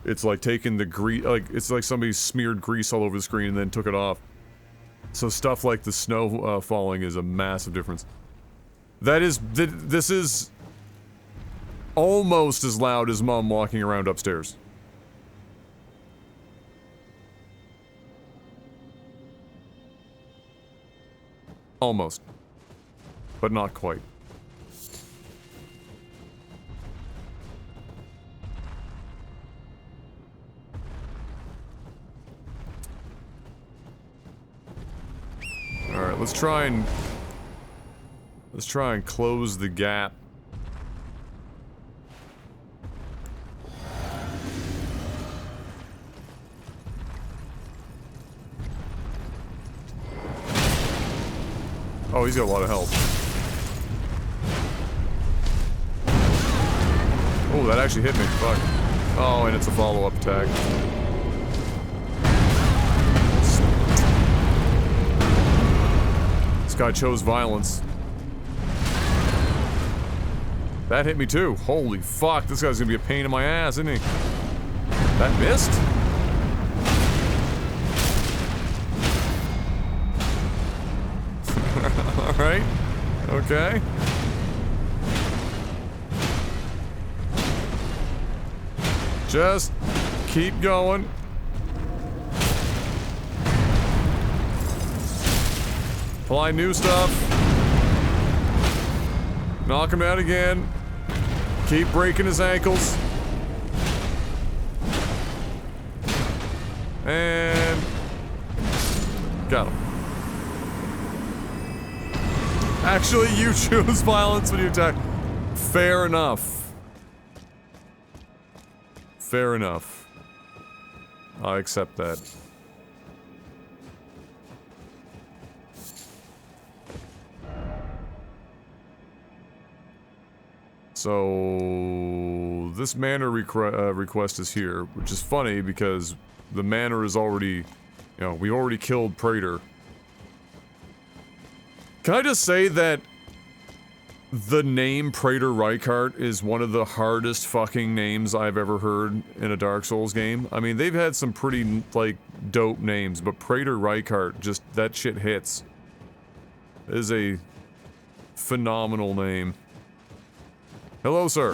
it's like taking the grease, like, it's like somebody smeared grease all over the screen and then took it off. So stuff like the snow falling is a massive difference. This is almost as loud as Mom walking around upstairs. Almost. But not quite. Alright, let's try and close the gap. Oh, he's got a lot of health. Oh, that actually hit me. Fuck. Oh, and it's a follow-up attack. This guy chose violence. That hit me too. Holy fuck, this guy's gonna be a pain in my ass, isn't he? That missed? Alright. Just keep going. Apply new stuff. Knock him out again. Keep breaking his ankles. And got him. Actually, you choose violence when you attack. Fair enough. Fair enough. I accept that. So this manor request is here, which is funny because the manor is already, you know, we already killed Praetor. Can I just say that the name Praetor Rykart is one of the hardest fucking names I've ever heard in a Dark Souls game? I mean, they've had some pretty, like, dope names, but Praetor Rykart, just, that shit hits. It is a phenomenal name. Hello, sir.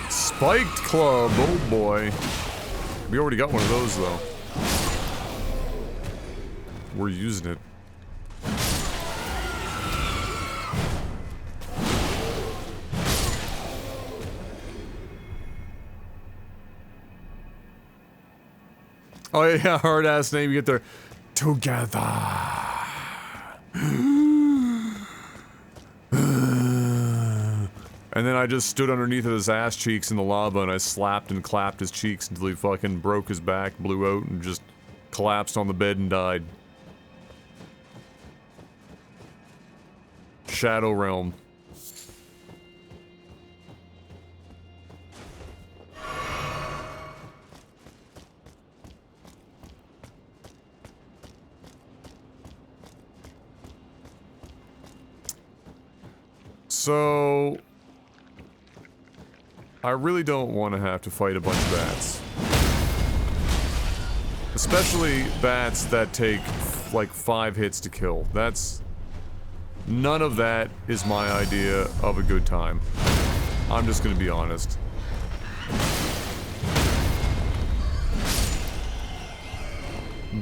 Spiked club, oh boy. We already got one of those, though. We're using it. Oh yeah, hard ass name. You get there together. And then I just stood underneath of his ass cheeks in the lava and I slapped and clapped his cheeks until he fucking broke his back, blew out, and just collapsed on the bed and died. Shadow Realm. So I really don't want to have to fight a bunch of bats. Especially bats that take, like, 5 hits to kill. None of that is my idea of a good time. I'm just gonna be honest.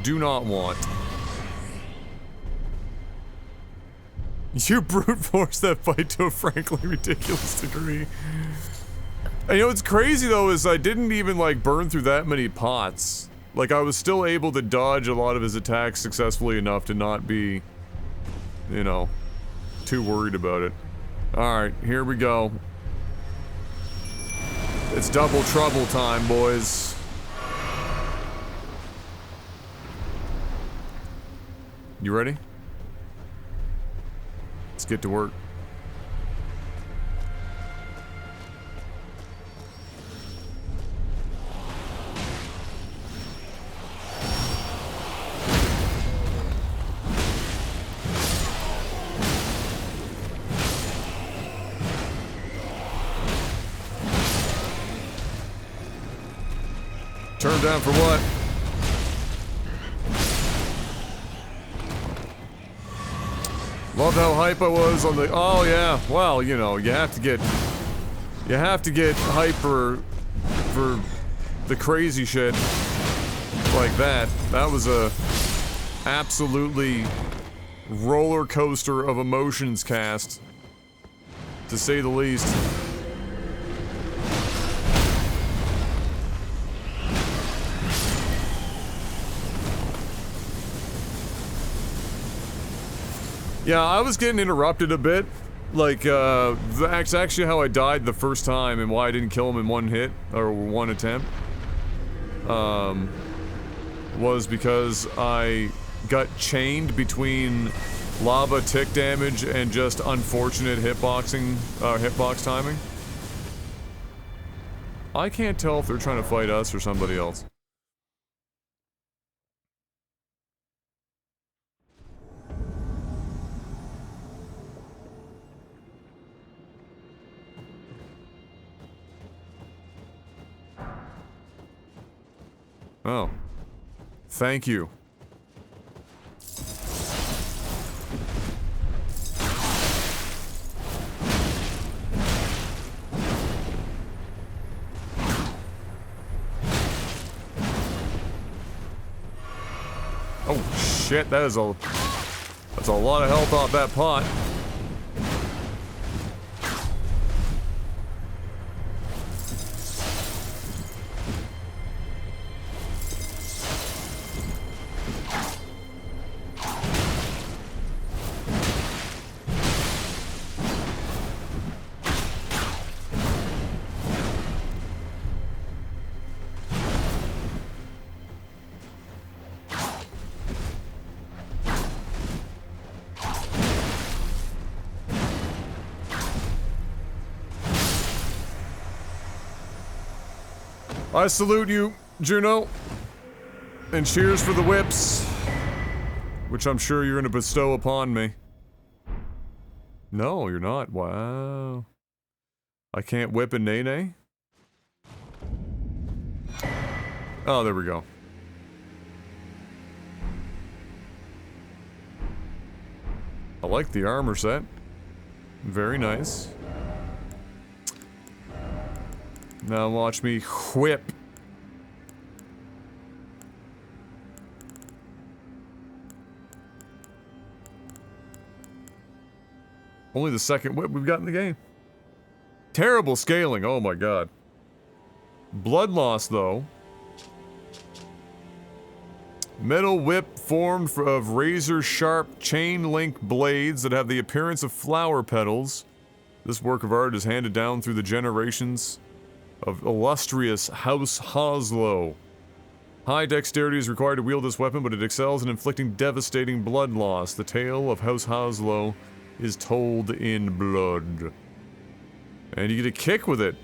Do not want. You brute force that fight to a frankly ridiculous degree. And you know what's crazy though is I didn't even like burn through that many pots. Like I was still able to dodge a lot of his attacks successfully enough to not be, you know, too worried about it. Alright, here we go. It's double trouble time, boys. You ready? Let's get to work. Turn down for what? Loved how hype I was on the. Oh yeah, well, you know, you have to get hype for the crazy shit like that. That was a absolutely roller coaster of emotions cast, to say the least. Yeah, I was getting interrupted a bit. Like, that's actually how I died the first time and why I didn't kill him in one hit, or one attempt. Was because I got chained between lava tick damage and just unfortunate hitbox timing. I can't tell if they're trying to fight us or somebody else. Oh. Thank you. Oh shit, that's a lot of health off that pot. I salute you, Juno, and cheers for the whips, which I'm sure you're gonna bestow upon me. No, you're not. Wow. I can't whip a nay-nay? Oh, there we go. I like the armor set. Very nice. Now watch me whip. Only the second whip we've got in the game. Terrible scaling, oh my god. Blood loss, though. Metal whip formed of razor-sharp chain-link blades that have the appearance of flower petals. This work of art is handed down through the generations of illustrious House Hoslow. High dexterity is required to wield this weapon, but it excels in inflicting devastating blood loss. The tale of House Hoslow is told in blood. And you get a kick with it.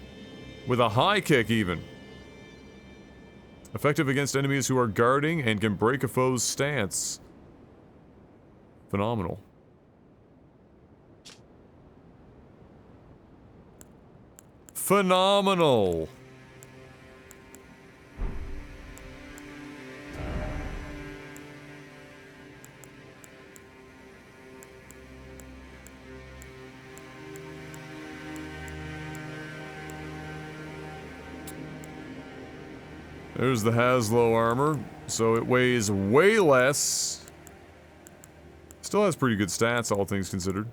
With a high kick, even. Effective against enemies who are guarding and can break a foe's stance. Phenomenal. Phenomenal! There's the Haslow armor, so it weighs way less. Still has pretty good stats, all things considered.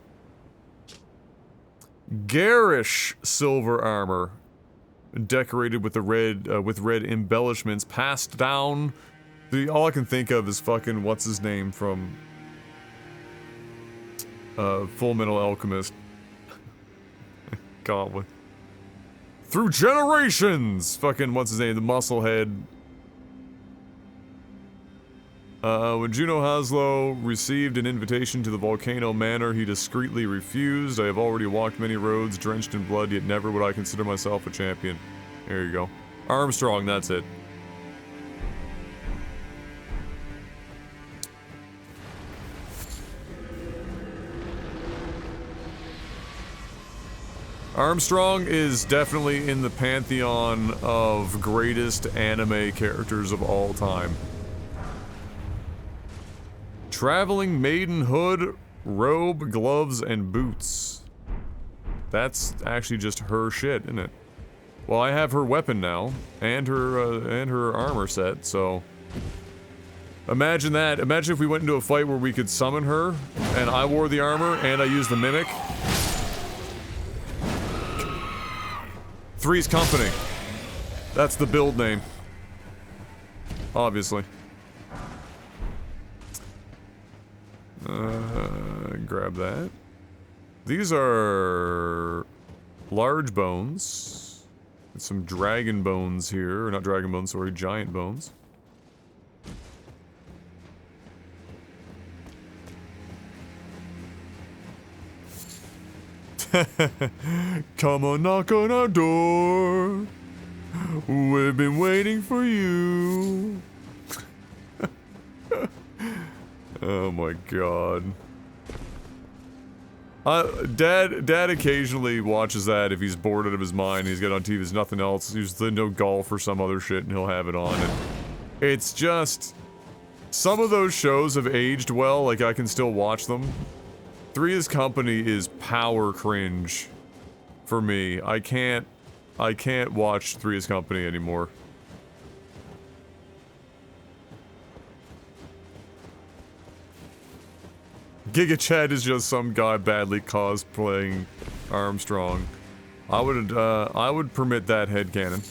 Garish silver armor, decorated with the red embellishments, passed down. All I can think of is fucking what's his name from Full Metal Alchemist. Gauntlet. Through generations! Fucking what's his name? The Musclehead. When Juno Haslow received an invitation to the Volcano Manor, he discreetly refused. I have already walked many roads, drenched in blood, yet never would I consider myself a champion. There you go. Armstrong, that's it. Armstrong is definitely in the pantheon of greatest anime characters of all time. Traveling maidenhood, robe, gloves, and boots. That's actually just her shit, isn't it? Well, I have her weapon now, and her armor set, so... Imagine that. Imagine if we went into a fight where we could summon her, and I wore the armor, and I used the mimic. Three's Company. That's the build name. Obviously. Grab that. These are large bones. And some dragon bones here. Or not dragon bones, sorry, giant bones. Come on, knock on our door. We've been waiting for you. Oh my god. Dad occasionally watches that if he's bored out of his mind. He's got on TV, there's nothing else. He's no golf or some other shit, and he'll have it on. And It's just... Some of those shows have aged well, like I can still watch them. Three's Company is power cringe for me. I can't watch Three's Company anymore. Giga Chad is just some guy badly cosplaying Armstrong. I would permit that headcanon.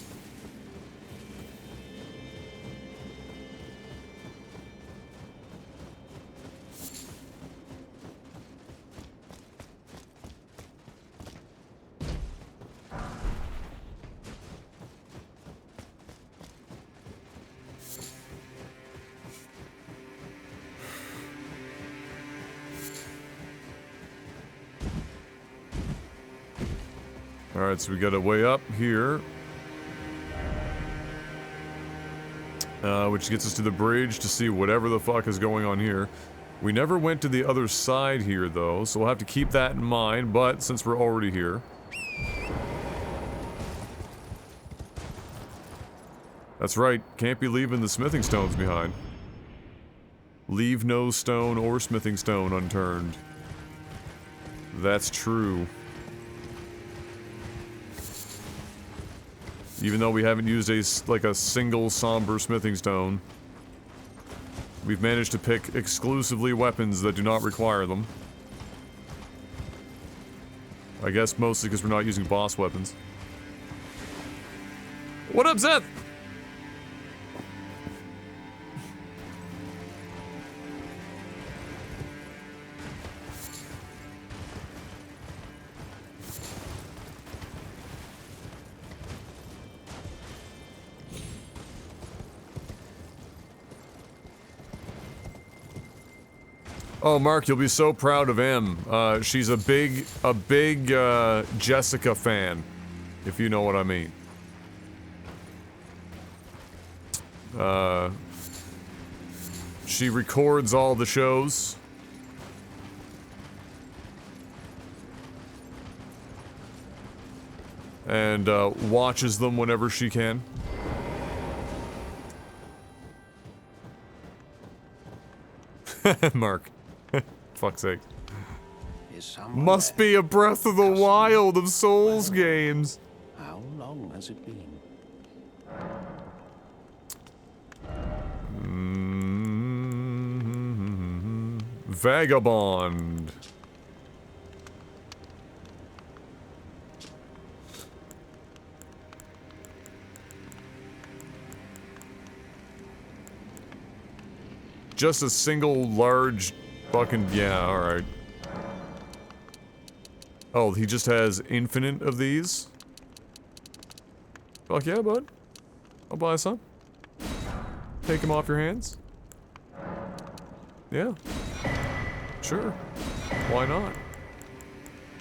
Alright, so we got a way up here. Which gets us to the bridge to see whatever the fuck is going on here. We never went to the other side here, though, so we'll have to keep that in mind, but since we're already here... That's right, can't be leaving the smithing stones behind. Leave no stone or smithing stone unturned. That's true. Even though we haven't used a single somber smithing stone, we've managed to pick exclusively weapons that do not require them. I guess mostly because we're not using boss weapons. What up, Seth? Oh, Mark, you'll be so proud of Em. She's a big Jessica fan, if you know what I mean. She records all the shows. And, watches them whenever she can. Mark. Fuck's sake. Must be a Breath of the Wild of Souls games. How long has it been? Vagabond. Just a single large fucking, yeah, alright. Oh, he just has infinite of these? Fuck yeah, bud. I'll buy some. Take them off your hands. Yeah. Sure. Why not?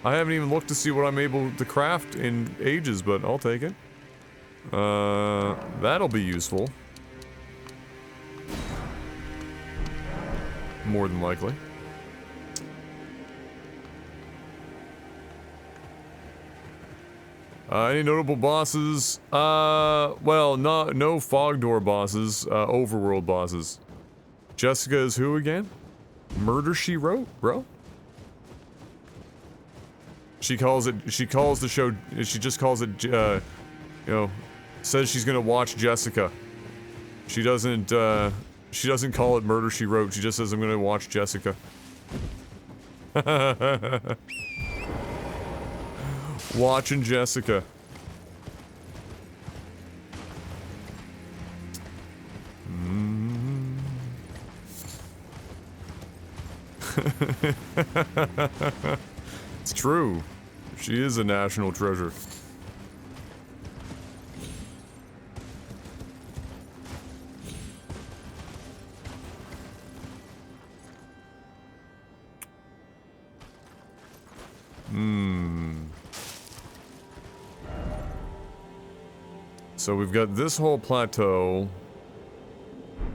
I haven't even looked to see what I'm able to craft in ages, but I'll take it. That'll be useful. More than likely. Any notable bosses? Well, no fog door bosses, overworld bosses. Jessica is who again? Murder She Wrote, bro? She calls the show, she just calls it, you know, says she's gonna watch Jessica. She doesn't call it Murder She Wrote, she just says I'm gonna watch Jessica. Watching Jessica. It's true. She is a national treasure. So we've got this whole plateau,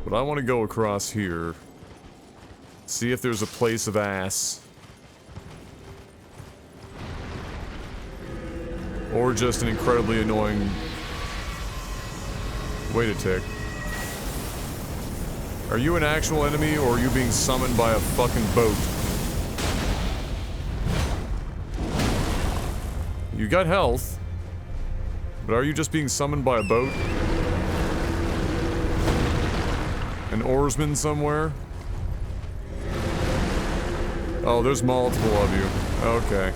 but I want to go across here. See if there's a place of ass. Or just an incredibly annoying... Wait a tick. Are you an actual enemy, or are you being summoned by a fucking boat? You got health. But are you just being summoned by a boat? An oarsman somewhere? Oh, there's multiple of you. Okay.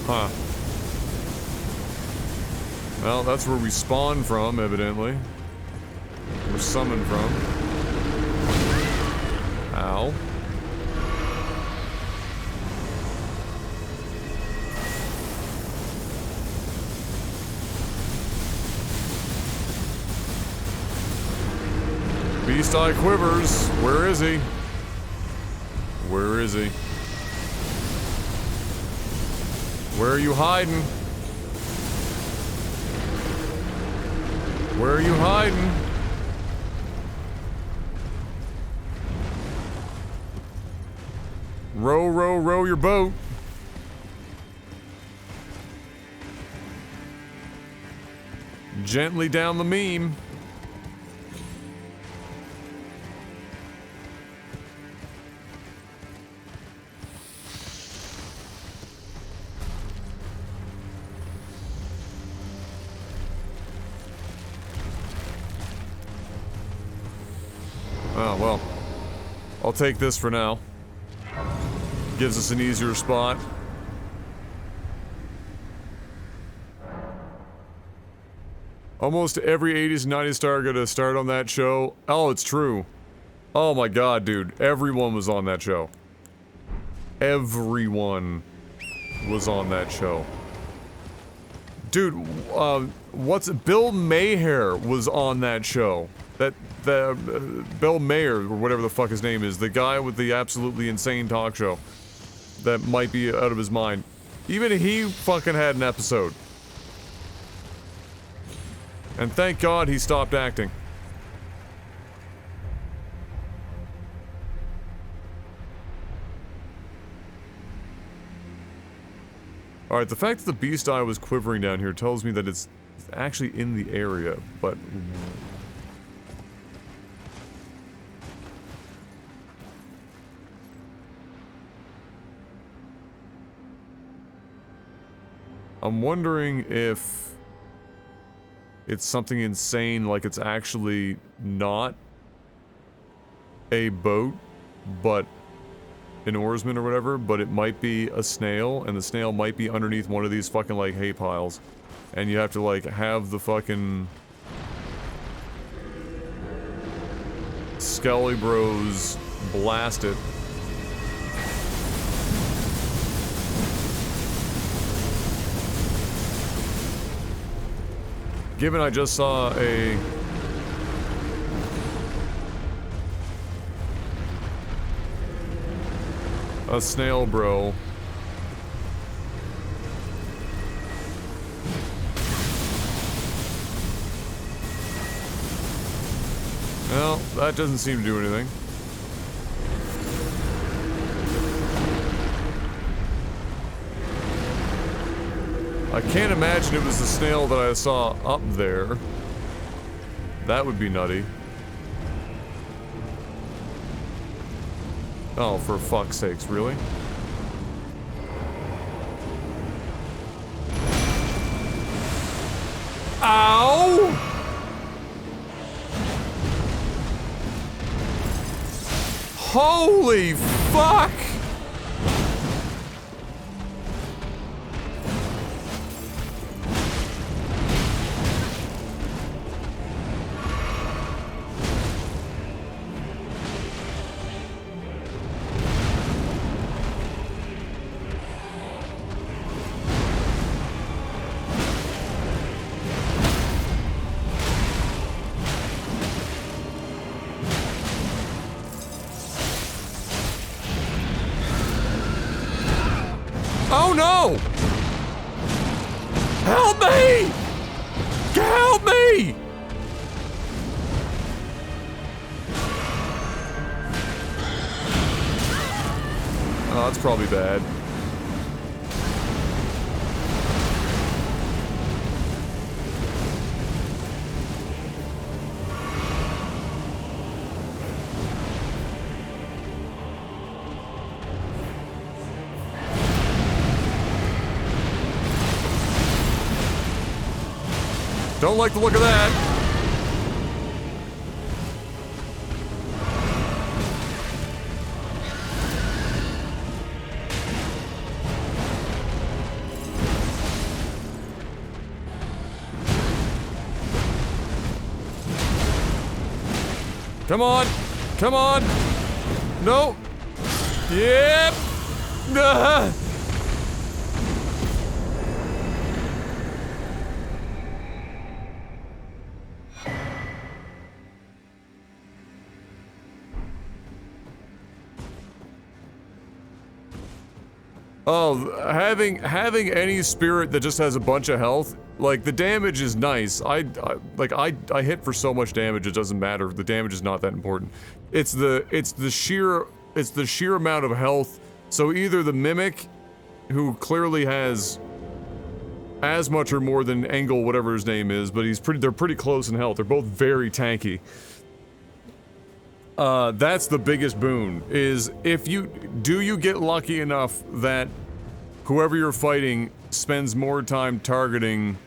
Huh. Well, that's where we spawn from, evidently. We're summoned from. Ow. Beast Eye quivers. Where is he? Where is he? Where are you hiding? Where are you hiding? Row, row, row your boat. Gently down the meme. Oh, well. I'll take this for now. Gives us an easier spot. Almost every 80s and 90s star got to start on that show. Oh, it's true. Oh my god, dude. Everyone was on that show. Everyone was on that show. Dude, what's... Bill Maher was on that show. Bill Maher, or whatever the fuck his name is. The guy with the absolutely insane talk show. That might be out of his mind. Even he fucking had an episode. And thank God he stopped acting. Alright, the fact that the beast eye was quivering down here tells me that it's actually in the area, but... I'm wondering if it's something insane, like it's actually not a boat, but an oarsman or whatever, but it might be a snail, and the snail might be underneath one of these fucking, like, hay piles. And you have to, like, have the fucking... Skelly Bros blast it. Given I just saw a snail bro. Well, that doesn't seem to do anything. I can't imagine it was the snail that I saw up there. That would be nutty. Oh, for fuck's sakes, really? Ow! Holy fuck! Oh no! Help me! Help me! Oh, that's probably bad. Don't like the look of that. Come on! Come on! No! Yep! Ah. Oh, having any spirit that just has a bunch of health, like, the damage is nice. I hit for so much damage it doesn't matter. The damage is not that important. It's the sheer amount of health. So either the mimic, who clearly has as much or more than Engel, whatever his name is, but they're pretty close in health. They're both very tanky. That's the biggest boon, is do you get lucky enough that whoever you're fighting spends more time targeting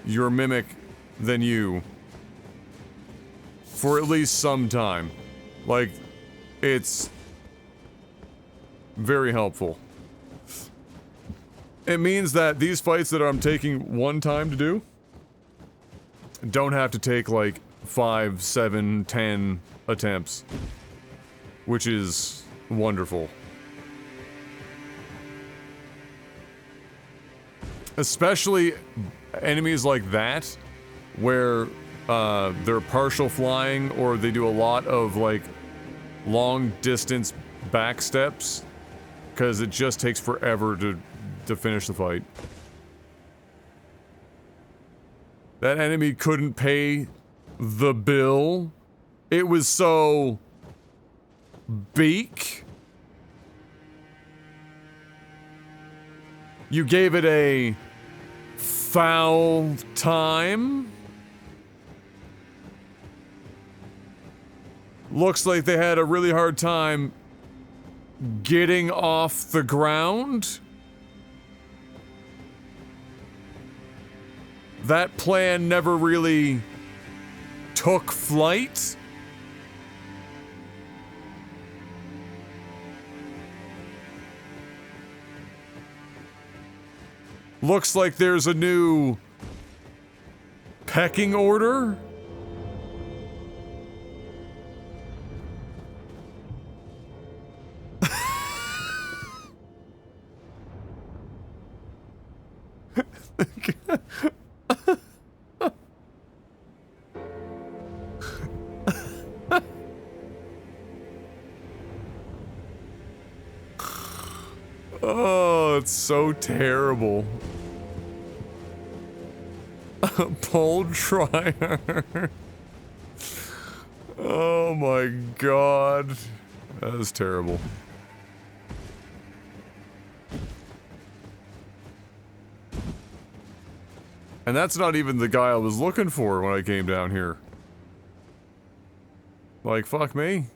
your mimic than you for at least some time. Like, it's very helpful. It means that these fights that I'm taking one time to do don't have to take like 5, 7, 10 attempts, which is wonderful. Especially enemies like that, where they're partial flying or they do a lot of like long distance back steps, because it just takes forever to finish the fight. That enemy couldn't pay the bill. It was so beak. You gave it a foul time. Looks like they had a really hard time getting off the ground. That plan never really took flight. Looks like there's a new pecking order. Oh, it's so terrible. Pole dryer. Oh my god. That is terrible. And that's not even the guy I was looking for when I came down here. Like, fuck me.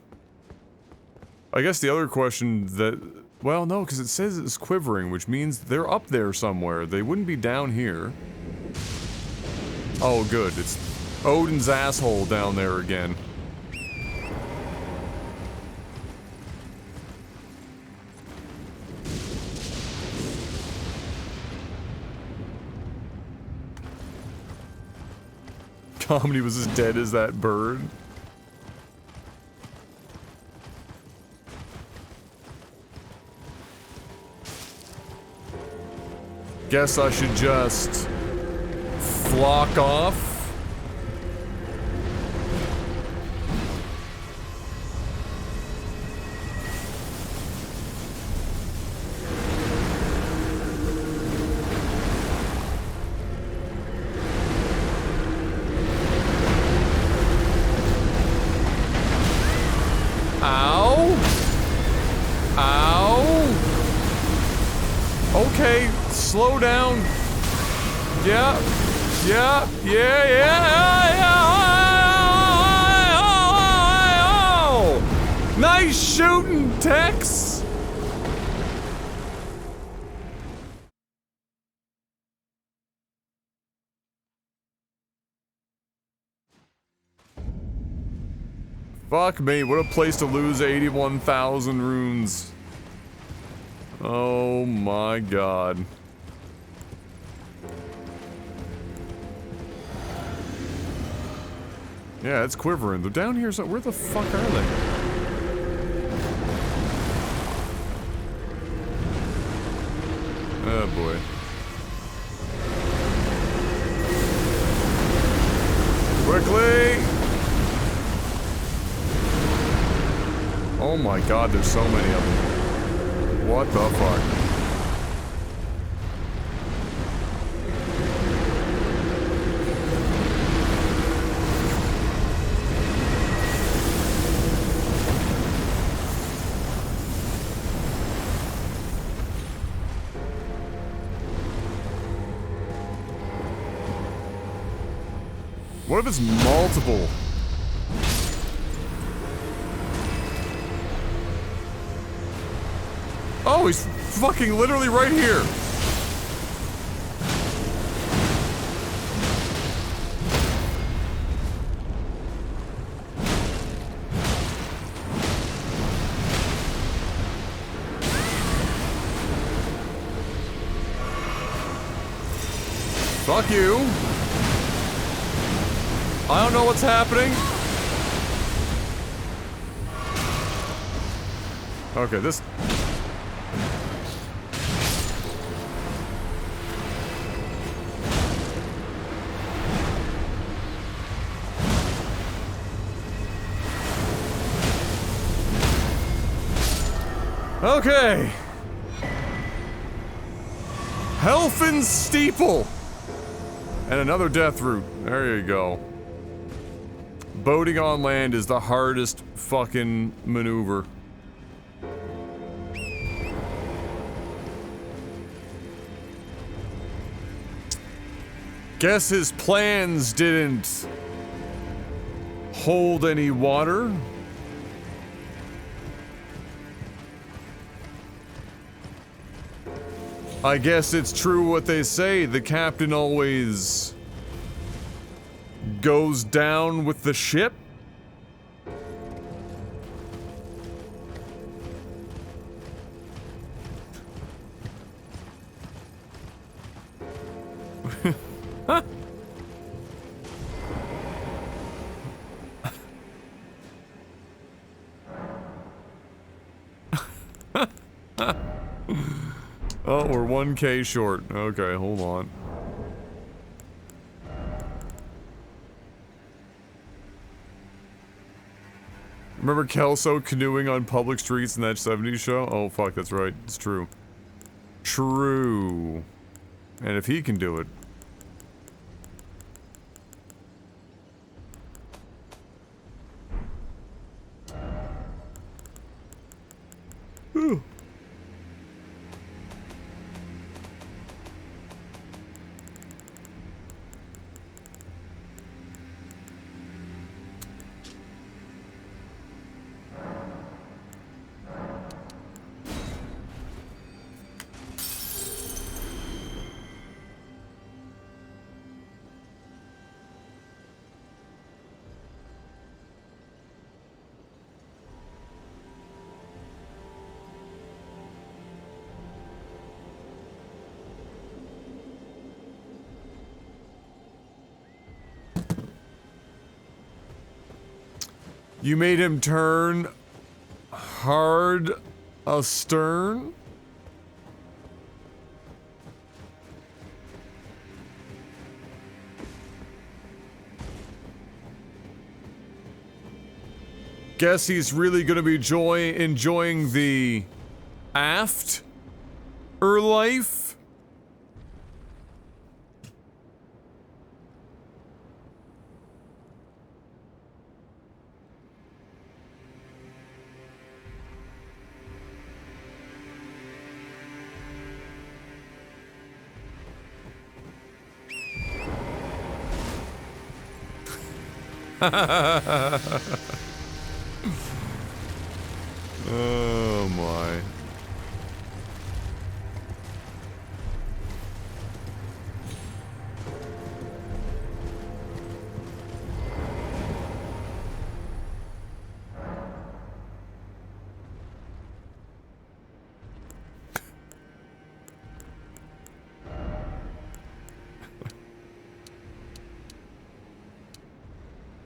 I guess the other question that... Well, no, because it says it's quivering, which means they're up there somewhere. They wouldn't be down here. Oh, good. It's Odin's asshole down there again. Comedy was as dead as that bird. Guess I should just flock off. Ow. Ow. slow down. Yeah. Yeah. Yeah. Yeah. Yeah. Nice shooting, Tex. Fuck me, what a place to lose 81,000 runes. Oh my god. Yeah, it's quivering. They're down here, so where the fuck are they? Oh boy. Quickly! Oh my god, there's so many of them. What the fuck? What if it's multiple? Oh, he's fucking literally right here. Fuck you. I don't know what's happening. Okay, this... Okay. Helfin Steeple. And another death route. There you go. Boating on land is the hardest fucking maneuver. Guess his plans didn't hold any water. I guess it's true what they say, the captain always goes down with the ship. Huh? Oh, we're 1K short. Okay, hold on. Remember Kelso canoeing on public streets in that 70s show? Oh, fuck, that's right. It's true. True. And if he can do it. Whew. You made him turn hard astern? Guess he's really gonna be enjoying the aft life. Oh my.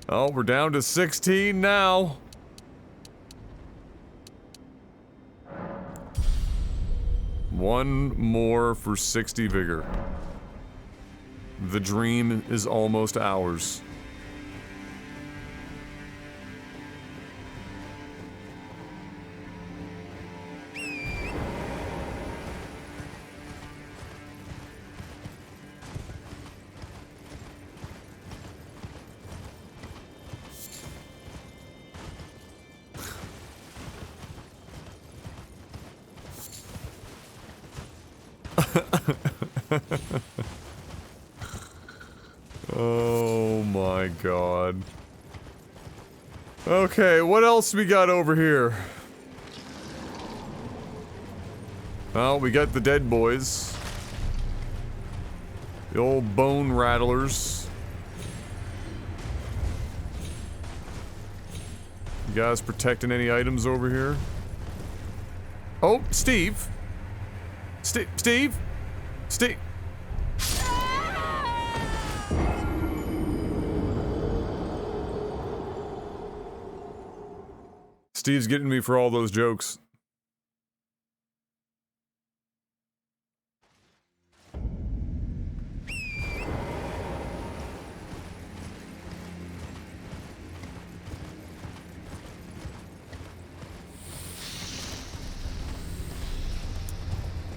Oh, we're down to 16 now. One more for 60 vigor. The dream is almost ours. Oh my god. Okay, what else we got over here? Well, we got the dead boys. The old bone rattlers. You guys protecting any items over here? Oh, Steve! Steve! Steve's getting me for all those jokes.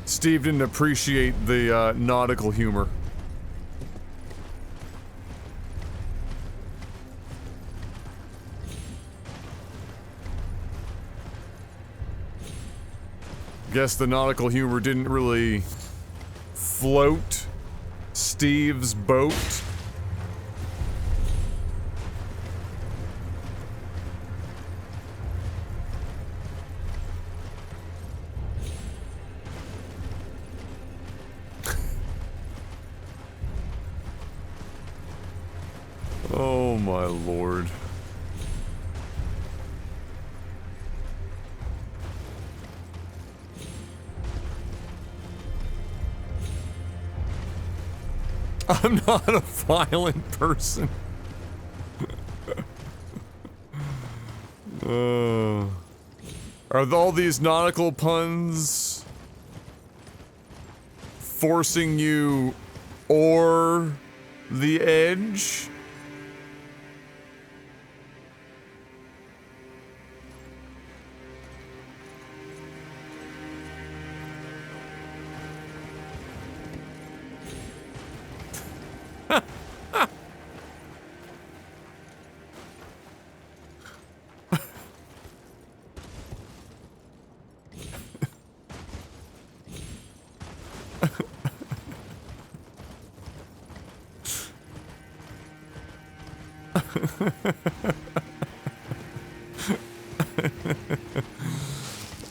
Steve didn't appreciate the nautical humor. Guess the nautical humor didn't really float Steve's boat. Oh my lord. I'm not a violent person. Are all these nautical puns forcing you o'er the edge?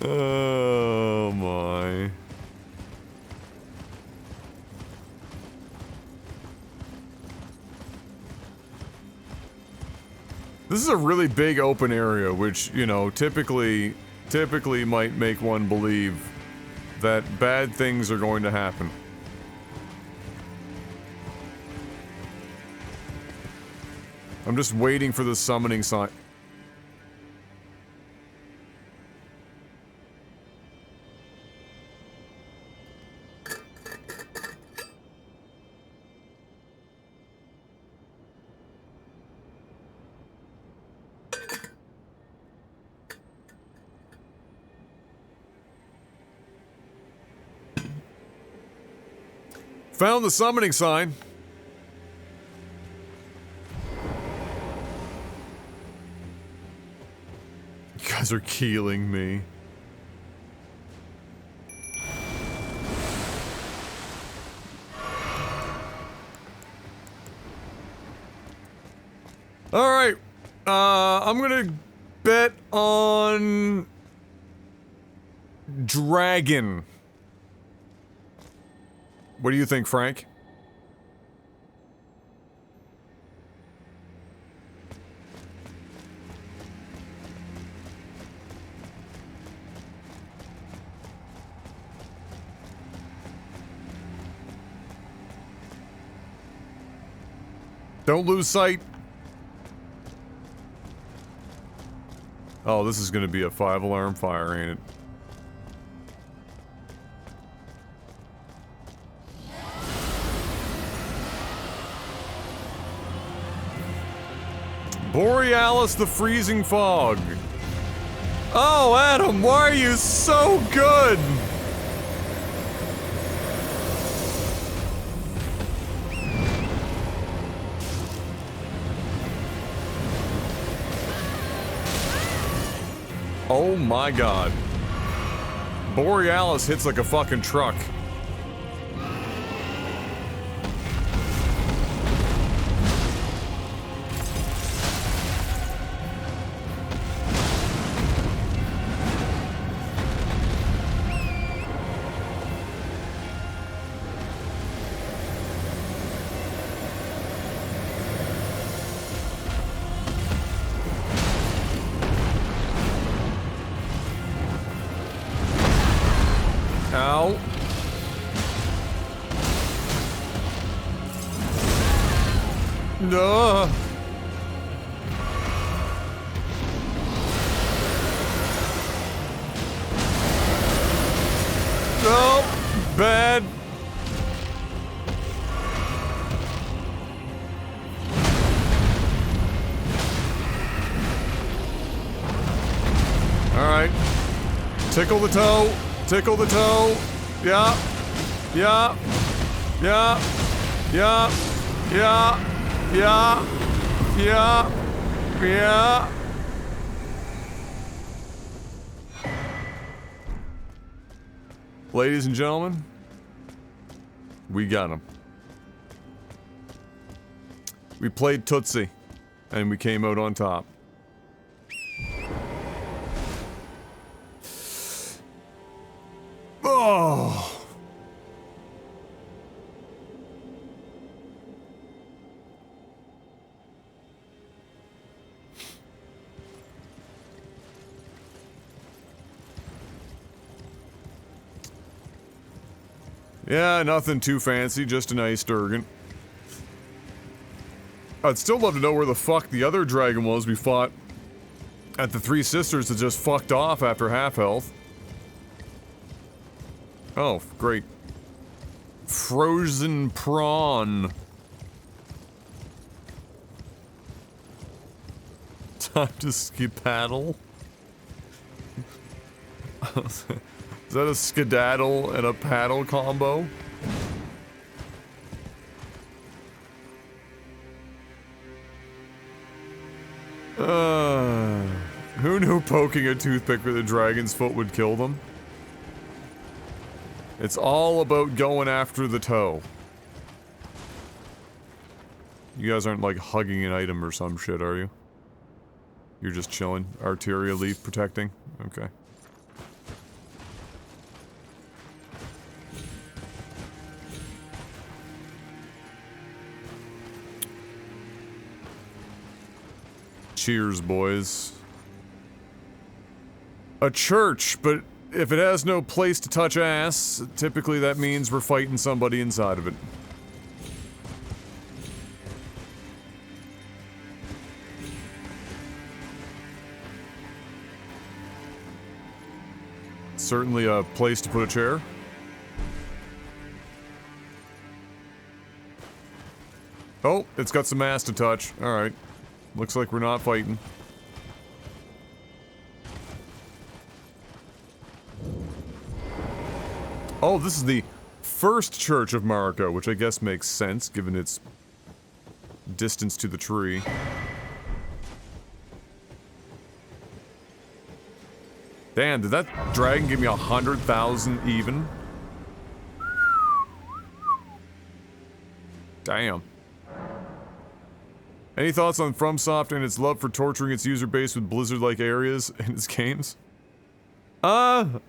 Oh my. This is a really big open area, which, you know, typically might make one believe that bad things are going to happen. I'm just waiting for the summoning sign. Found the summoning sign. You guys are killing me. Alright. I'm gonna bet on... Dragon. What do you think, Frank? Don't lose sight. Oh, this is gonna be a 5-alarm fire, ain't it? Borealis the freezing fog. Oh, Adam, why are you so good? Oh my god. Borealis hits like a fucking truck. Ow. Duh. No. Bad. Alright. Tickle the toe. Tickle the toe. Yeah. Yeah. Yeah. Yeah. Yeah. Yeah. Yeah. Yeah. Ladies and gentlemen, we got him. We played Tootsie, and we came out on top. Oh. Yeah, nothing too fancy, just a nice Durgan. I'd still love to know where the fuck the other dragon was we fought at the Three Sisters that just fucked off after half health. Oh, great. Frozen prawn. Time to skedaddle. Is that a skedaddle and a paddle combo? Who knew poking a toothpick with a dragon's foot would kill them? It's all about going after the toe. You guys aren't like hugging an item or some shit, are you? You're just chilling. Arteria leaf protecting? Okay. Cheers, boys. A church, but if it has no place to touch ass, typically that means we're fighting somebody inside of it. Certainly a place to put a chair. Oh, it's got some ass to touch. Alright. Looks like we're not fighting. Oh, this is the first church of Marika, which I guess makes sense, given its distance to the tree. Damn, did that dragon give me 100,000 even? Damn. Any thoughts on FromSoft and its love for torturing its user base with Blizzard-like areas in its games? Honestly,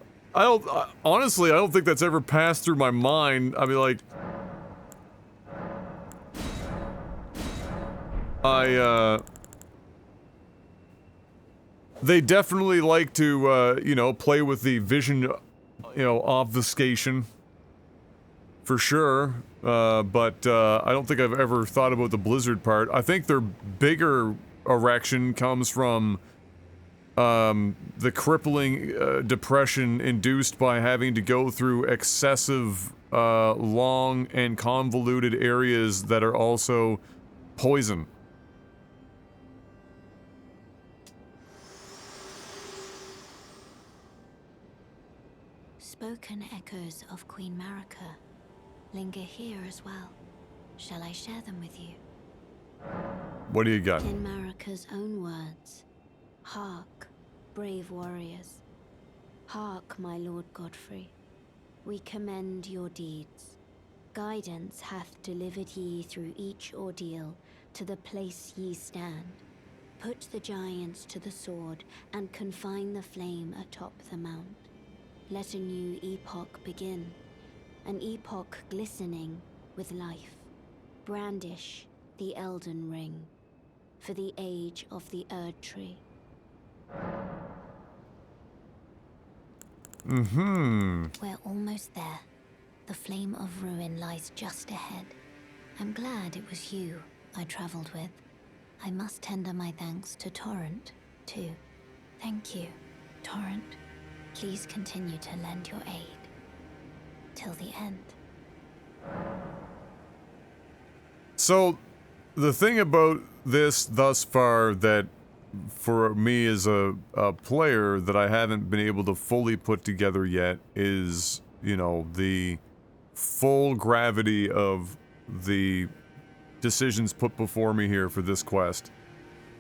I don't think that's ever passed through my mind. I mean, like... They definitely like to, you know, play with the vision, you know, obfuscation. For sure. But I don't think I've ever thought about the Blizzard part. I think their bigger erection comes from the crippling depression induced by having to go through excessive, long and convoluted areas that are also poison. Spoken echoes of Queen Marika linger here as well. Shall I share them with you? What do you got? In Marika's own words, hark, brave warriors. Hark, my lord Godfrey. We commend your deeds. Guidance hath delivered ye through each ordeal to the place ye stand. Put the giants to the sword and confine the flame atop the mount. Let a new epoch begin, an epoch glistening with life. Brandish the Elden Ring for the age of the Erd Tree. We're almost there. The flame of ruin lies just ahead. I'm glad it was you I traveled with. I must tender my thanks to Torrent, too. Thank you, Torrent. Please continue to lend your aid. Till the end. So, the thing about this thus far that, for me as a player, that I haven't been able to fully put together yet is, you know, the full gravity of the decisions put before me here for this quest.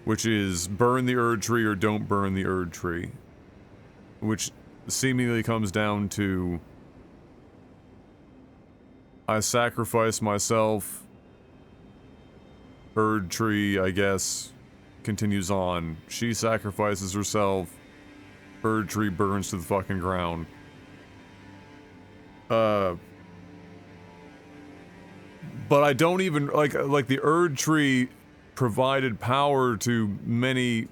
Which is, burn the Erd Tree or don't burn the Erd Tree. Which seemingly comes down to... I sacrifice myself... Erd Tree, I guess, continues on. She sacrifices herself. Erd Tree burns to the fucking ground. But I don't even, like the Erd Tree provided power to many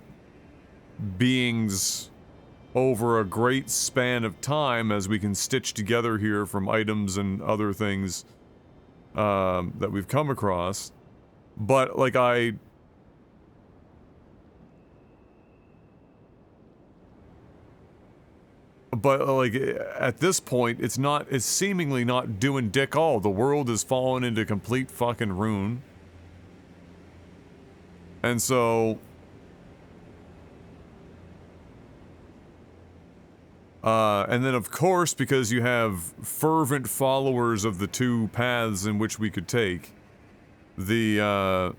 beings over a great span of time, as we can stitch together here from items and other things that we've come across. But, like, But, like, at this point, it's seemingly not doing dick all. The world has fallen into complete fucking ruin. And so... and then, of course, because you have fervent followers of the two paths in which we could take, you're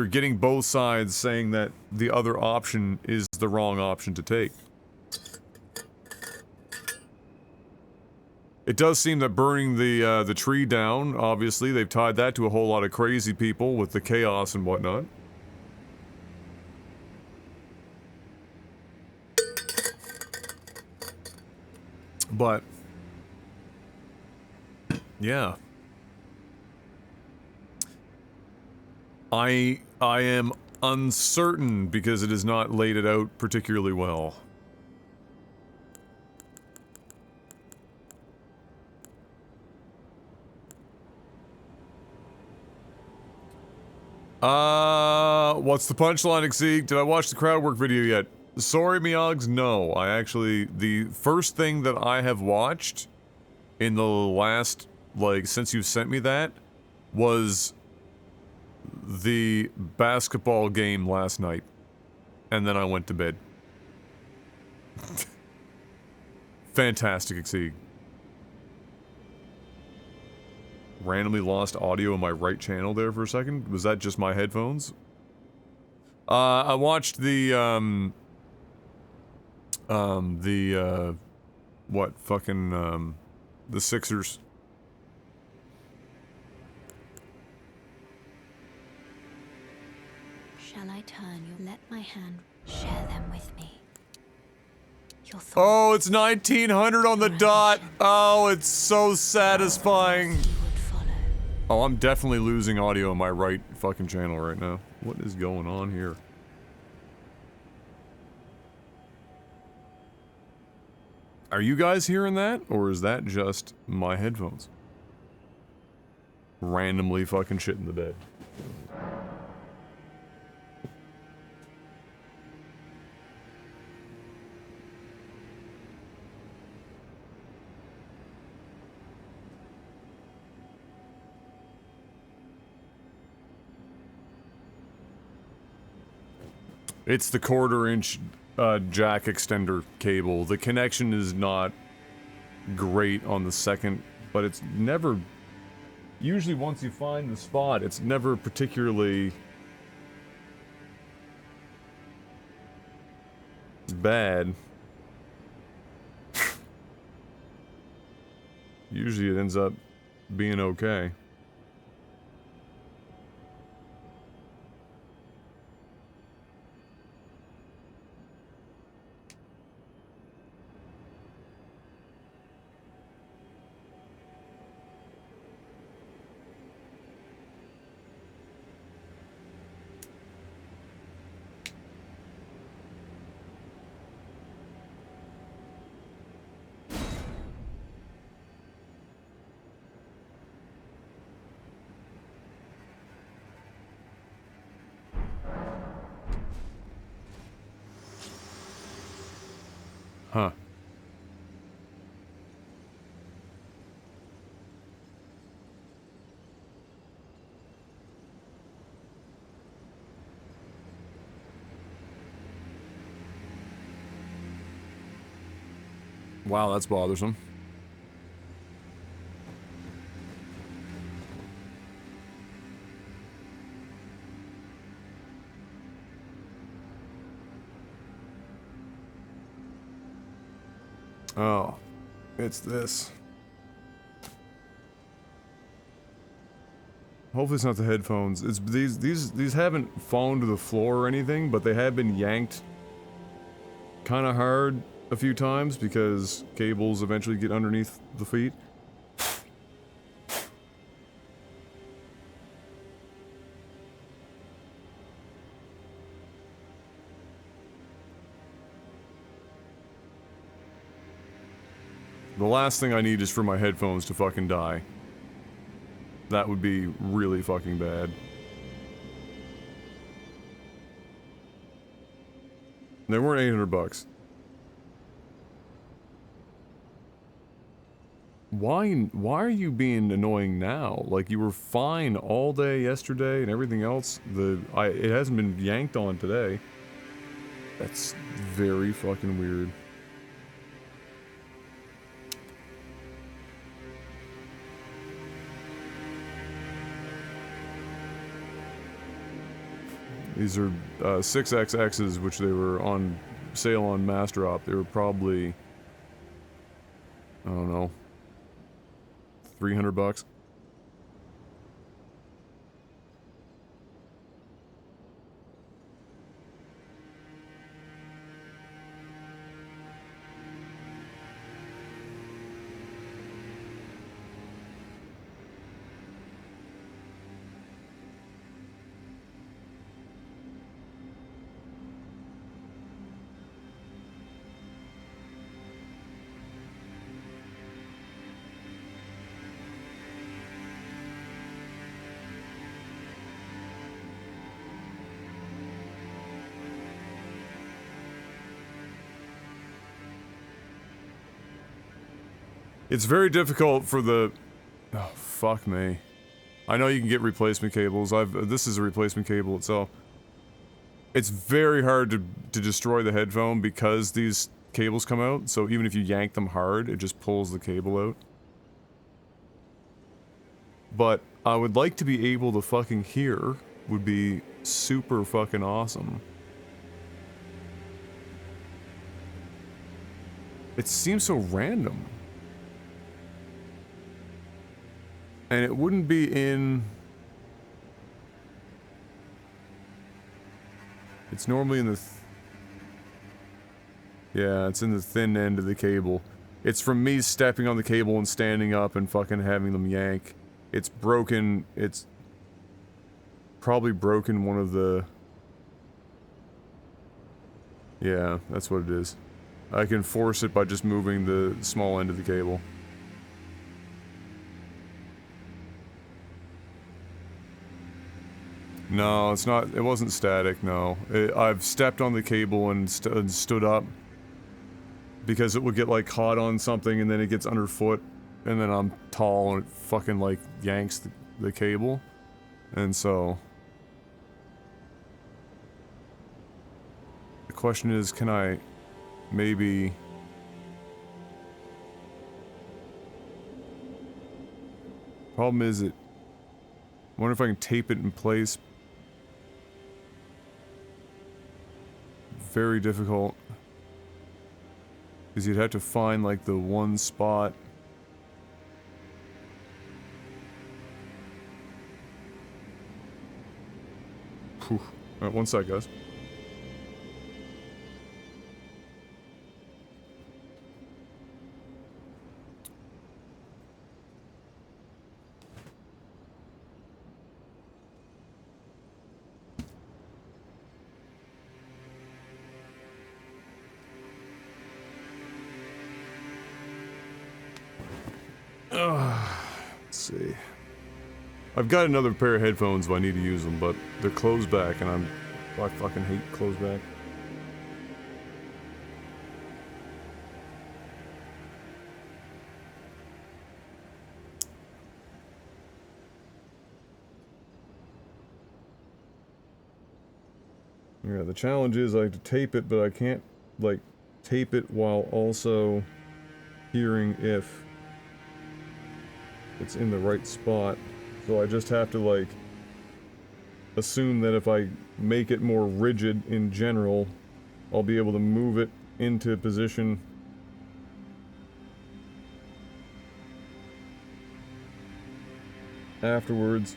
getting both sides saying that the other option is the wrong option to take. It does seem that burning the tree down, obviously, they've tied that to a whole lot of crazy people with the chaos and whatnot. But, yeah. I am uncertain because it has not laid it out particularly well. What's the punchline, Exceed? Did I watch the crowd work video yet? Sorry, Miyogs, no. The first thing that I have watched in the last, like, since you sent me that, was the basketball game last night. And then I went to bed. Fantastic, Exceed. Randomly lost audio in my right channel there for a second. Was that just my headphones? I watched the Sixers. Shall I turn you? Let my hand share them with me. Your thoughts. Oh, it's 1900 on the dot. Oh, it's so satisfying. You would follow. Oh, I'm definitely losing audio on my right fucking channel right now. What is going on here? Are you guys hearing that? Or is that just my headphones? Randomly fucking shit in the bed. It's the 1/4-inch jack extender cable. The connection is not great on the second, but it's never... Usually once you find the spot, it's never particularly... bad. Usually it ends up being okay. Huh. Wow, that's bothersome. Oh, it's this. Hopefully it's not the headphones. It's these haven't fallen to the floor or anything, but they have been yanked kind of hard a few times because cables eventually get underneath the feet. The last thing I need is for my headphones to fucking die. That would be really fucking bad. They weren't 800 bucks. Why are you being annoying now? Like, you were fine all day yesterday and everything else. It hasn't been yanked on today. That's very fucking weird. These are 6XXs, which they were on sale on Master Op. They were probably, I don't know, 300 bucks. It's very difficult for the... Oh, fuck me. I know you can get replacement cables. This is a replacement cable itself. It's very hard to destroy the headphone because these cables come out, so even if you yank them hard, it just pulls the cable out. But I would like to be able to fucking hear. Would be super fucking awesome. It seems so random. And it wouldn't be in... It's normally in the... yeah, it's in the thin end of the cable. It's from me stepping on the cable and standing up and fucking having them yank. It's broken, it's... probably broken one of the... yeah, that's what it is. I can force it by just moving the small end of the cable. No, it's not, it wasn't static, no. I've stepped on the cable and stood up. Because it would get, like, caught on something and then it gets underfoot. And then I'm tall and it fucking, like, yanks the cable. And so... the question is, can I maybe... problem is I wonder if I can tape it in place. Very difficult. Because you'd have to find, like, the one spot. Whew. Alright, one sec, guys. Let's see. I've got another pair of headphones if I need to use them, but they're closed back, and I fucking hate closed back. Yeah, the challenge is I have to tape it, but I can't, like, tape it while also hearing if it's in the right spot. So I just have to, like, assume that if I make it more rigid in general, I'll be able to move it into position. Afterwards.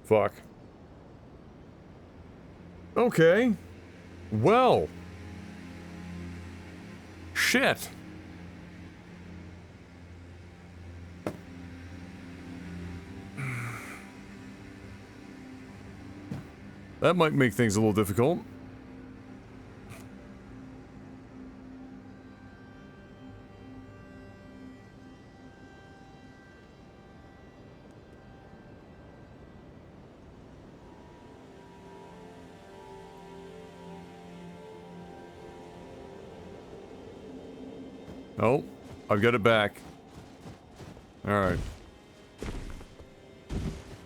Fuck. Okay. Well. Shit. That might make things a little difficult. Oh, I've got it back. Alright.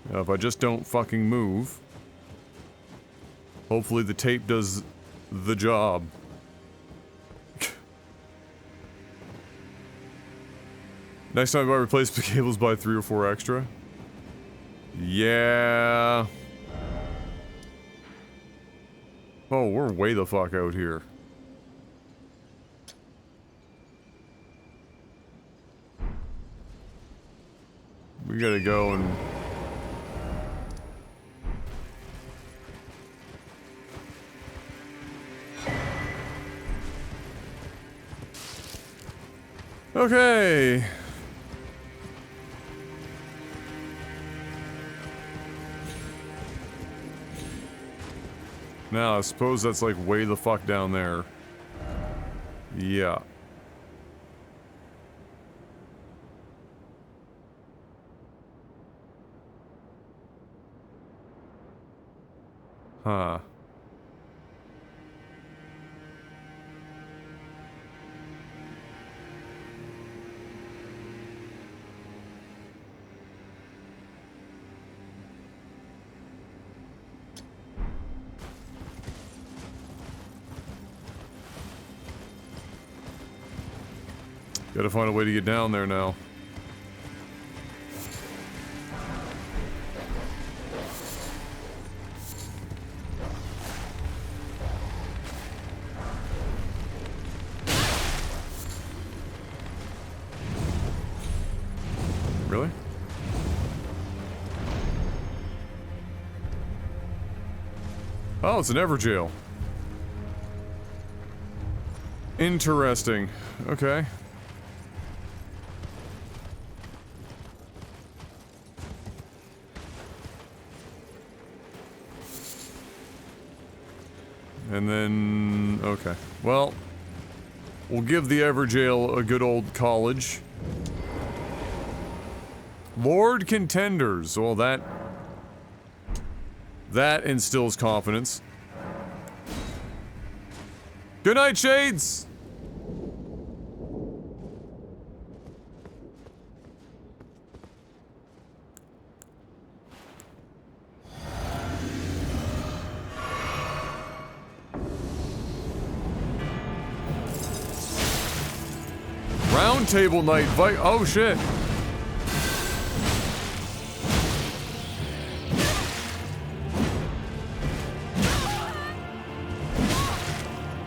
Now, if I just don't fucking move, hopefully the tape does the job. Next time I replace the cables by 3 or 4 extra. Yeah. Oh, we're way the fuck out here. We gotta go and... okay. Now, I suppose that's like way the fuck down there. Yeah. Huh. Gotta find a way to get down there now. Really? Oh, it's an Everjail. Interesting. Okay. And then... okay. Well, we'll give the Everjail a good old college. Lord Contenders. Well, that instills confidence. Good night, Shades! Round table night fight. Oh shit.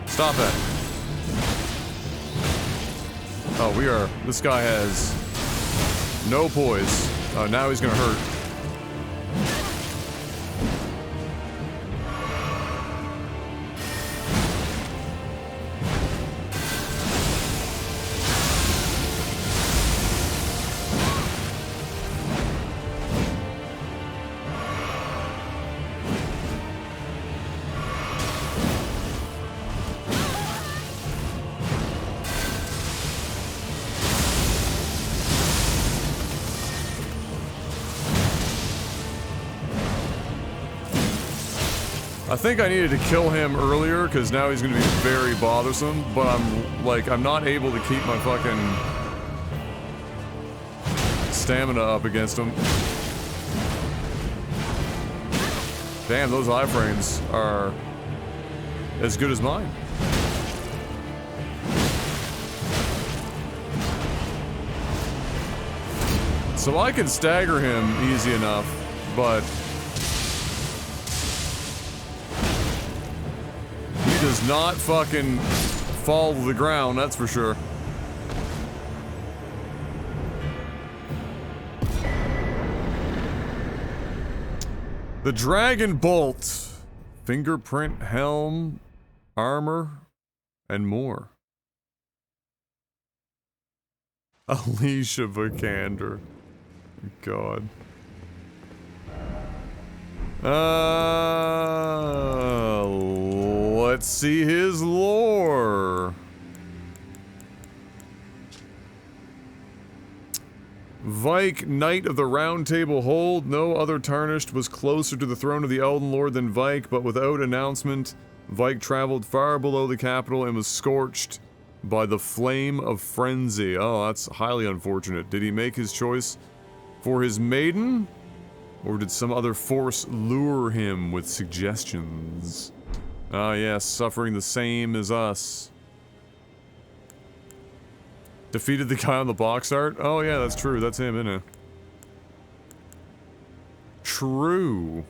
Stop it. Oh, we are. This guy has no poise. Oh, now he's gonna hurt. I think I needed to kill him earlier, because now he's gonna be very bothersome, but I'm not able to keep my fucking stamina up against him. Damn, those iframes are as good as mine. So I can stagger him easy enough, but does not fucking fall to the ground, that's for sure. The Dragon Bolt, fingerprint, helm, armor, and more. Alicia Vikander. God. Let's see his lore. Vike, Knight of the Round Table Hold. No other tarnished was closer to the throne of the Elden Lord than Vike, but without announcement, Vike traveled far below the capital and was scorched by the flame of frenzy. Oh, that's highly unfortunate. Did he make his choice for his maiden? Or did some other force lure him with suggestions? Ah, yes, suffering the same as us. Defeated the guy on the box art? Oh yeah, that's true. That's him, isn't it? True.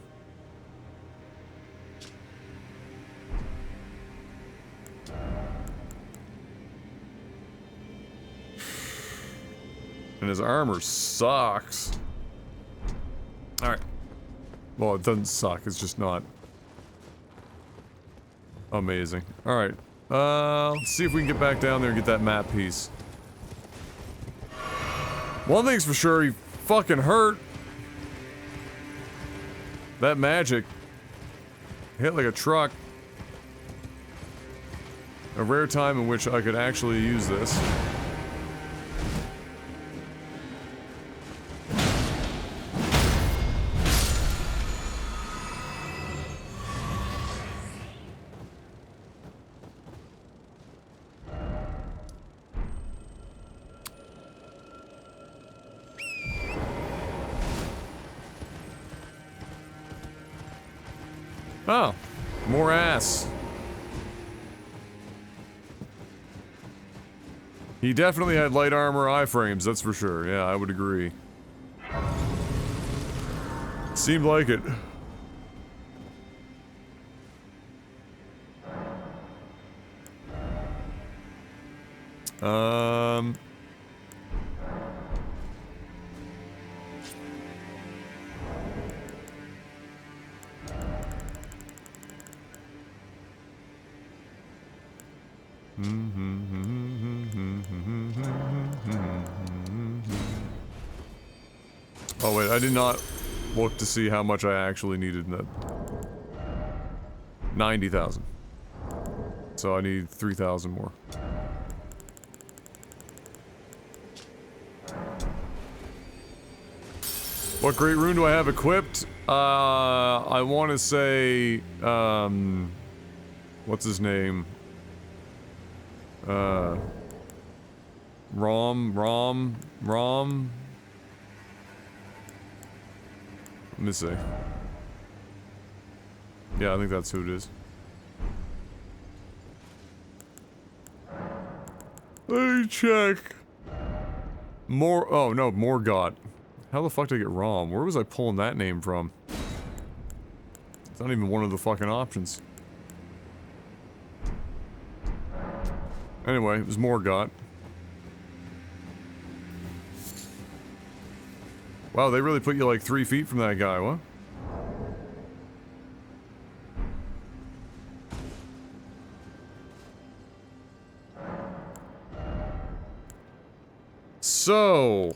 And his armor sucks. Alright. Well, it doesn't suck, it's just not amazing. Alright. Let's see if we can get back down there and get that map piece. One thing's for sure, he fucking hurt. That magic hit like a truck. A rare time in which I could actually use this. Oh, more ass. He definitely had light armor iframes, that's for sure. Yeah, I would agree. Seemed like it. Oh wait, I did not look to see how much I actually needed in that. 90,000. So I need 3,000 more. What great rune do I have equipped? I want to say, what's his name? Rom. Let me see. Yeah, I think that's who it is. Let me check. Oh no, Morgott. How the fuck did I get Rom? Where was I pulling that name from? It's not even one of the fucking options. Anyway, it was Morgott. Wow, they really put you like 3 feet from that guy, what? So...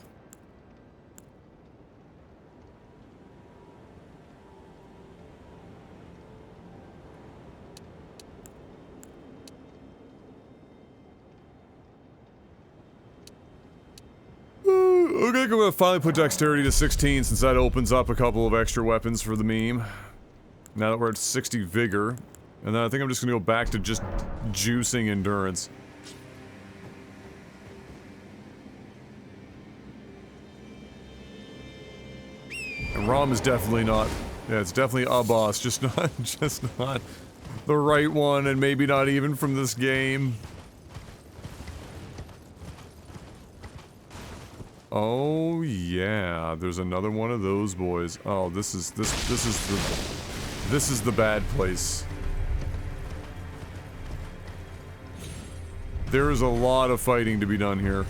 I think I'm gonna finally put dexterity to 16 since that opens up a couple of extra weapons for the meme. Now that we're at 60 vigor. And then I think I'm just gonna go back to just juicing endurance. And Rom is definitely not... Yeah, it's definitely a boss, just not the right one, and maybe not even from this game. Oh yeah, there's another one of those boys. Oh, this is the bad place. There is a lot of fighting to be done here.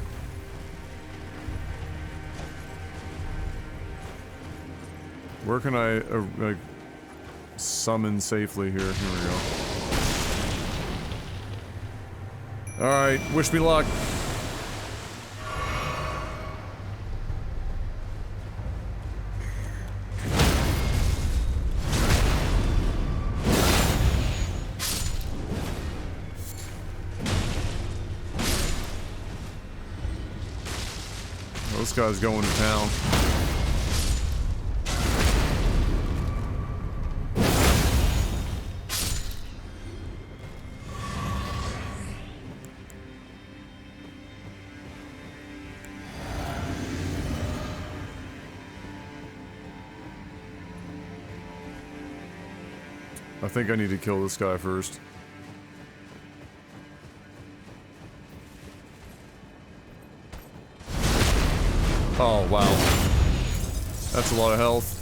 Where can I summon safely here? Here we go. All right, wish me luck. This guy's going to town. I think I need to kill this guy first. Oh, wow. That's a lot of health.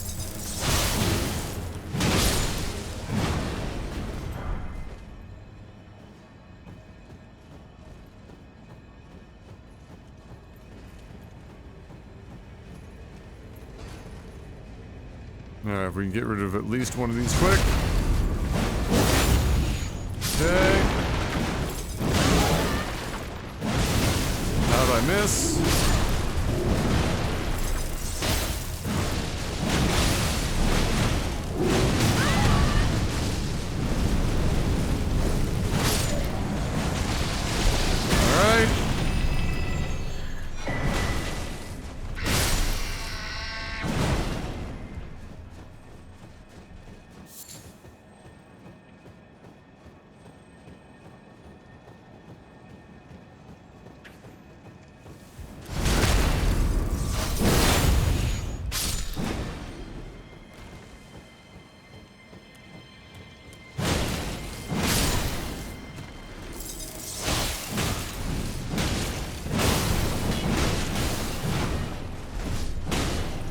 Alright, if we can get rid of at least one of these quick. Okay. How'd I miss?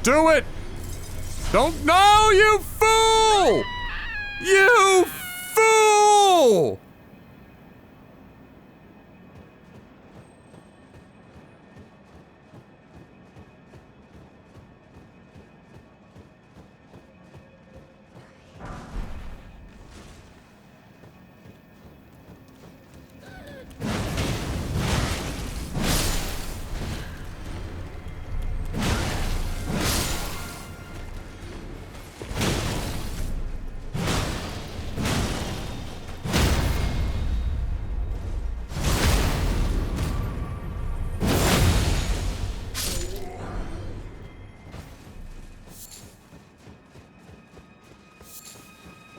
do it! Don't. No, you fool! You fool!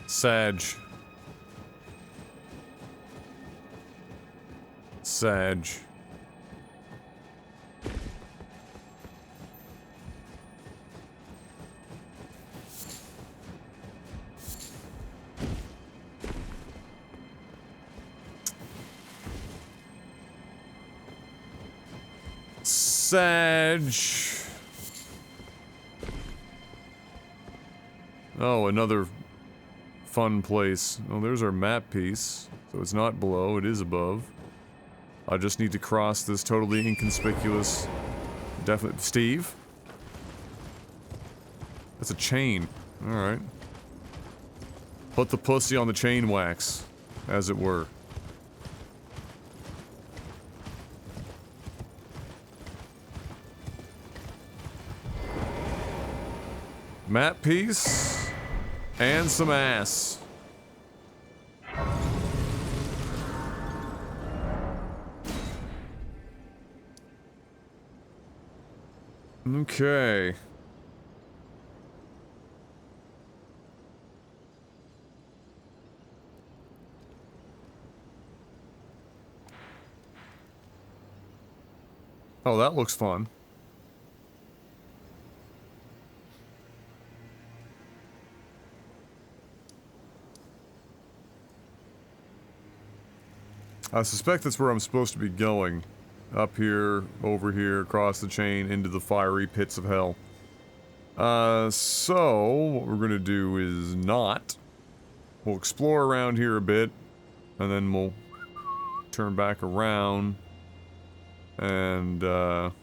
Sag. Sag. Sag. Oh, another fun place. Oh, there's our map piece. So it's not below, it is above. I just need to cross this totally inconspicuous... Definitely... Steve? That's a chain. Alright. Put the pussy on the chain wax, as it were. Map piece. And some ass. Okay. Oh, that looks fun. I suspect that's where I'm supposed to be going. Up here, over here, across the chain, into the fiery pits of hell. So, what we're gonna do is not. We'll explore around here a bit, and then we'll turn back around, and,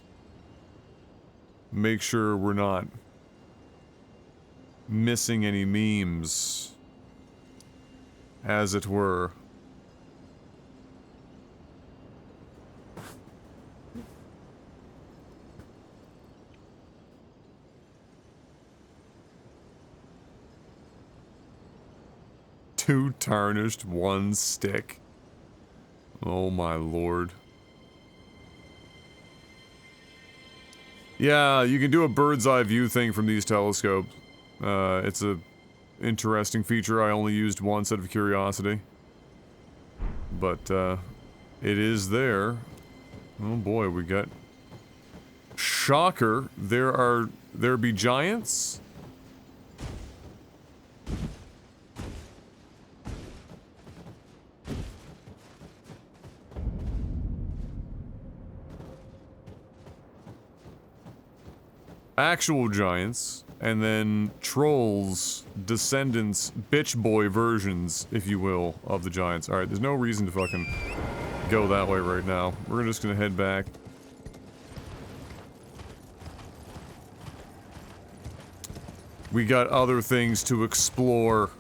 make sure we're not missing any memes, as it were. Two tarnished, one stick. Oh my lord. Yeah, you can do a bird's eye view thing from these telescopes. It's a interesting feature I only used once out of curiosity. But, it is there. Oh boy, we got... Shocker, there be giants? Actual giants, and then trolls, descendants, bitch boy versions, if you will, of the giants. Alright, there's no reason to fucking go that way right now. We're just gonna head back. We got other things to explore.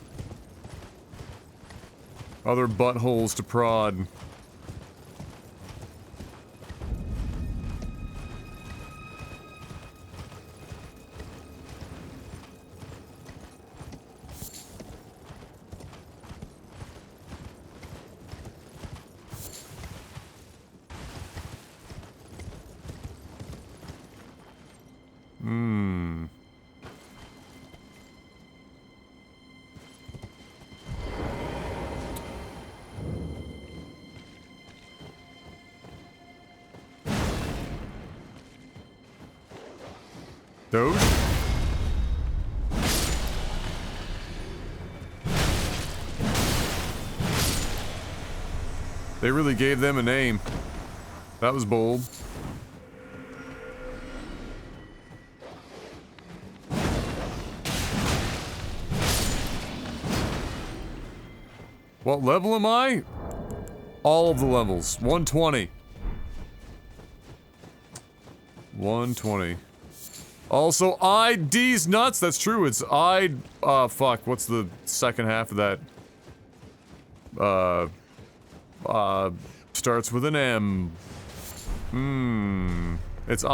Other buttholes to prod. Those? They really gave them a name. That was bold. What level am I? All of the levels. 120. 120. Also, ID's nuts. That's true. It's fuck. What's the second half of that? Starts with an M. It's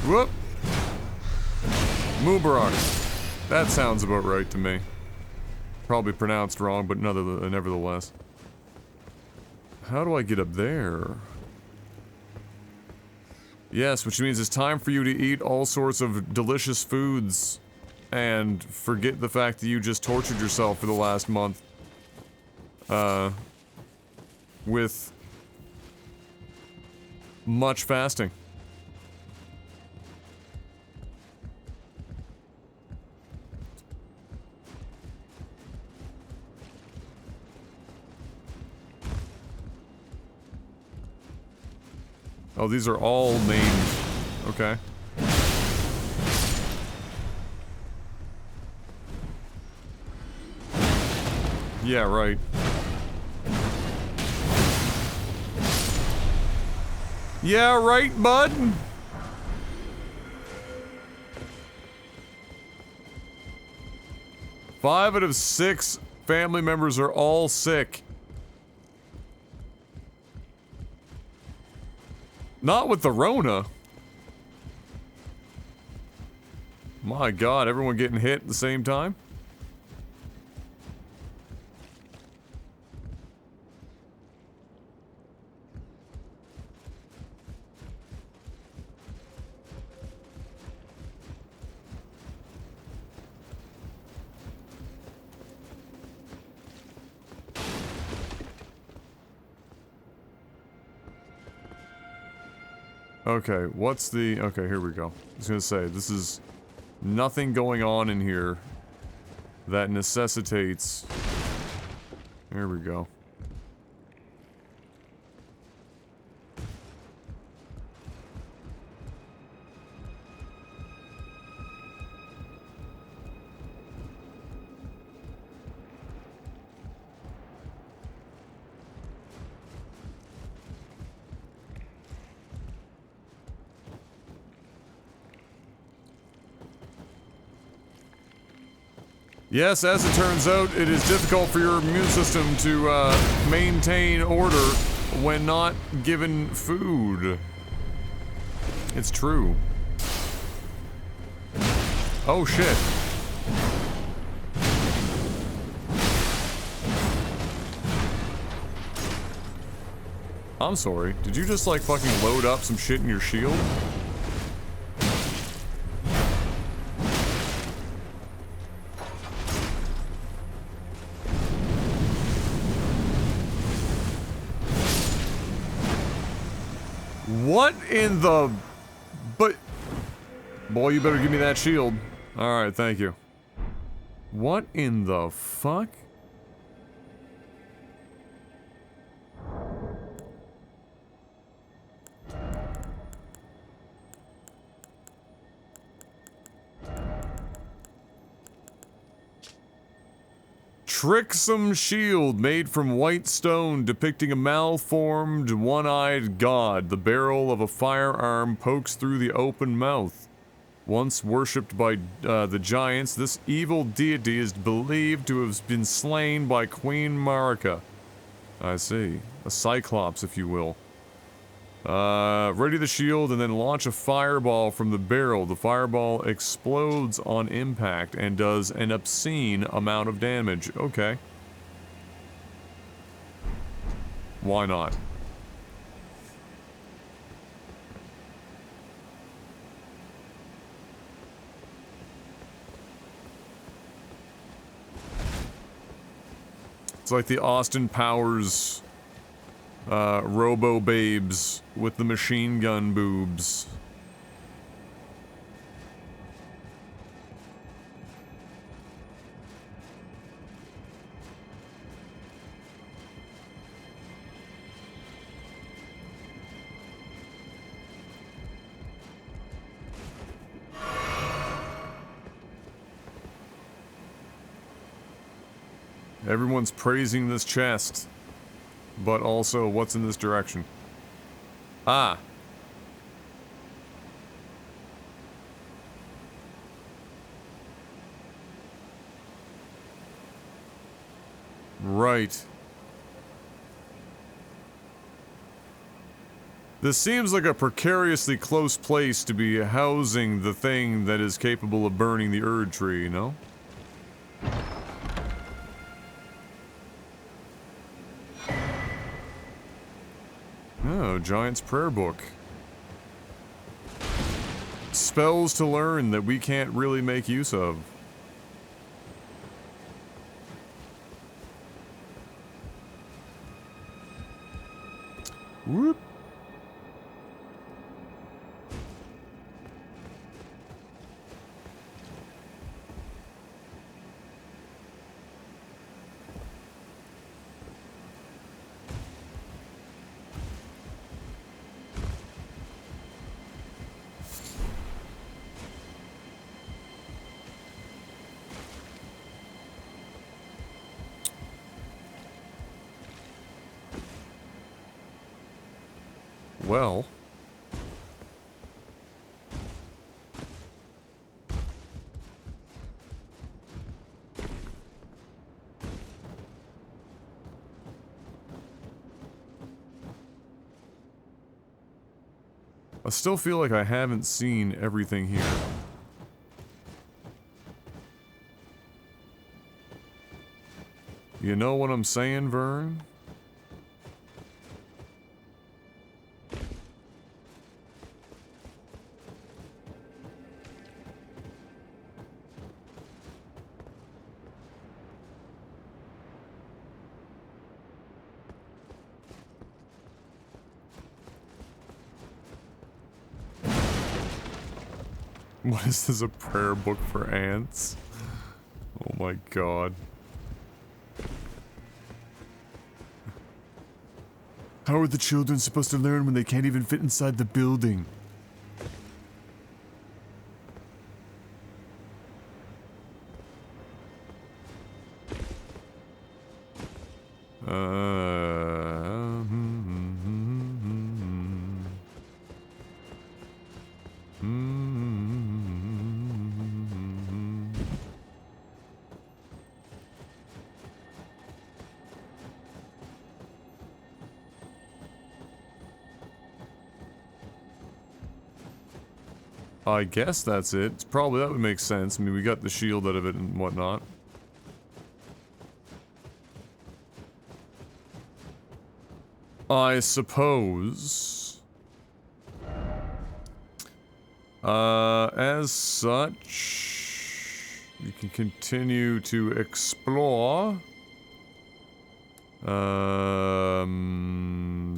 Whoop. Mubarak. That sounds about right to me. Probably pronounced wrong, but nevertheless. How do I get up there? Yes, which means it's time for you to eat all sorts of delicious foods and forget the fact that you just tortured yourself for the last month. With much fasting. Oh, these are all named. Okay. Yeah, right. Yeah, right, bud? Five out of 6 family members are all sick. Not with the Rona. My God, everyone getting hit at the same time? Okay, what's the... Okay, here we go. I was gonna say, this is nothing going on in here that necessitates... Here we go. Yes, as it turns out, it is difficult for your immune system to maintain order when not given food. It's true. Oh shit. I'm sorry, did you just like fucking load up some shit in your shield? What in the... But... Boy, you better give me that shield. Alright, thank you. What in the fuck? Tricksome shield made from white stone depicting a malformed, one-eyed god. The barrel of a firearm pokes through the open mouth. Once worshipped by the giants, this evil deity is believed to have been slain by Queen Marika. I see. A cyclops, if you will. Ready the shield and then launch a fireball from the barrel. The fireball explodes on impact and does an obscene amount of damage. Okay. Why not? It's like the Austin Powers Robo Babes with the machine gun boobs. Everyone's praising this chest. But also, what's in this direction? Ah! Right. This seems like a precariously close place to be housing the thing that is capable of burning the Erd tree, you know? Oh, Giant's Prayer Book. Spells to learn that we can't really make use of. Whoop. Well. I still feel like I haven't seen everything here. You know what I'm saying, Vern? What is this, a prayer book for ants? Oh my god. How are the children supposed to learn when they can't even fit inside the building? I guess that's it. It's probably, that would make sense. I mean, we got the shield out of it and whatnot. I suppose. As such, you can continue to explore.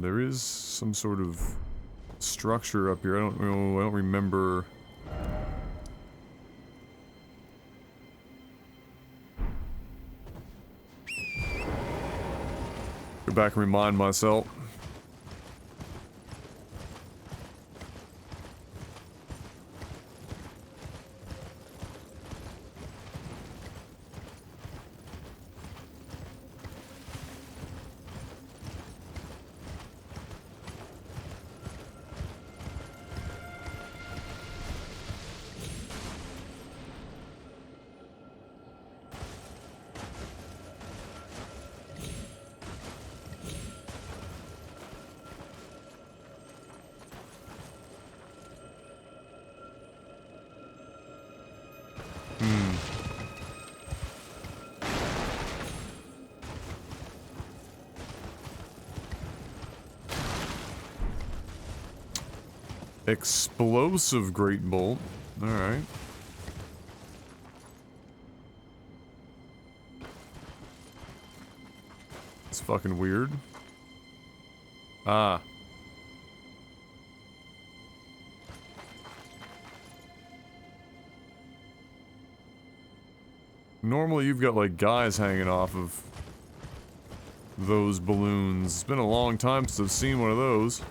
There is some sort of structure up here. I don't know. I don't remember. Go back and remind myself. Explosive Great Bolt. Alright. It's fucking weird. Ah. Normally you've got like guys hanging off of those balloons. It's been a long time since I've seen one of those.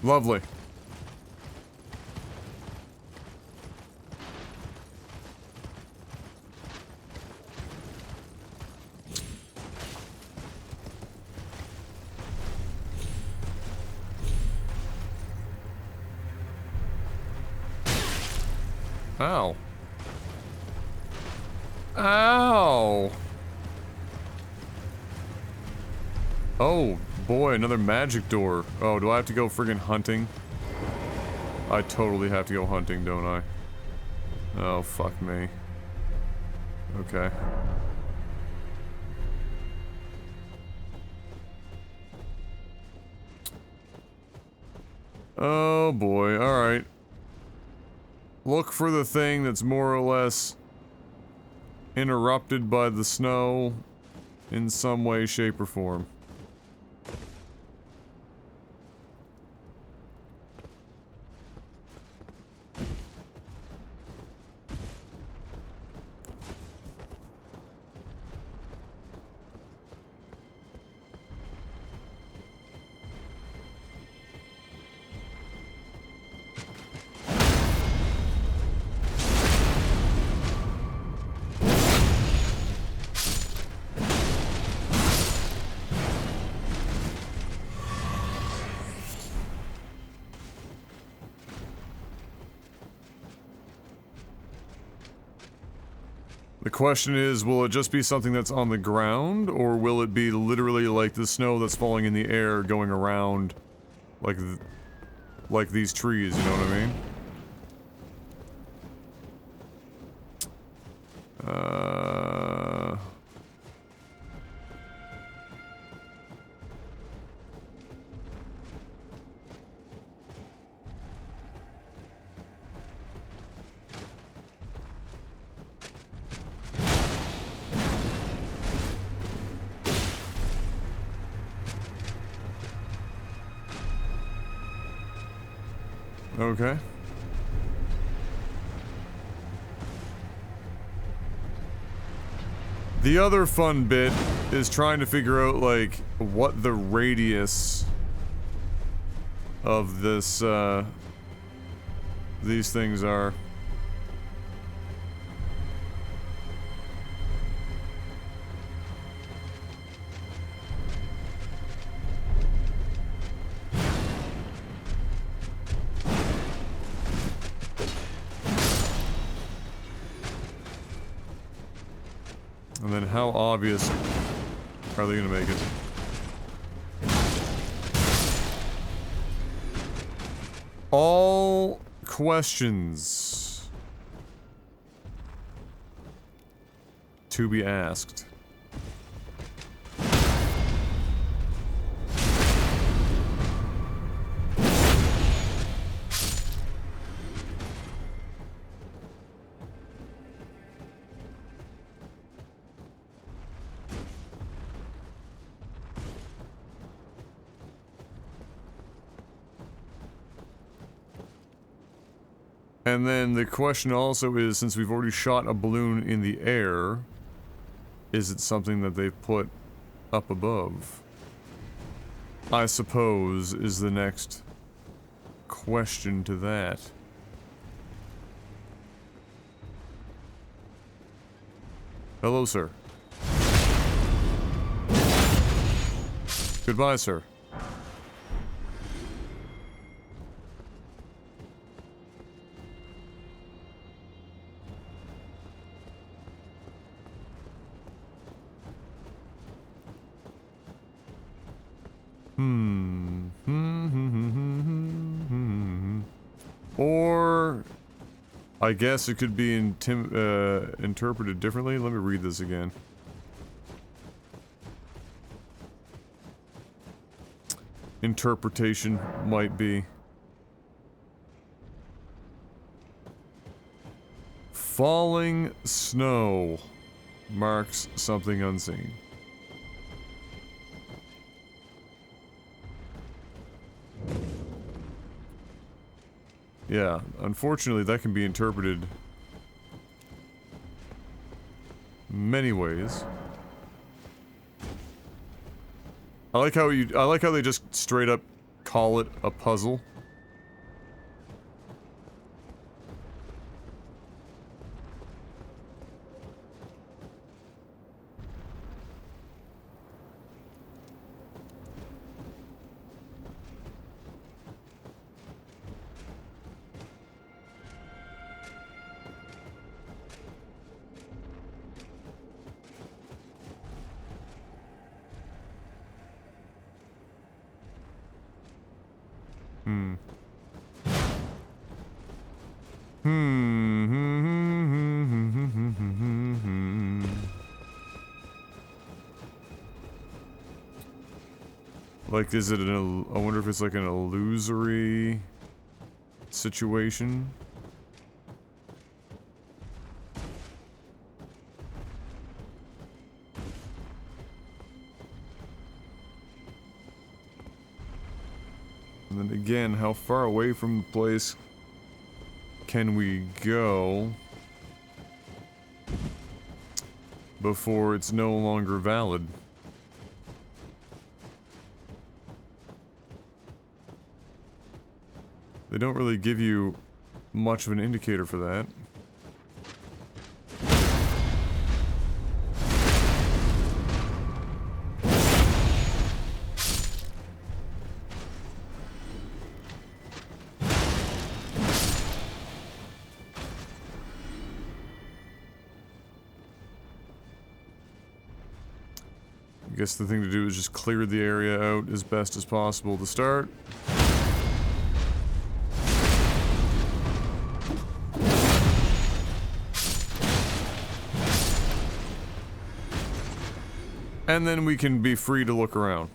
Lovely. Ow. Ow! Oh, boy, another magic door. Oh, do I have to go friggin' hunting? I totally have to go hunting, don't I? Oh, fuck me. Okay. Oh, boy, alright. Look for the thing that's more or less interrupted by the snow in some way, shape, or form. The question is, will it just be something that's on the ground, or will it be literally like the snow that's falling in the air going around like these trees, you know what I mean? Okay. The other fun bit is trying to figure out, like, what the radius of this, these things are. And then how obvious are they gonna make it? All questions to be asked. And then the question also is, since we've already shot a balloon in the air, is it something that they've put up above? I suppose is the next question to that. Hello, sir. Goodbye, sir. Or I guess it could be interpreted differently. Let me read this again. Interpretation might be falling snow marks something unseen. Yeah, unfortunately that can be interpreted many ways. I like how they just straight up call it a puzzle. Hmm. Like, is it I wonder if it's like an illusory situation? And then again, how far away from the place can we go before it's no longer valid? They don't really give you much of an indicator for that. I guess the thing to do is just clear the area out as best as possible to start. And then we can be free to look around.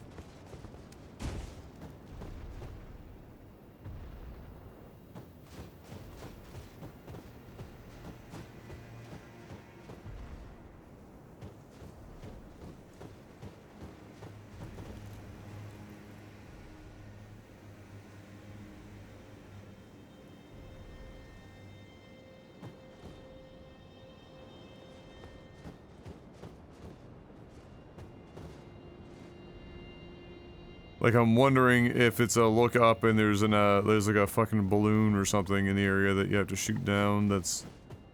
Like, I'm wondering if it's a look up and there's like a fucking balloon or something in the area that you have to shoot down that's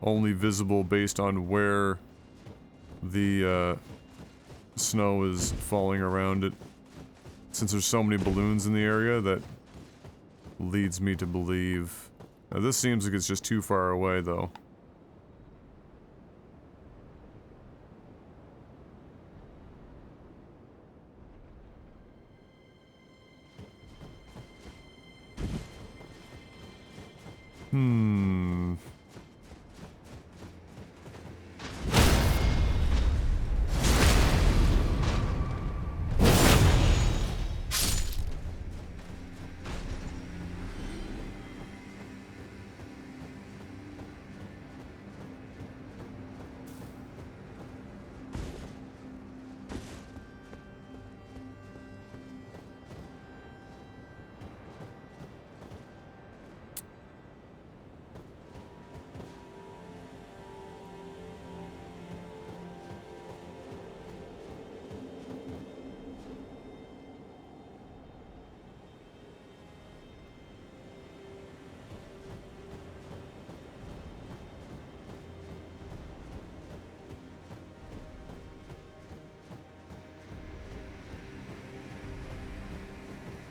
only visible based on where the snow is falling around it. Since there's so many balloons in the area, that leads me to believe. Now, this seems like it's just too far away, though. Hmm.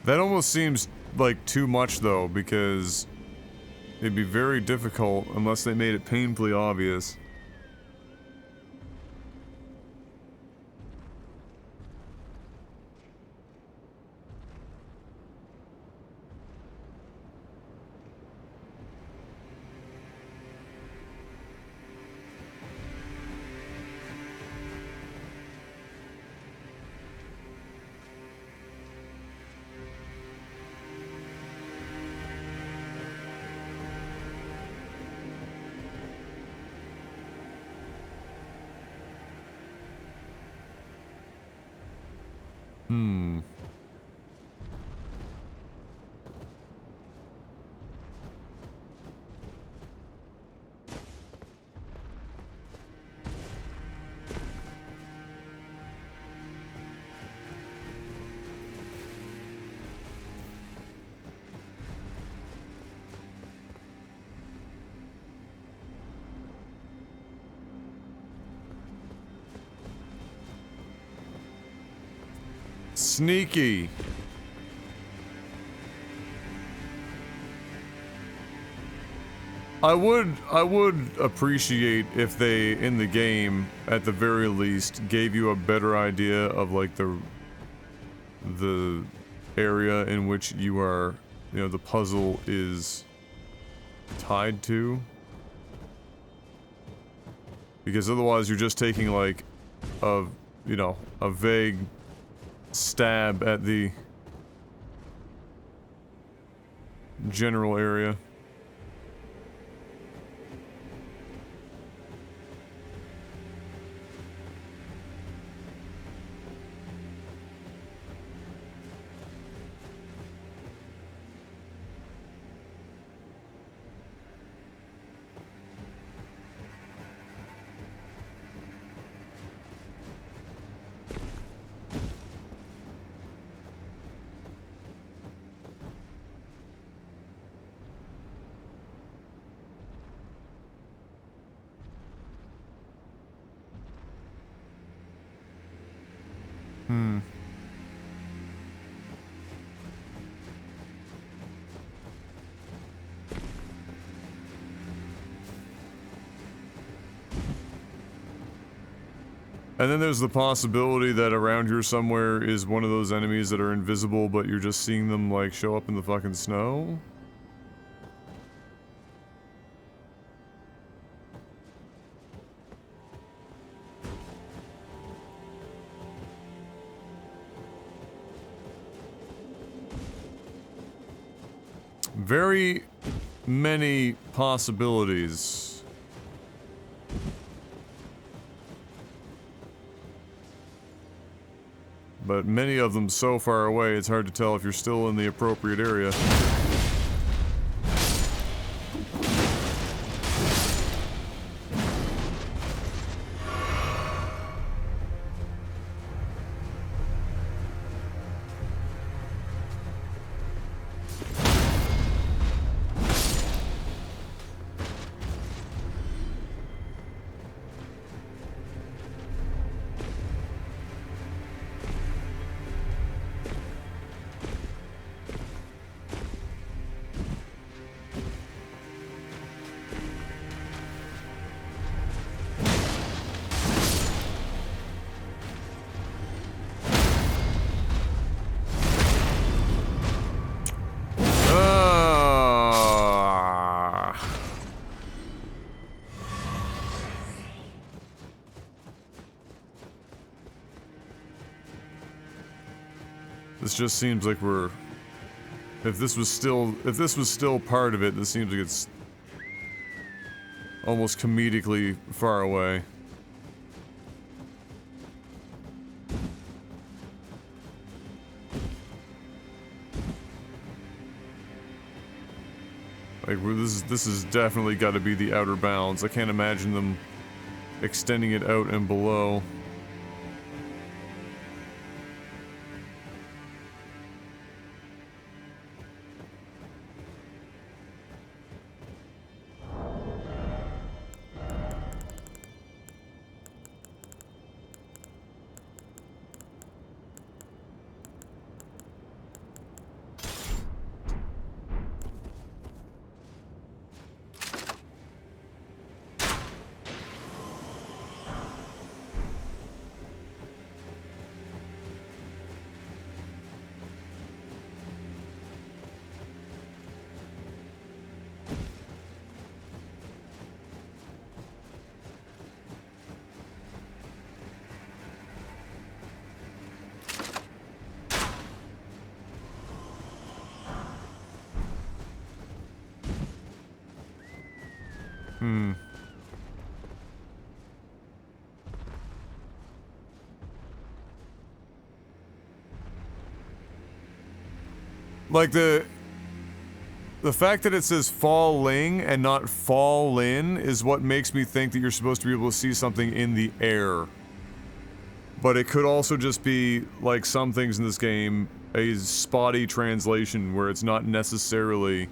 That almost seems like too much, though, because it'd be very difficult unless they made it painfully obvious. Hmm. Sneaky. I would appreciate if they, in the game, at the very least, gave you a better idea of, like, the area in which you are you know, the puzzle is tied to. Because otherwise you're just taking like a, you know, a vague stab at the general area. And then there's the possibility that around here somewhere is one of those enemies that are invisible, but you're just seeing them, like, show up in the fucking snow? Very many possibilities. But many of them so far away, it's hard to tell if you're still in the appropriate area. This just seems like we're... If this was still part of it, this seems like it's almost comedically far away. Like, this is definitely got to be the outer bounds. I can't imagine them extending it out and below. Like, the fact that it says falling and not fall in is what makes me think that you're supposed to be able to see something in the air. But it could also just be, like some things in this game, a spotty translation where it's not necessarily...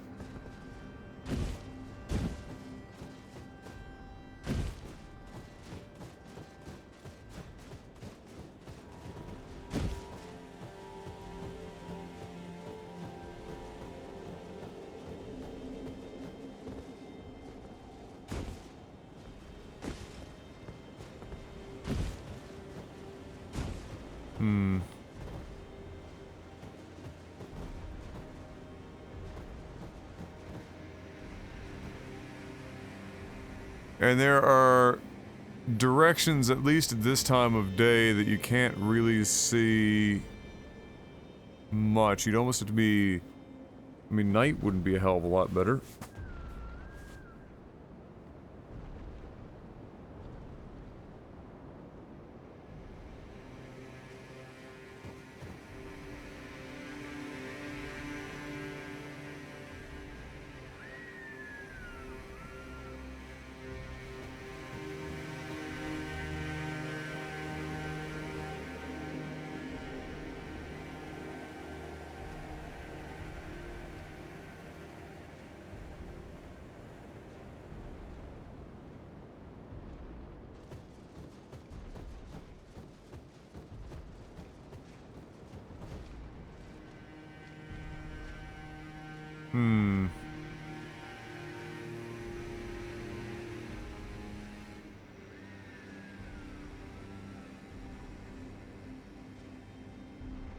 And there are directions, at least at this time of day, that you can't really see much. You'd almost have to be... I mean, night wouldn't be a hell of a lot better.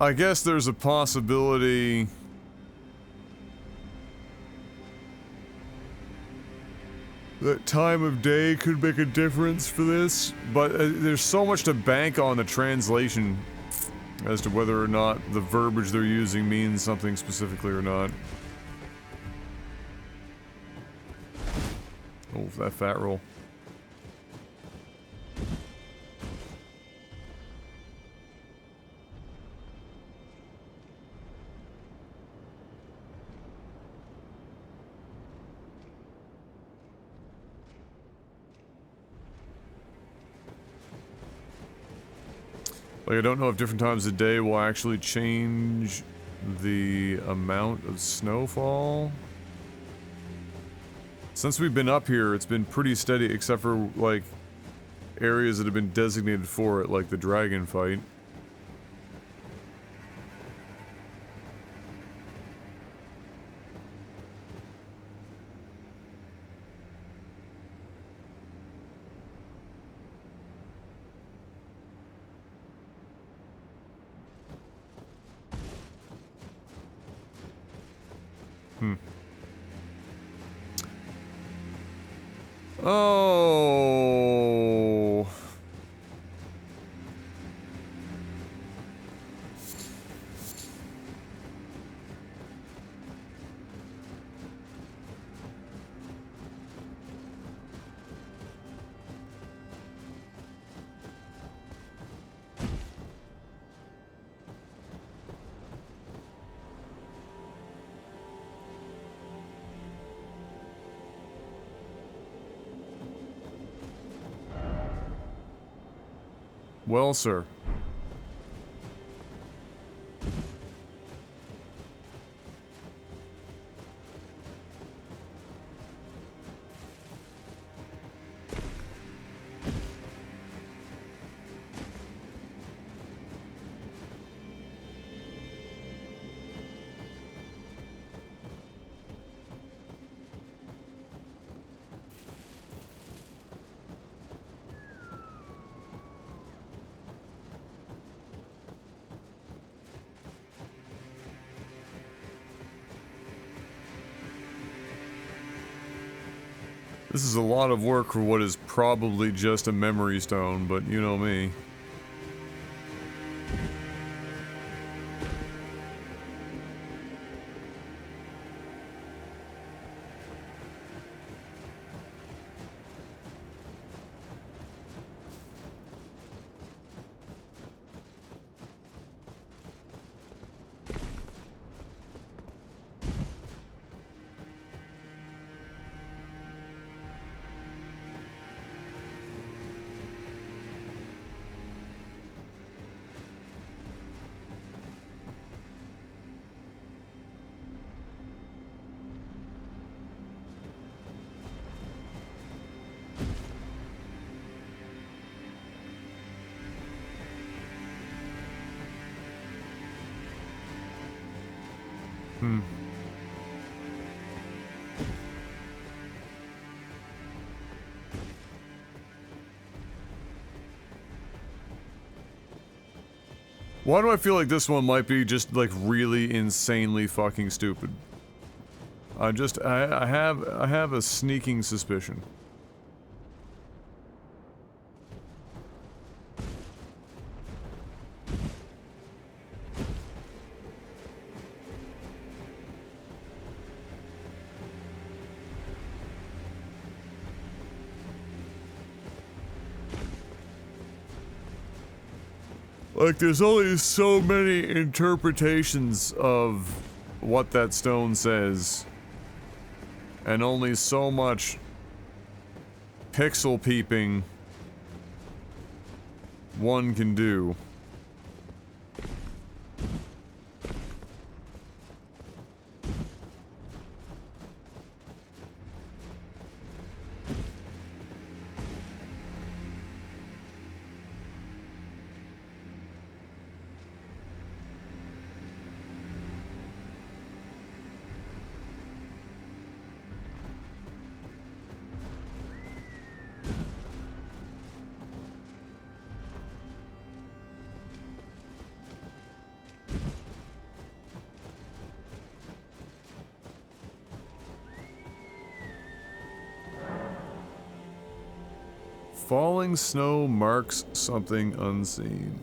I guess there's a possibility that time of day could make a difference for this, but there's so much to bank on the translation as to whether or not the verbiage they're using means something specifically or not. Oh, that fat roll. Like, I don't know if different times of day will actually change the amount of snowfall. Since we've been up here, it's been pretty steady, except for, like, areas that have been designated for it, like the dragon fight. Oh. Well, sir. This is a lot of work for what is probably just a memory stone, but you know me. Why do I feel like this one might be just, like, really insanely fucking stupid? I have a sneaking suspicion. Like, there's only so many interpretations of what that stone says, and only so much pixel peeping one can do. Falling snow marks something unseen.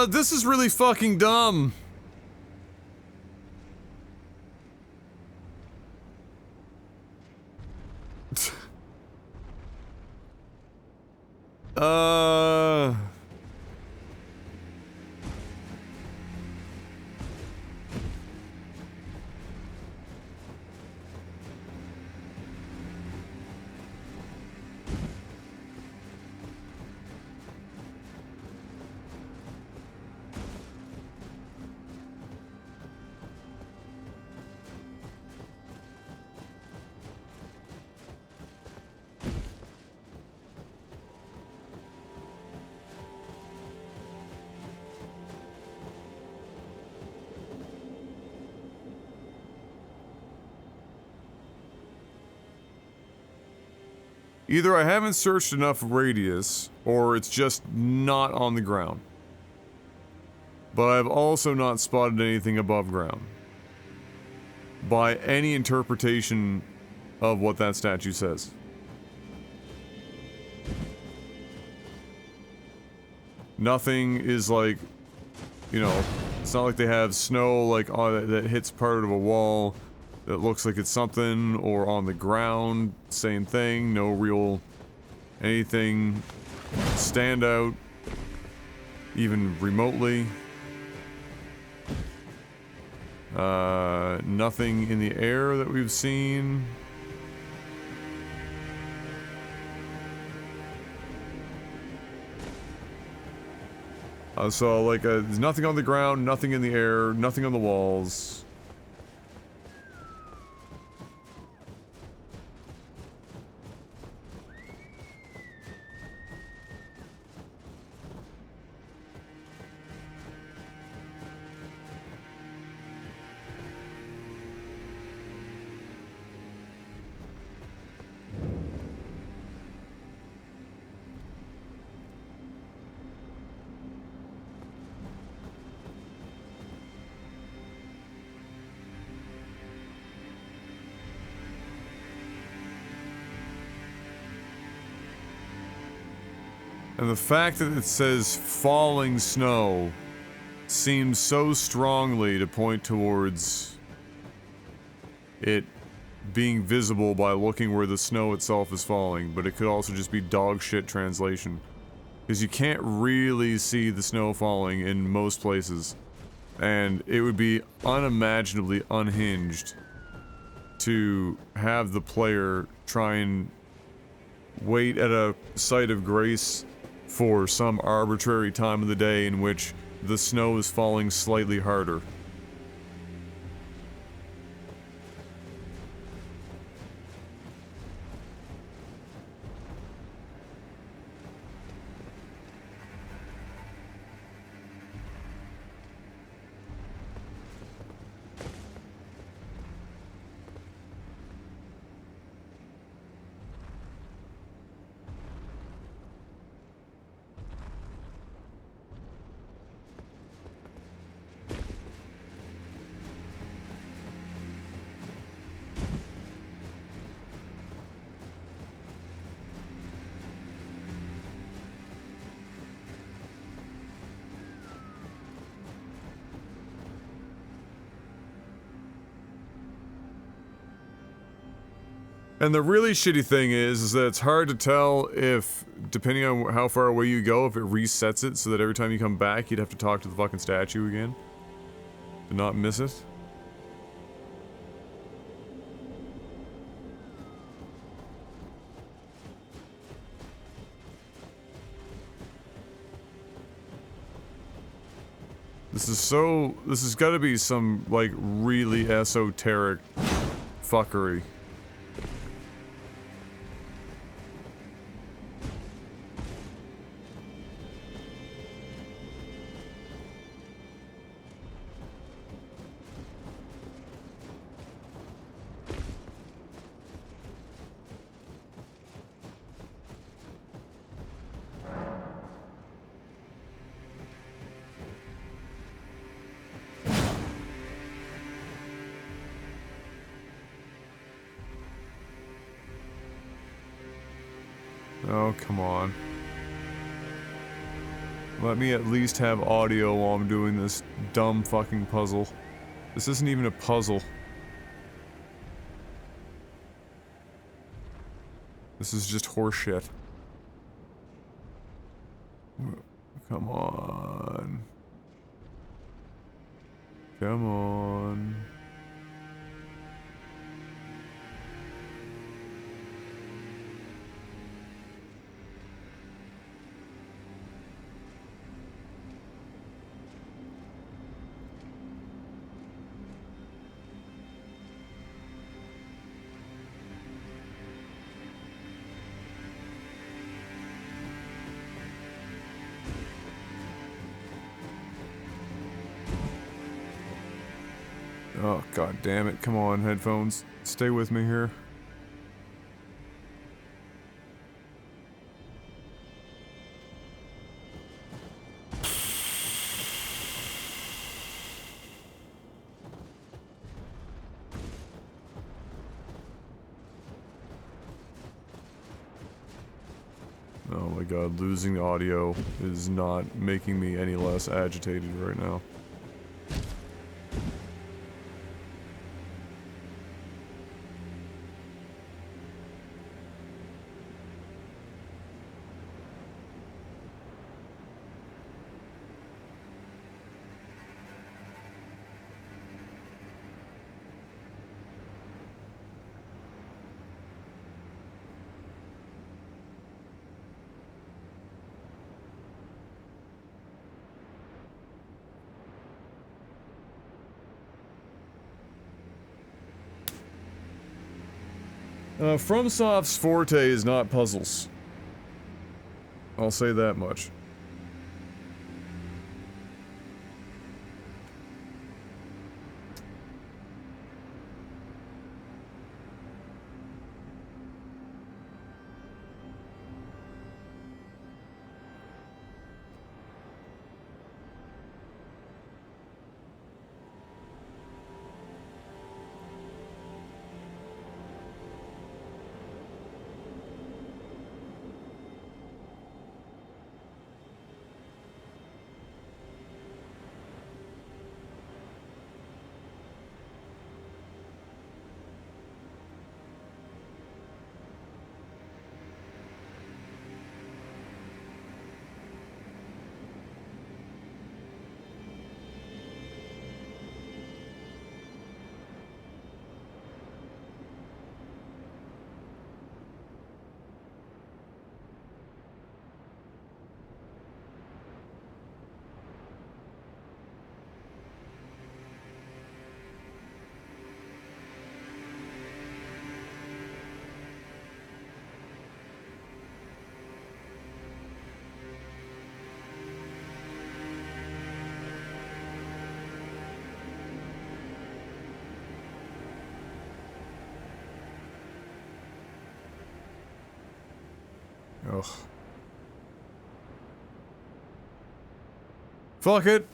This is really fucking dumb. Either I haven't searched enough radius, or it's just not on the ground. But I've also not spotted anything above ground. By any interpretation of what that statue says. Nothing is like, you know, it's not like they have snow like that hits part of a wall that looks like it's something, or on the ground, same thing, no real anything stand out, even remotely. Nothing in the air that we've seen. So, like, there's nothing on the ground, nothing in the air, nothing on the walls. And the fact that it says falling snow seems so strongly to point towards it being visible by looking where the snow itself is falling, but it could also just be dog shit translation. Because you can't really see the snow falling in most places. And it would be unimaginably unhinged to have the player try and wait at a site of grace for some arbitrary time of the day in which the snow is falling slightly harder. And the really shitty thing is that it's hard to tell if, depending on how far away you go, if it resets it so that every time you come back, you'd have to talk to the fucking statue again. To not miss it. This has gotta be some, like, really esoteric fuckery. Oh, come on. Let me at least have audio while I'm doing this dumb fucking puzzle. This isn't even a puzzle. This is just horseshit. Come on. Come on. Oh, god damn it. Come on, headphones. Stay with me here. Oh my god, losing the audio is not making me any less agitated right now. FromSoft's forte is not puzzles. I'll say that much. Ugh. Fuck it.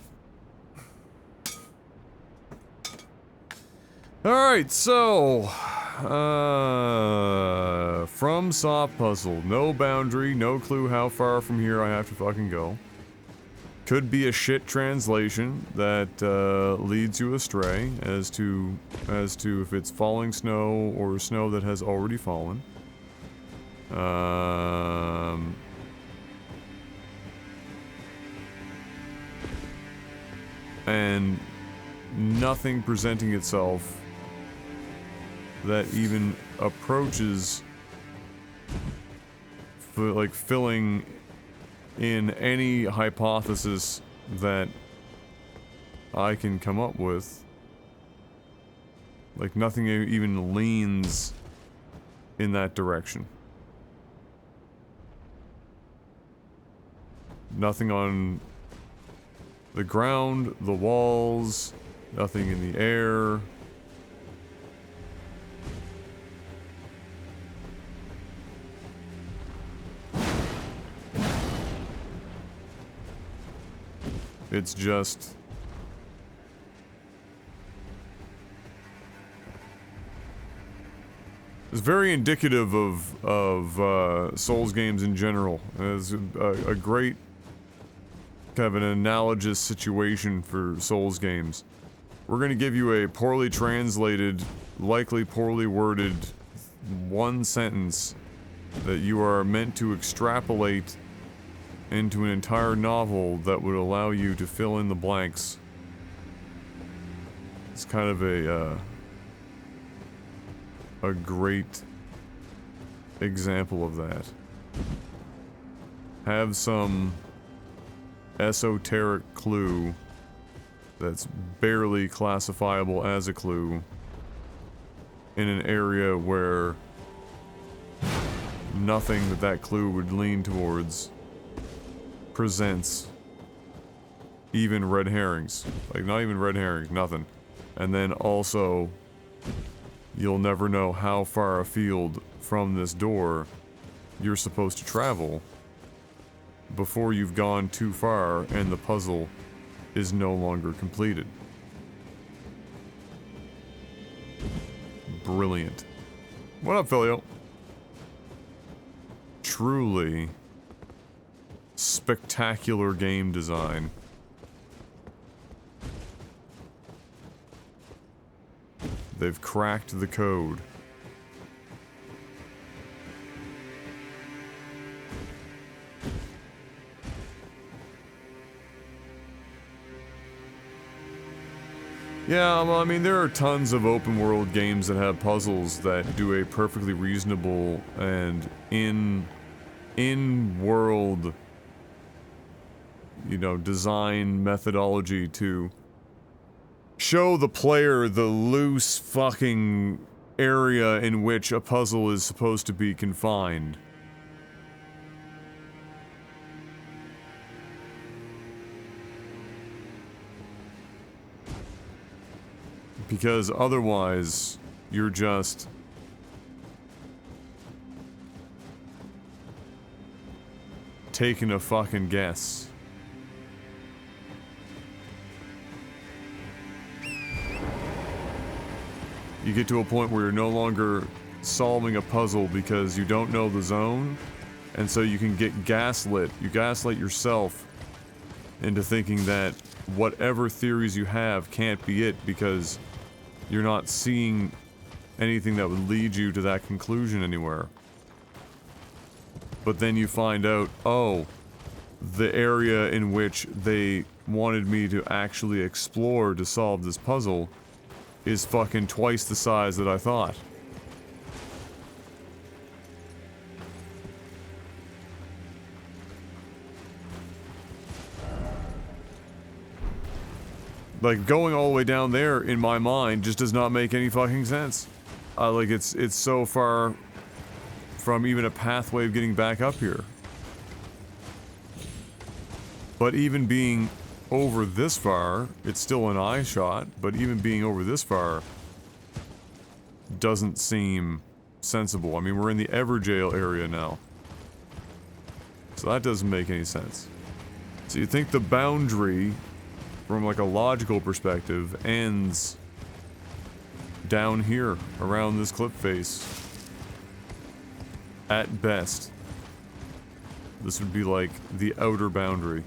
Alright, so... From Soft Puzzle. No boundary, no clue how far from here I have to fucking go. Could be a shit translation that leads you astray as to if it's falling snow or snow that has already fallen. And nothing presenting itself that even approaches like filling in any hypothesis that I can come up with. Like nothing even leans in that direction. Nothing on the ground, the walls, nothing in the air. It's just... It's very indicative of Souls games in general. It's a great kind of an analogous situation for Souls games. We're going to give you a poorly translated, likely poorly worded one sentence that you are meant to extrapolate into an entire novel that would allow you to fill in the blanks. It's kind of a great example of that. Have some esoteric clue that's barely classifiable as a clue in an area where nothing that clue would lean towards presents even red herrings. Like, not even red herrings, nothing. And then also, you'll never know how far afield from this door you're supposed to travel before you've gone too far and the puzzle is no longer completed. Brilliant. What up, Filio? Truly spectacular game design. They've cracked the code. Yeah, well, I mean, there are tons of open world games that have puzzles that do a perfectly reasonable and in-world, you know, design methodology to show the player the loose fucking area in which a puzzle is supposed to be confined. Because otherwise, you're just taking a fucking guess. You get to a point where you're no longer solving a puzzle because you don't know the zone, and so you can get gaslit. You gaslight yourself into thinking that whatever theories you have can't be it because you're not seeing anything that would lead you to that conclusion anywhere. But then you find out, oh, the area in which they wanted me to actually explore to solve this puzzle is fucking twice the size that I thought. Like, going all the way down there, in my mind, just does not make any fucking sense. Like, it's so far from even a pathway of getting back up here. But even being over this far, it's still an eye shot, but even being over this far doesn't seem sensible. I mean, we're in the Everjail area now. So that doesn't make any sense. So you think the boundary, from like a logical perspective, ends down here, around this cliff face. At best. This would be like the outer boundary.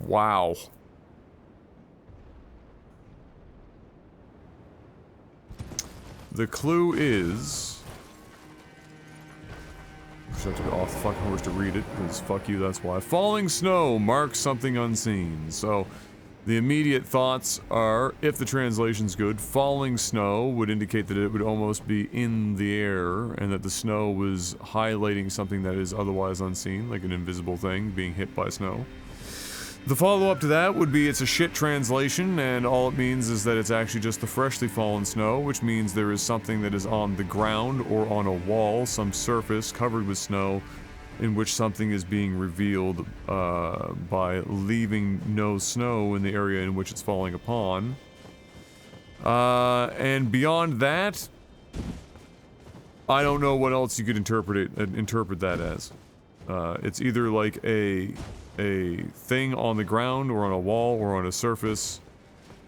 Wow. The clue is... I just have to go off the fucking horse to read it, because fuck you, that's why. Falling snow marks something unseen. So, the immediate thoughts are, if the translation's good, falling snow would indicate that it would almost be in the air, and that the snow was highlighting something that is otherwise unseen, like an invisible thing being hit by snow. The follow-up to that would be it's a shit translation, and all it means is that it's actually just the freshly fallen snow, which means there is something that is on the ground or on a wall, some surface covered with snow, in which something is being revealed by leaving no snow in the area in which it's falling upon. And beyond that, I don't know what else you could interpret that as. It's either like a thing on the ground or on a wall or on a surface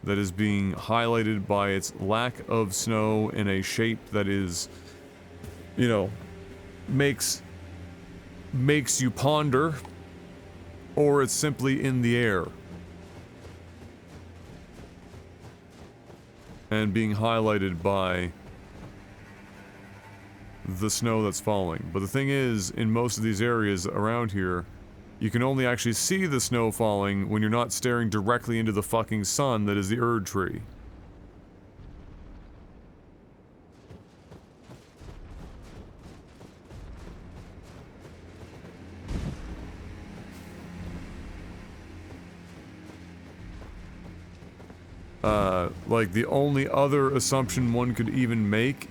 that is being highlighted by its lack of snow in a shape that is, you know, makes you ponder, or it's simply in the air and being highlighted by the snow that's falling. But the thing is, in most of these areas around here, you can only actually see the snow falling when you're not staring directly into the fucking sun that is the Erd tree. Like, the only other assumption one could even make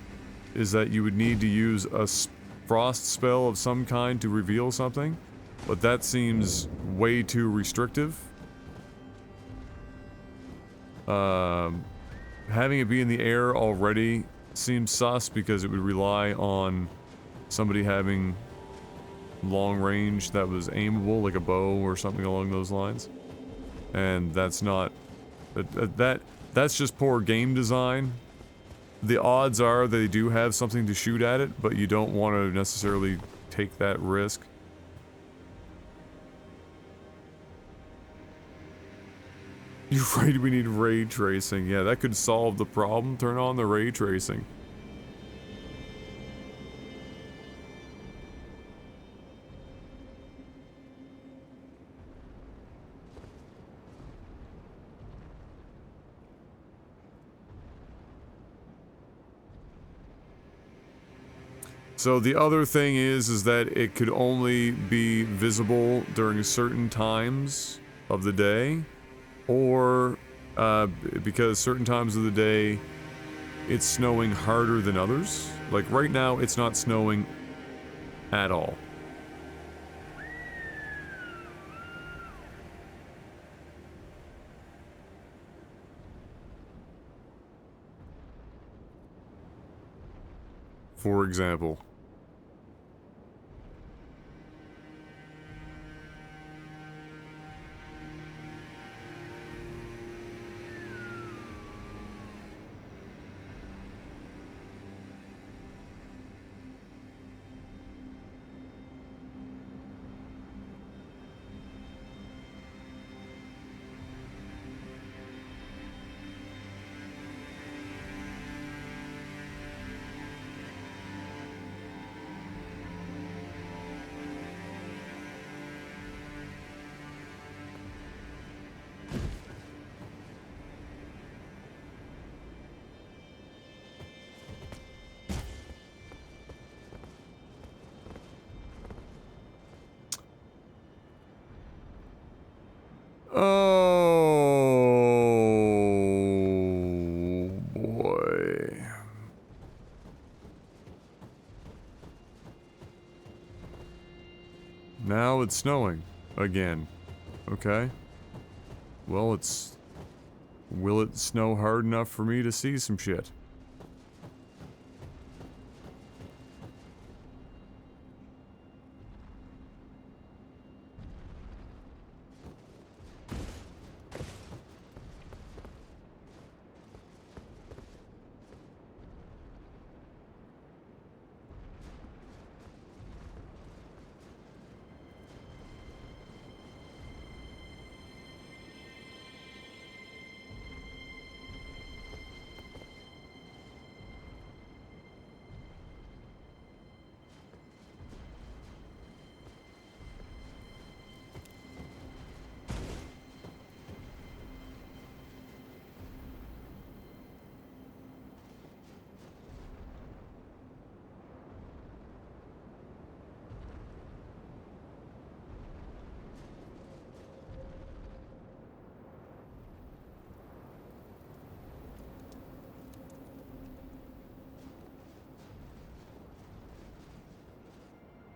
is that you would need to use a frost spell of some kind to reveal something, but that seems way too restrictive. Having it be in the air already seems sus because it would rely on somebody having long range that was aimable, like a bow or something along those lines. And that's not... That's just poor game design. The odds are they do have something to shoot at it, but you don't want to necessarily take that risk. You're afraid we need ray tracing. Yeah, that could solve the problem. Turn on the ray tracing. So the other thing is that it could only be visible during certain times of the day, or because certain times of the day it's snowing harder than others. Like right now it's not snowing at all. For example. Oh boy. Now it's snowing again. Okay. Well, will it snow hard enough for me to see some shit?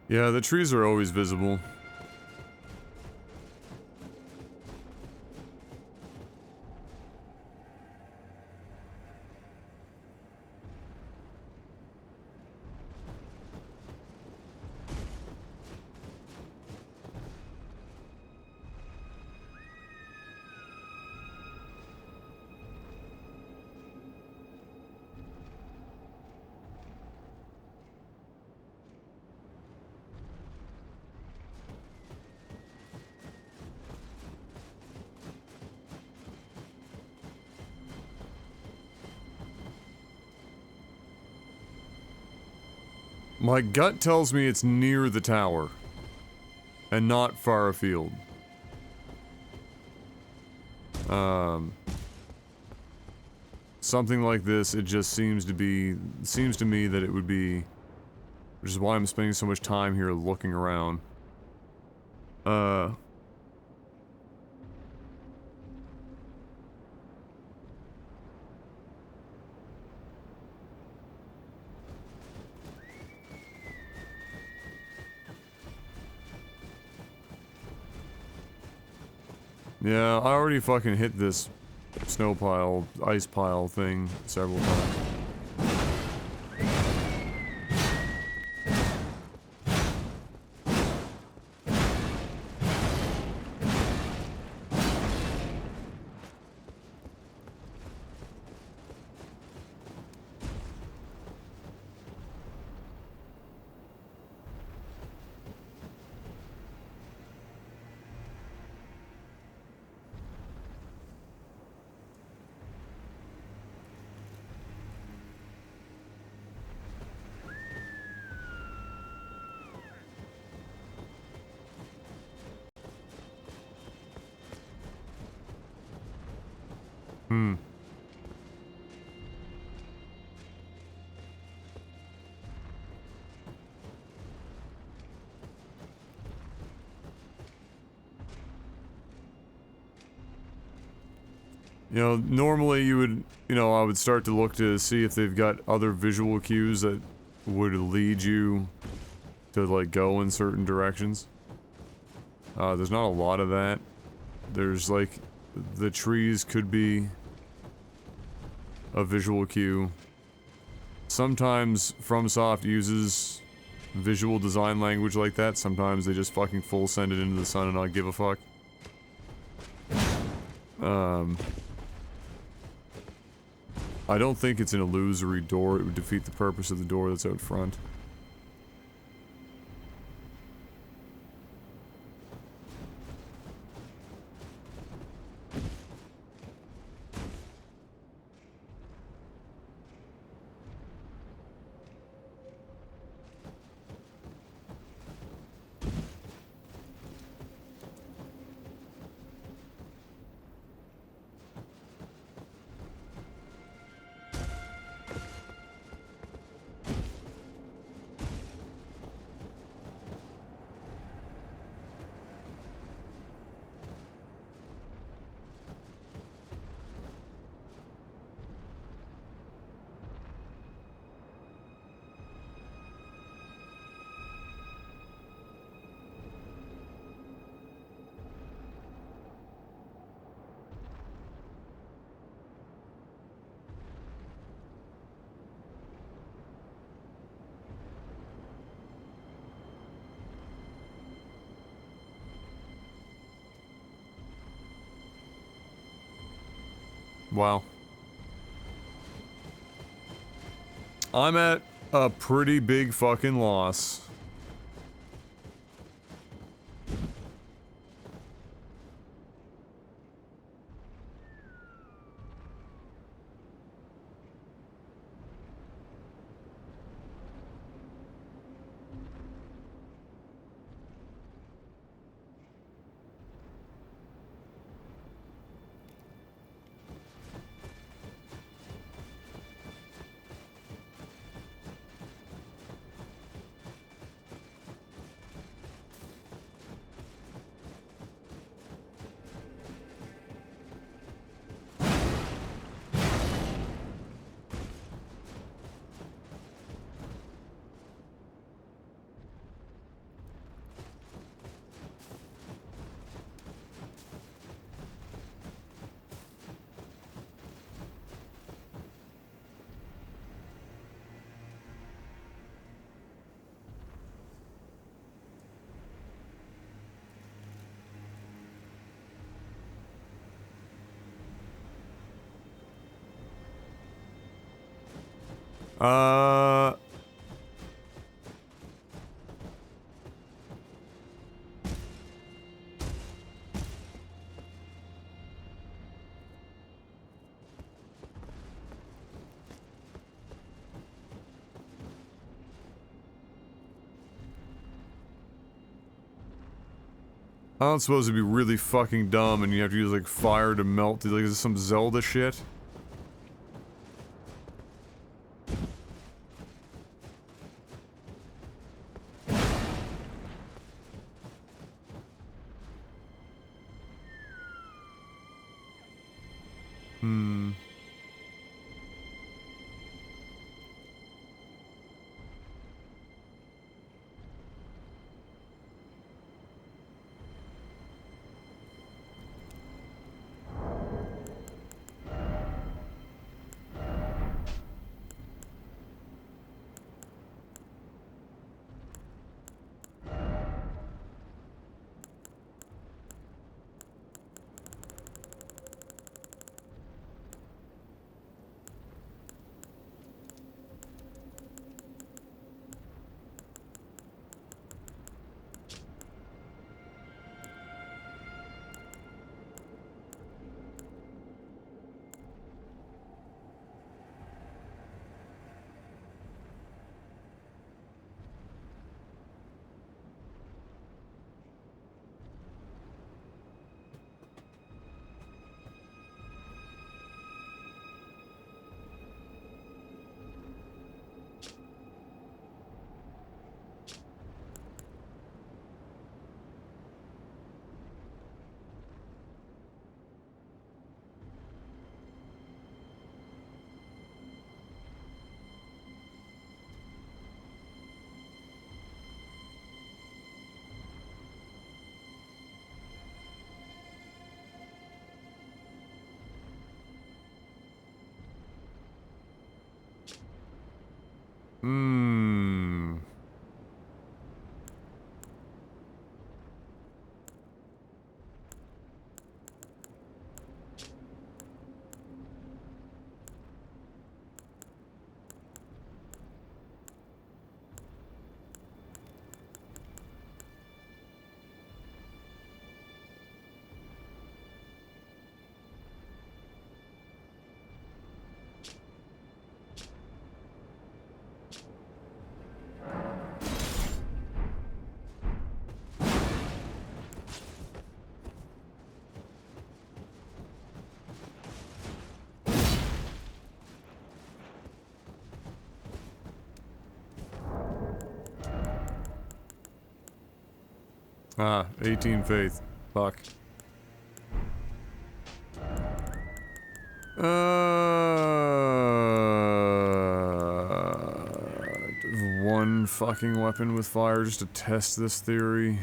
Yeah, the trees are always visible. My gut tells me it's near the tower and not far afield. Something like this, it just seems to me that it would be, which is why I'm spending so much time here looking around. Yeah, I already fucking hit this snow pile, ice pile thing several times. Hmm. You know, normally you would, I would start to look to see if they've got other visual cues that would lead you to, like, go in certain directions. There's not a lot of that. There's, like, the trees could be a visual cue. Sometimes FromSoft uses visual design language like that. Sometimes they just fucking full send it into the sun and not give a fuck. I don't think it's an illusory door. It would defeat the purpose of the door that's out front. Wow. I'm at a pretty big fucking loss. Uh... I'm supposed to be really fucking dumb and you have to use, like, fire to melt. Like, is this some Zelda shit? Hmm. Hmm. Ah, 18 faith. Fuck. One fucking weapon with fire just to test this theory.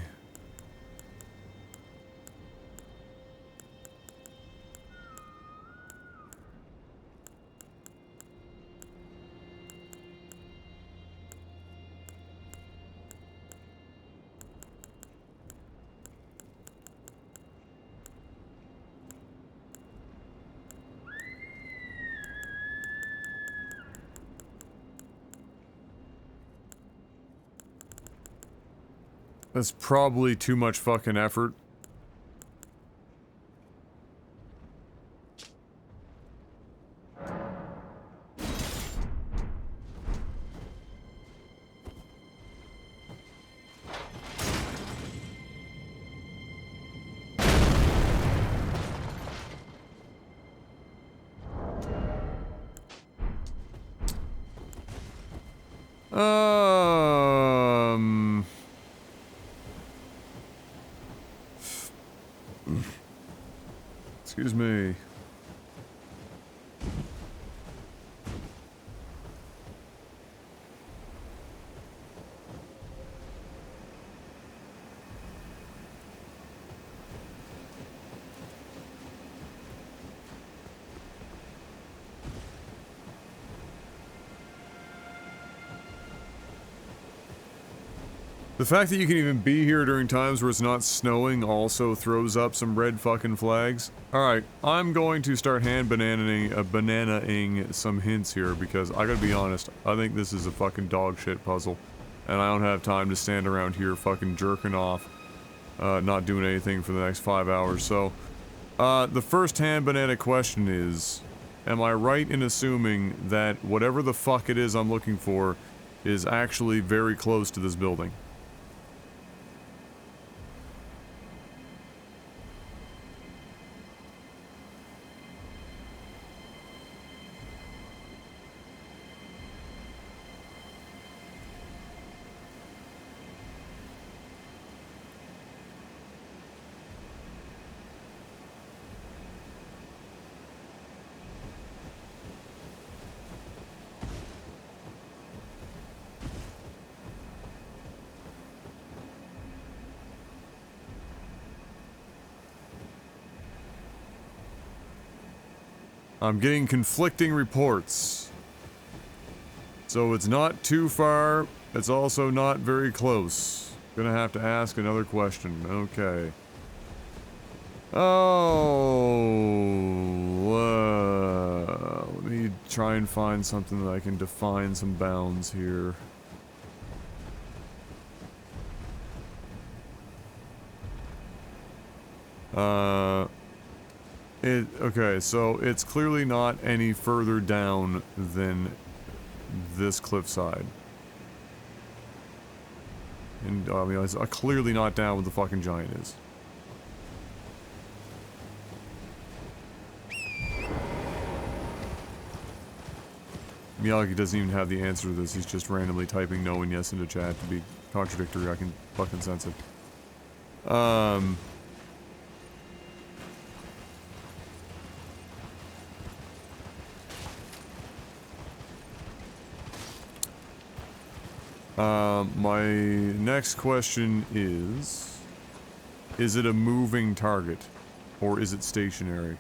That's probably too much fucking effort. Um... Excuse me. The fact that you can even be here during times where it's not snowing also throws up some red fucking flags. Alright, I'm going to start bananaing some hints here because I gotta be honest, I think this is a fucking dog shit puzzle. And I don't have time to stand around here fucking jerking off, not doing anything for the next 5 hours. So, the first hand banana question is, am I right in assuming that whatever the fuck it is I'm looking for is actually very close to this building? I'm getting conflicting reports. So it's not too far, it's also not very close. Gonna have to ask another question. Okay. Oh, let me try and find something that I can define some bounds here. Okay, so it's clearly not any further down than this cliffside. And, I mean, it's clearly not down where the fucking giant is. Miyagi doesn't even have the answer to this, he's just randomly typing no and yes into chat to be contradictory, I can fucking sense it. My next question is it a moving target, or is it stationary?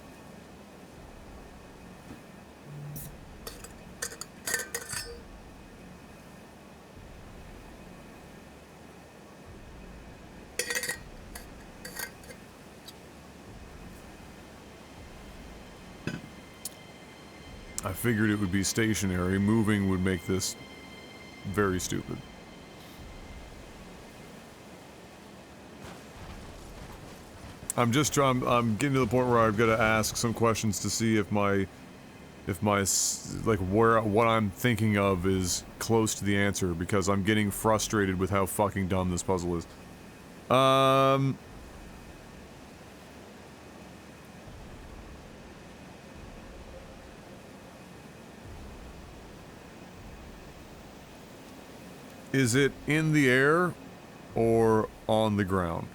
I figured it would be stationary. Moving would make this very stupid. I'm getting to the point where I've got to ask some questions to see if my, like, what I'm thinking of is close to the answer, because I'm getting frustrated with how fucking dumb this puzzle is. Is it in the air or on the ground?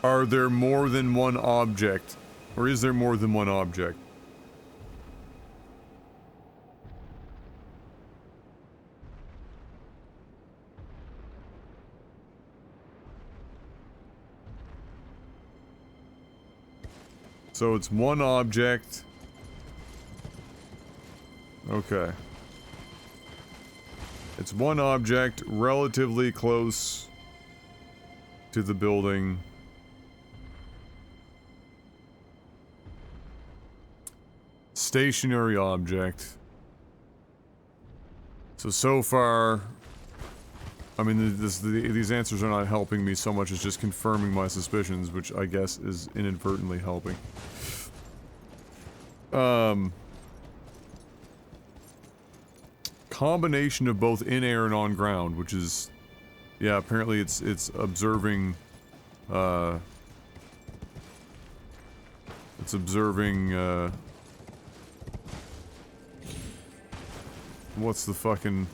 Are there more than one object? Or is there more than one object? So it's one object. Okay. It's one object relatively close to the building. Stationary object. So far, I mean, these answers are not helping me so much as just confirming my suspicions, which I guess is inadvertently helping. Combination of both in air and on ground, which is, yeah, apparently it's observing, what's the fucking...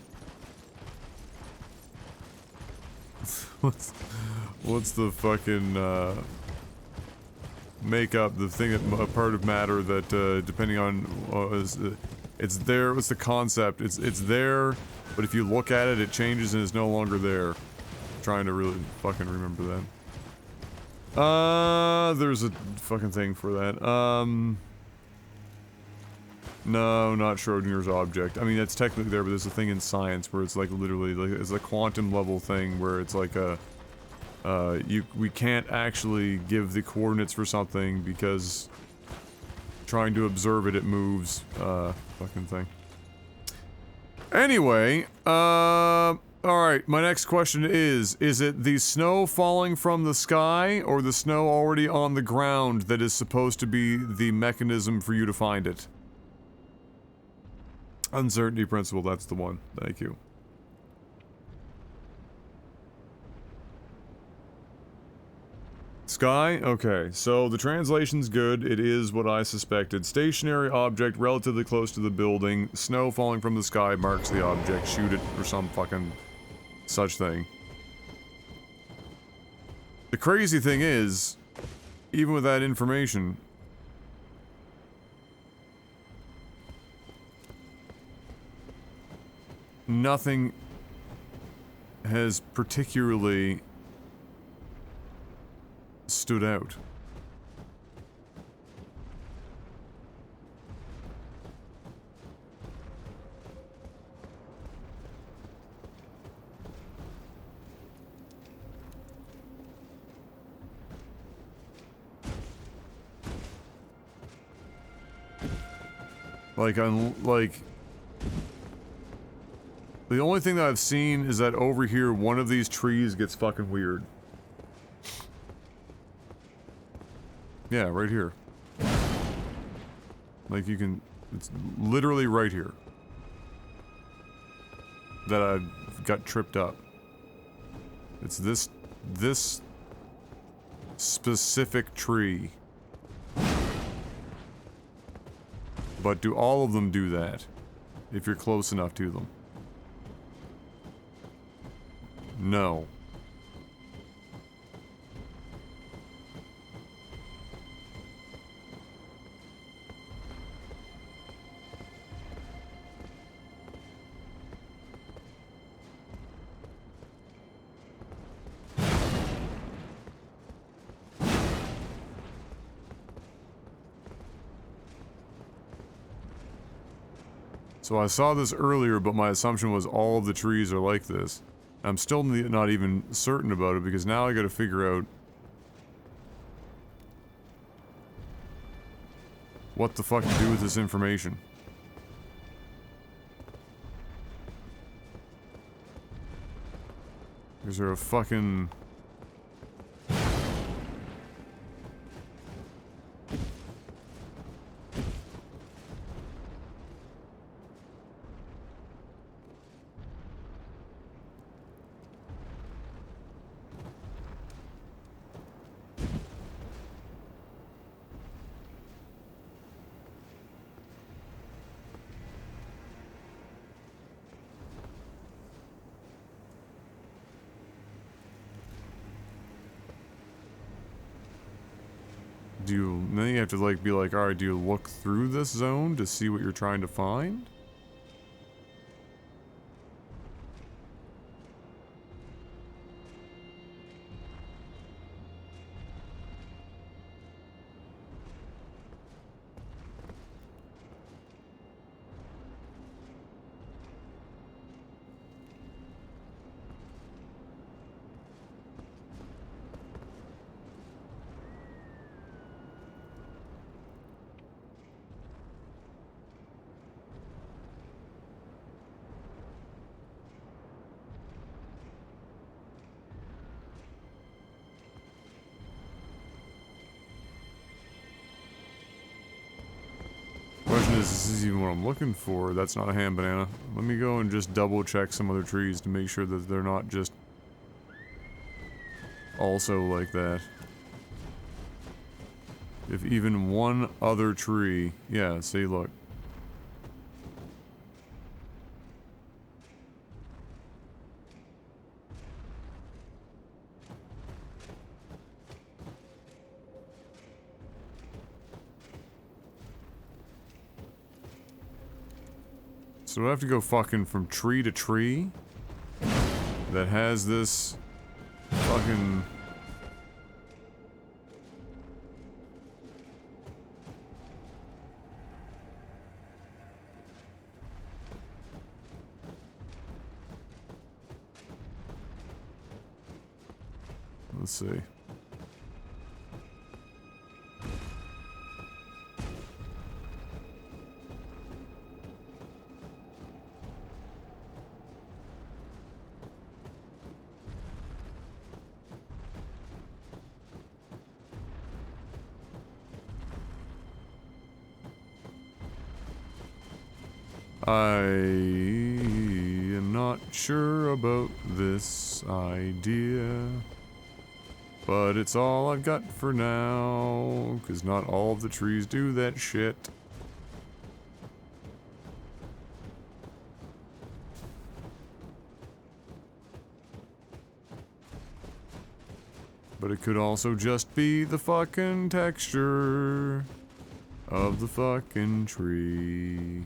what's the fucking, makeup, the thing, a part of matter that, depending on, it's there, what's the concept? It's there, but if you look at it, it changes and is no longer there. I'm trying to really fucking remember that. There's a fucking thing for that. No, not Schrodinger's object. I mean, it's technically there, but there's a thing in science where it's like literally, like, it's a quantum level thing where it's like a, we can't actually give the coordinates for something because trying to observe it, it moves, fucking thing. Anyway, alright, my next question is it the snow falling from the sky or the snow already on the ground that is supposed to be the mechanism for you to find it? Uncertainty principle, that's the one. Thank you. Sky? Okay, so the translation's good. It is what I suspected. Stationary object relatively close to the building. Snow falling from the sky marks the object. Shoot it or some fucking such thing. The crazy thing is, even with that information, nothing has particularly stood out. Like, the only thing that I've seen is that over here, one of these trees gets fucking weird. Yeah, right here. Like, you can... It's literally right here. That I got tripped up. It's this specific tree. But do all of them do that? If you're close enough to them? No. So I saw this earlier, but my assumption was all of the trees are like this. I'm still not even certain about it, because now I gotta figure out what the fuck to do with this information. Is there a fucking... Then you have to like be like, alright, do you look through this zone to see what you're trying to find? Question is this is even what I'm looking for? That's not a hand banana. Let me go and just double check some other trees to make sure that they're not just also like that. If even one other tree... Yeah, see, look. So do I have to go fucking from tree to tree that has this fucking... Let's see. I am not sure about this idea, but it's all I've got for now, because not all of the trees do that shit. But it could also just be the fucking texture of the fucking tree.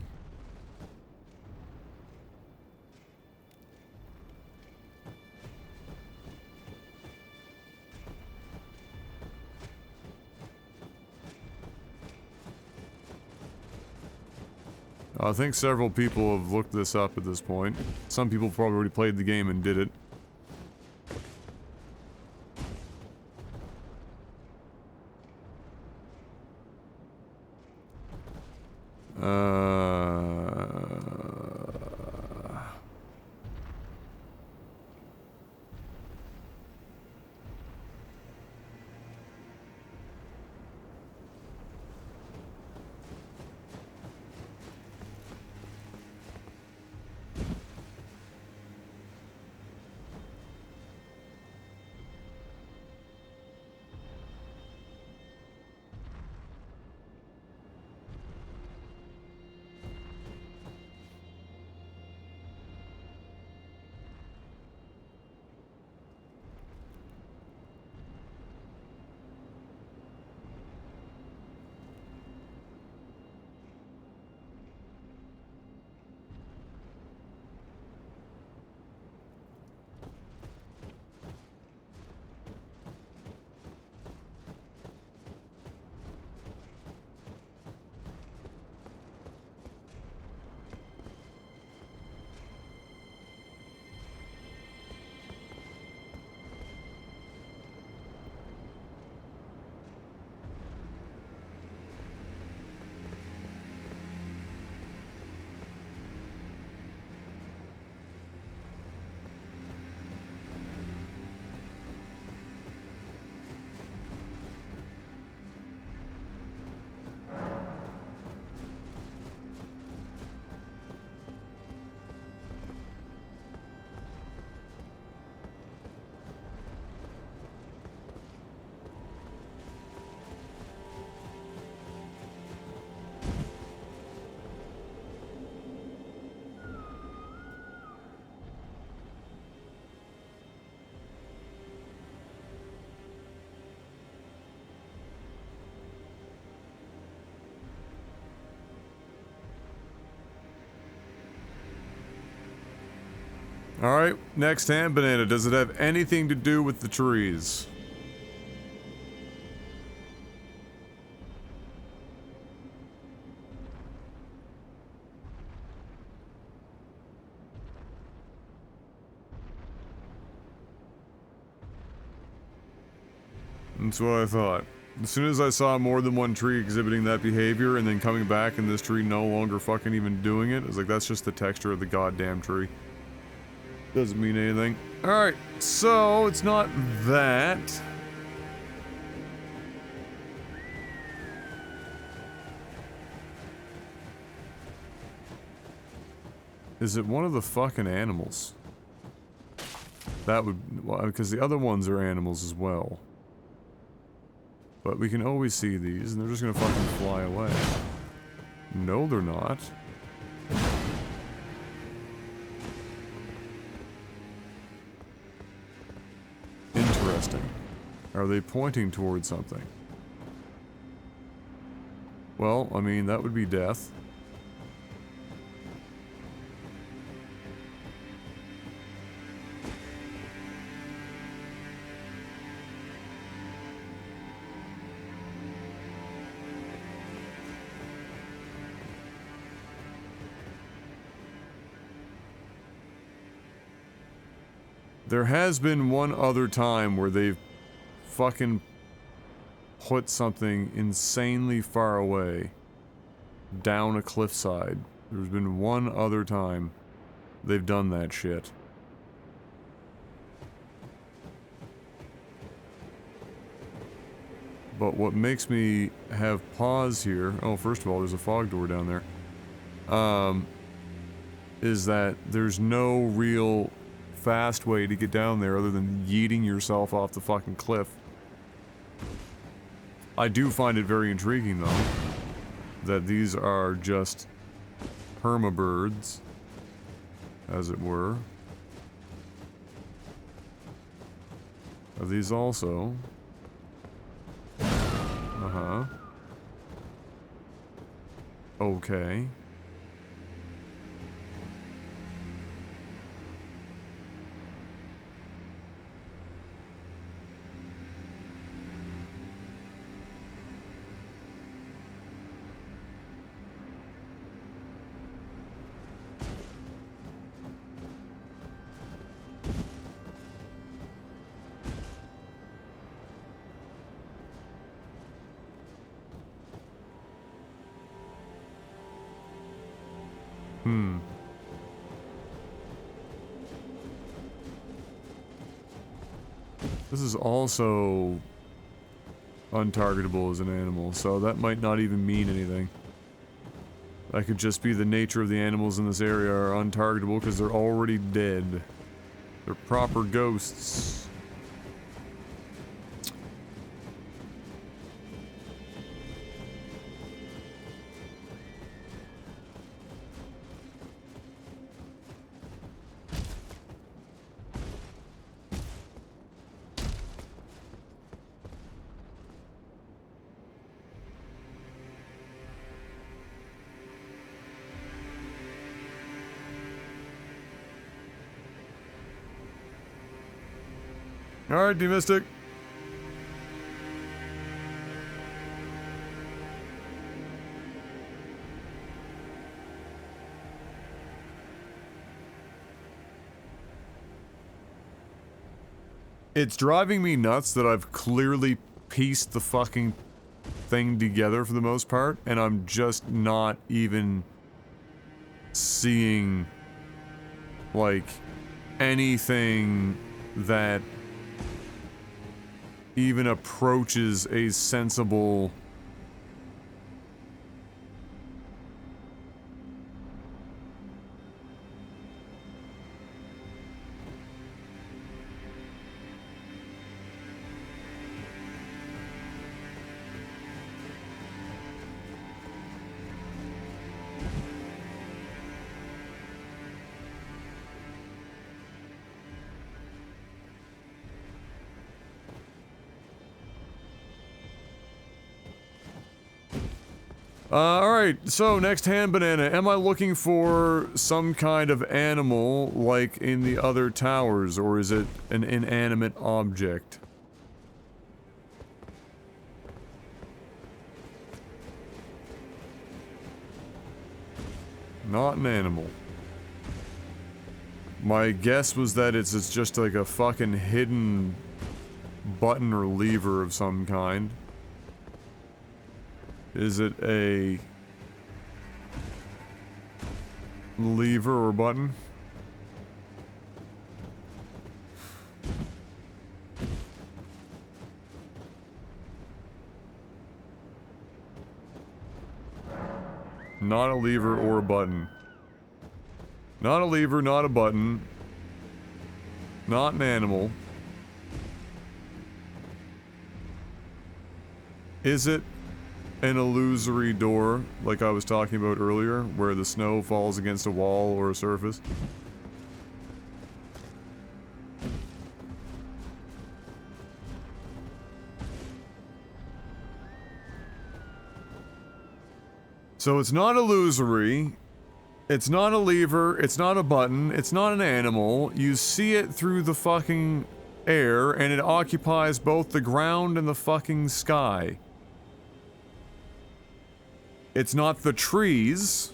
I think several people have looked this up at this point. Some people probably already played the game and did it. Alright, next hand banana. Does it have anything to do with the trees? That's what I thought. As soon as I saw more than one tree exhibiting that behavior and then coming back and this tree no longer fucking even doing it, I was like, that's just the texture of the goddamn tree. Doesn't mean anything. Alright, so it's not that. Is it one of the fucking animals? That would... well, because the other ones are animals as well. But we can always see these, and they're just gonna fucking fly away. No, they're not. Interesting. Are they pointing towards something? Well, I mean, that would be death. There has been one other time where they've fucking put something insanely far away down a cliffside. There's been one other time they've done that shit. But what makes me have pause here... oh, first of all, there's a fog door down there. Is that there's no real fast way to get down there other than yeeting yourself off the fucking cliff. I do find it very intriguing, though, that these are just perma-birds, as it were. Are these also? Uh-huh. Okay. This is also untargetable as an animal, so that might not even mean anything. That could just be the nature of the animals in this area are untargetable because they're already dead. They're proper ghosts. Alright, D-Mystic. It's driving me nuts that I've clearly pieced the fucking thing together for the most part, and I'm just not even seeing, like, anything that even approaches a sensible... Alright, so next hand banana. Am I looking for some kind of animal like in the other towers, or is it an inanimate object? Not an animal. My guess was that it's just like a fucking hidden button or lever of some kind. Is it a lever or button? Not a lever or a button. Not a lever, not a button. Not an animal. Is it an illusory door, like I was talking about earlier, where the snow falls against a wall or a surface? So it's not illusory, it's not a lever, it's not a button, it's not an animal. You see it through the fucking air, and it occupies both the ground and the fucking sky. It's not the trees.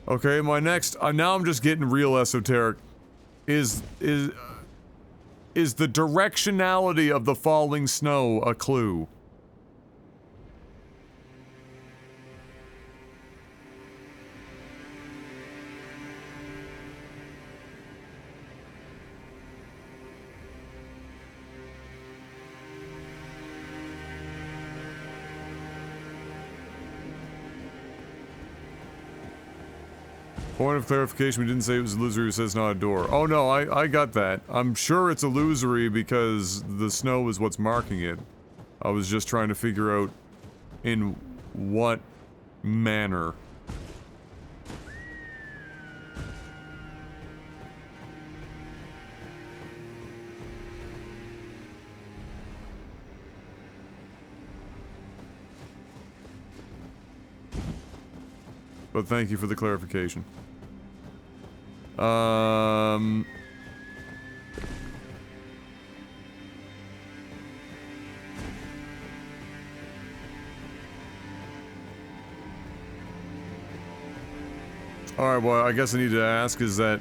Okay, my next, now I'm just getting real esoteric. Is the directionality of the falling snow a clue? Point of clarification, we didn't say it was illusory, it says not a door. Oh no, I got that. I'm sure it's illusory because the snow is what's marking it. I was just trying to figure out in what manner. But thank you for the clarification. Alright, well, I guess I need to ask is that,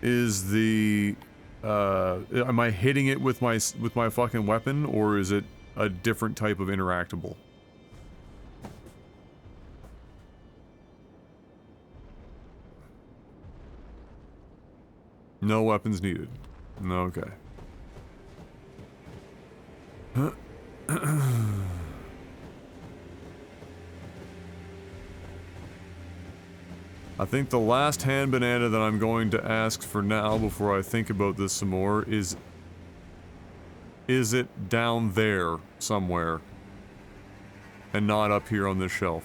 is the, am I hitting it with my fucking weapon, or is it a different type of interactable? No weapons needed. Okay. I think the last hand banana that I'm going to ask for now before I think about this some more is it down there somewhere and not up here on this shelf?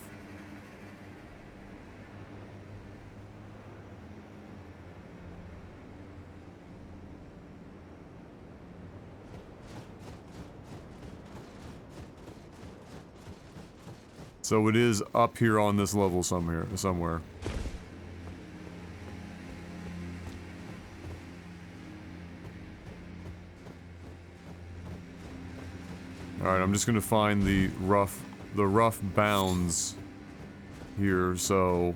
So it is up here on this level somewhere. Alright, I'm just gonna find the rough bounds here, so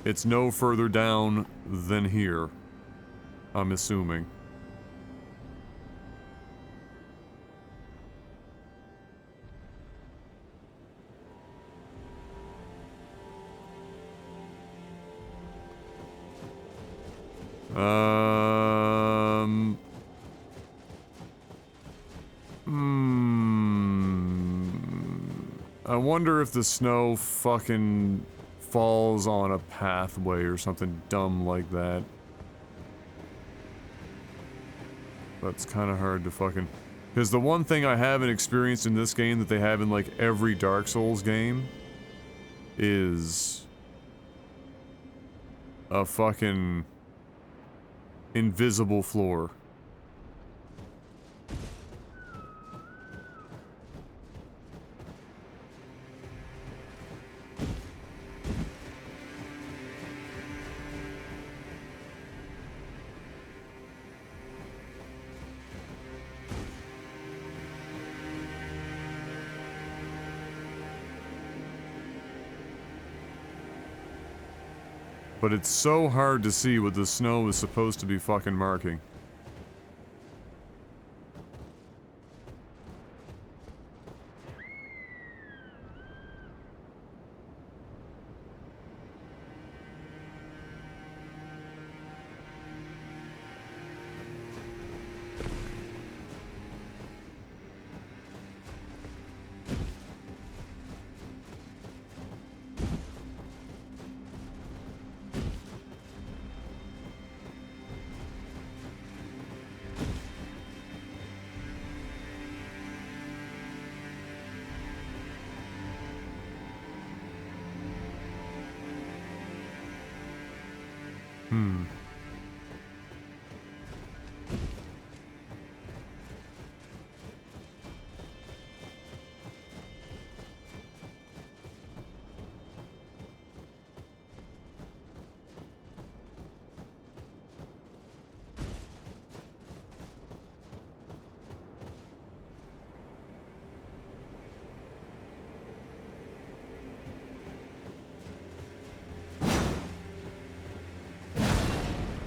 it's no further down than here, I'm assuming. I wonder if the snow fucking falls on a pathway or something dumb like that. That's kind of hard to fucking... Because the one thing I haven't experienced in this game that they have in, like, every Dark Souls game is a fucking invisible floor. But it's so hard to see what the snow is supposed to be fucking marking.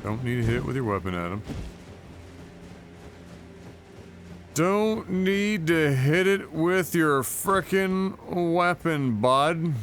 Don't need to hit it with your weapon, Adam. Don't need to hit it with your frickin' weapon, bud.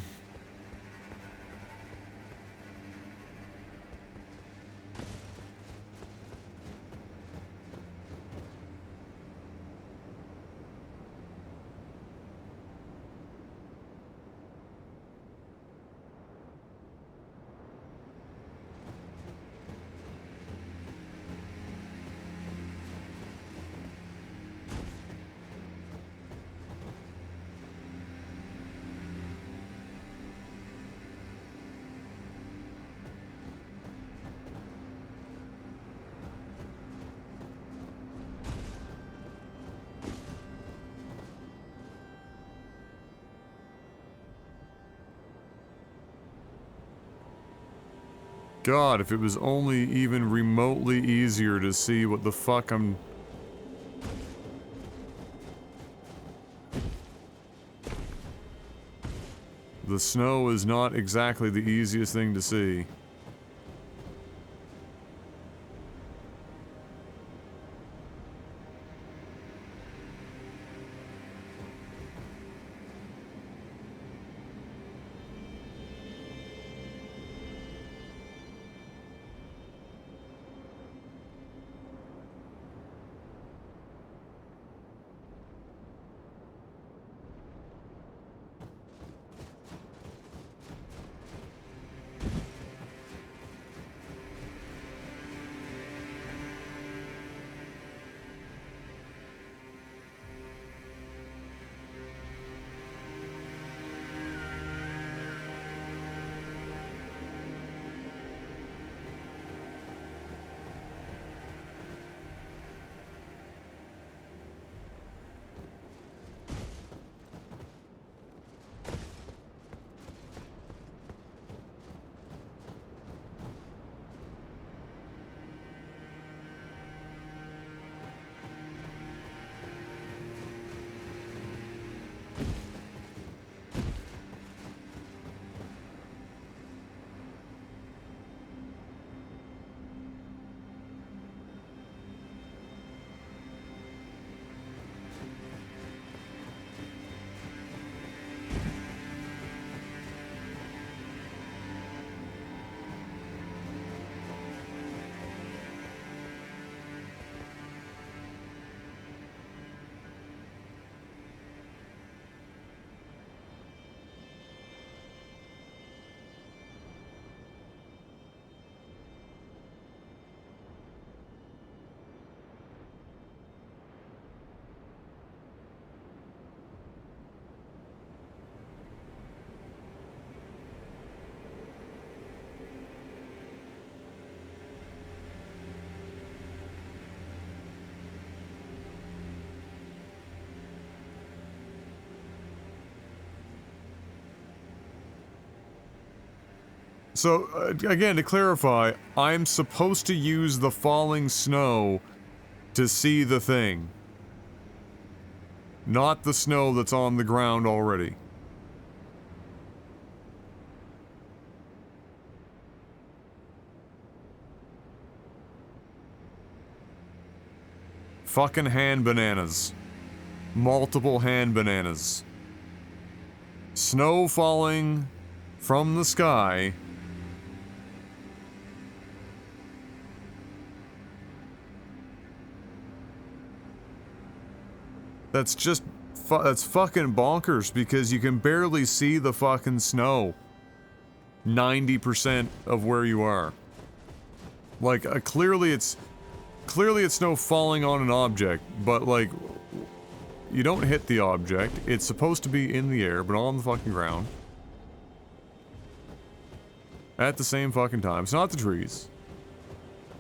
God, if it was only even remotely easier to see what the fuck I'm... The snow is not exactly the easiest thing to see. So, again, to clarify, I'm supposed to use the falling snow to see the thing. Not the snow that's on the ground already. Fucking hand bananas. Multiple hand bananas. Snow falling from the sky. That's just, that's fucking bonkers because you can barely see the fucking snow 90% of where you are. Like, clearly it's snow falling on an object, but like, you don't hit the object. It's supposed to be in the air, but on the fucking ground. At the same fucking time. It's not the trees.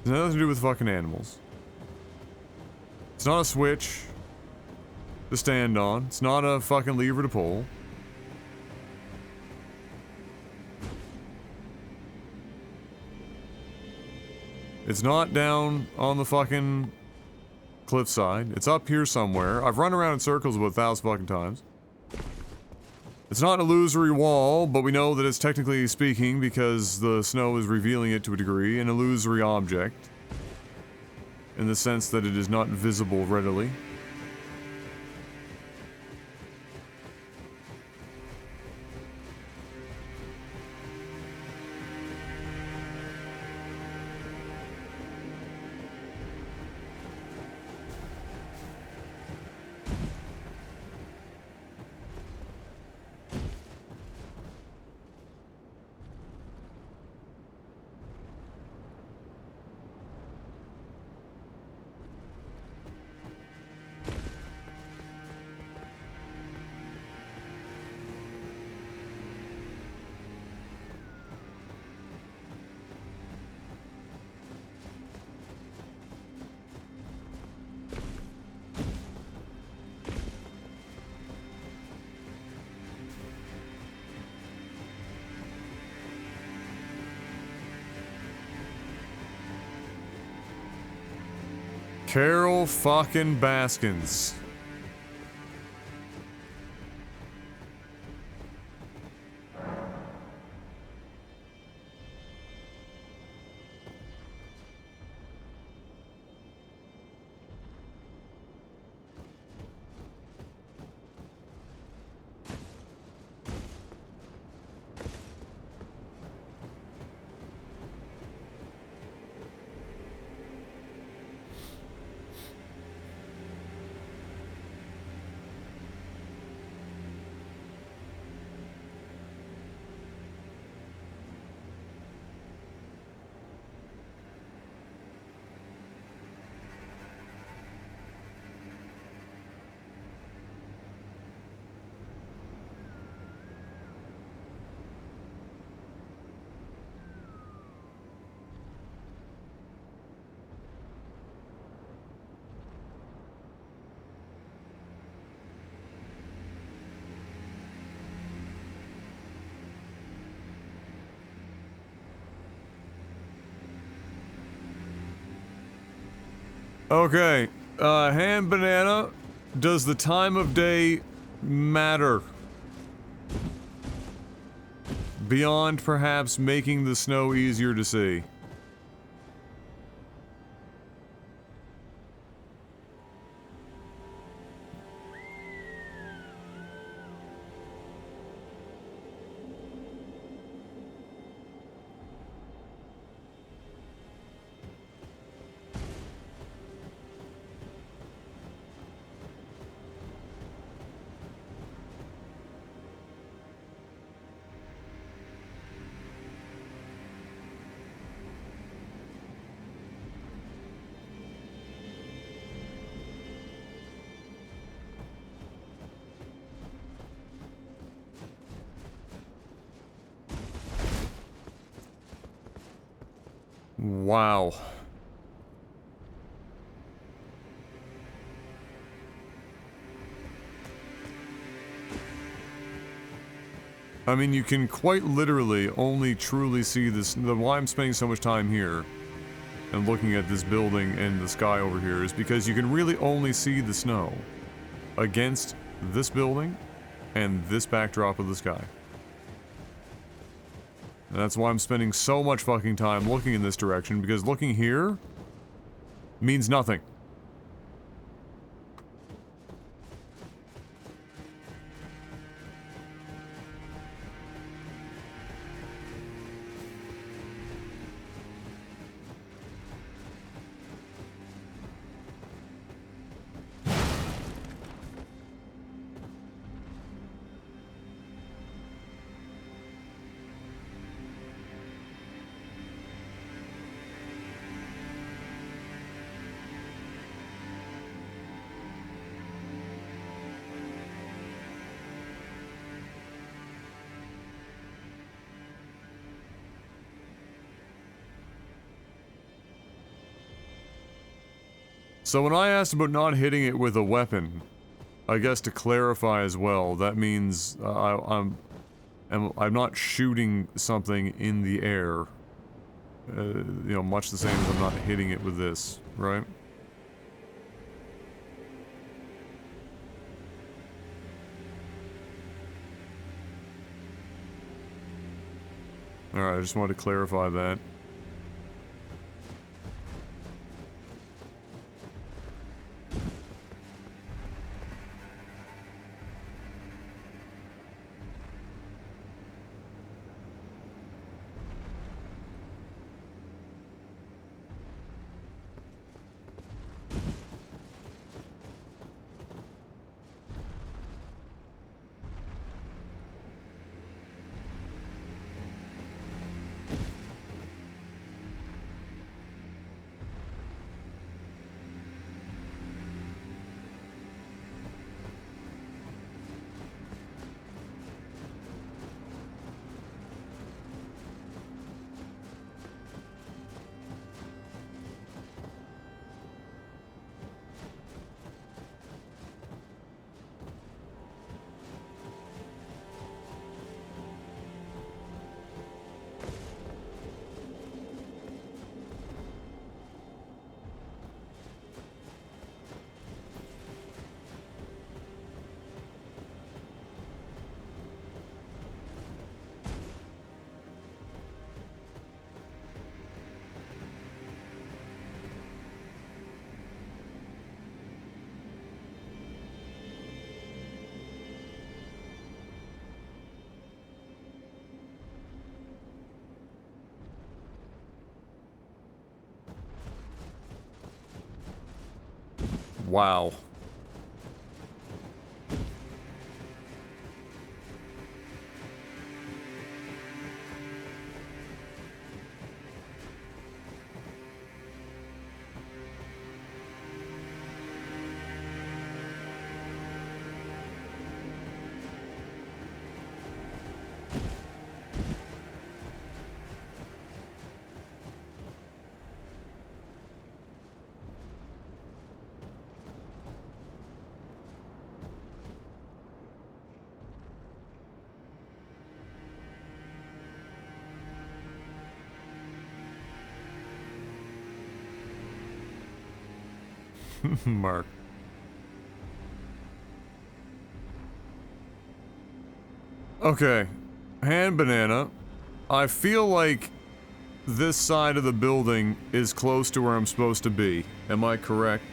It's nothing to do with fucking animals. It's not a switch to stand on. It's not a fucking lever to pull. It's not down on the fucking cliffside. It's up here somewhere. I've run around in circles about 1,000 fucking times. It's not an illusory wall, but we know that it's technically speaking, because the snow is revealing it to a degree, an illusory object. In the sense that it is not visible readily. Carol fucking Baskins. Okay, hand banana, does the time of day matter? Beyond perhaps making the snow easier to see. Wow. I mean, you can quite literally only truly see this. Why I'm spending so much time here and looking at this building and the sky over here is because you can really only see the snow against this building and this backdrop of the sky. And that's why I'm spending so much fucking time looking in this direction, because looking here means nothing. So when I asked about not hitting it with a weapon, I guess to clarify as well, that means I'm not shooting something in the air. You know, much the same as I'm not hitting it with this, right? Alright, I just wanted to clarify that. Wow. Mark. Okay. Hand banana. I feel like this side of the building is close to where I'm supposed to be. Am I correct?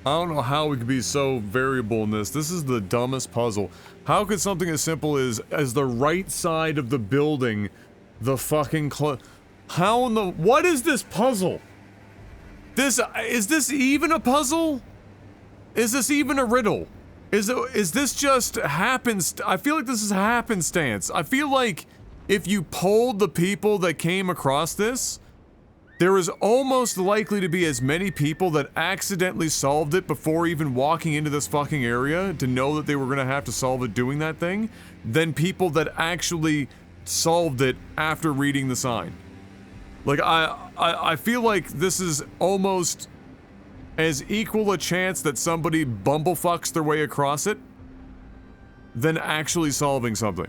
I don't know how we could be so variable in this. This is the dumbest puzzle. How could something as simple as the right side of the building, the fucking how in the— what is this puzzle? Is this even a puzzle? Is this even a riddle? Is this just happenstance? I feel like this is happenstance. I feel like if you polled the people that came across this, there is almost likely to be as many people that accidentally solved it before even walking into this fucking area to know that they were gonna have to solve it doing that thing, than people that actually solved it after reading the sign. Like, I feel like this is almost as equal a chance that somebody bumblefucks their way across it than actually solving something.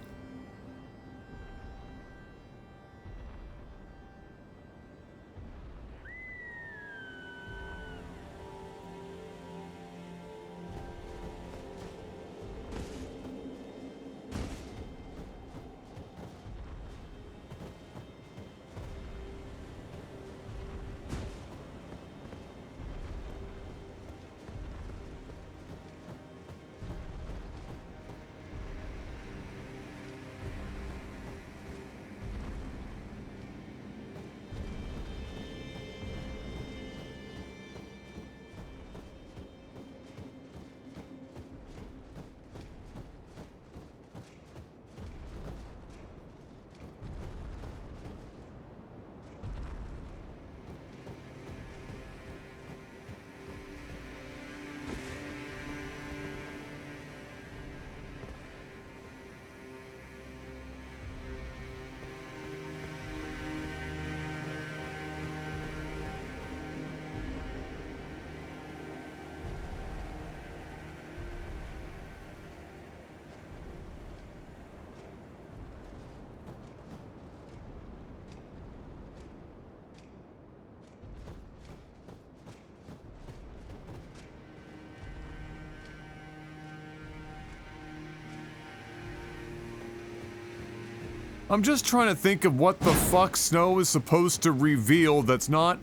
I'm just trying to think of what the fuck Snow is supposed to reveal that's not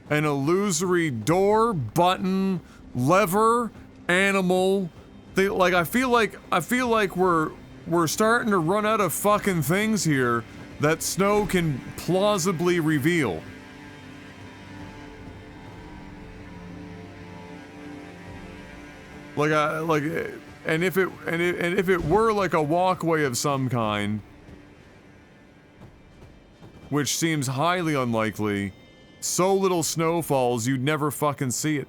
an illusory door, button, lever, animal. I feel like we're starting to run out of fucking things here that Snow can plausibly reveal. And if it were like a walkway of some kind, which seems highly unlikely, so little snow falls you'd never fucking see it.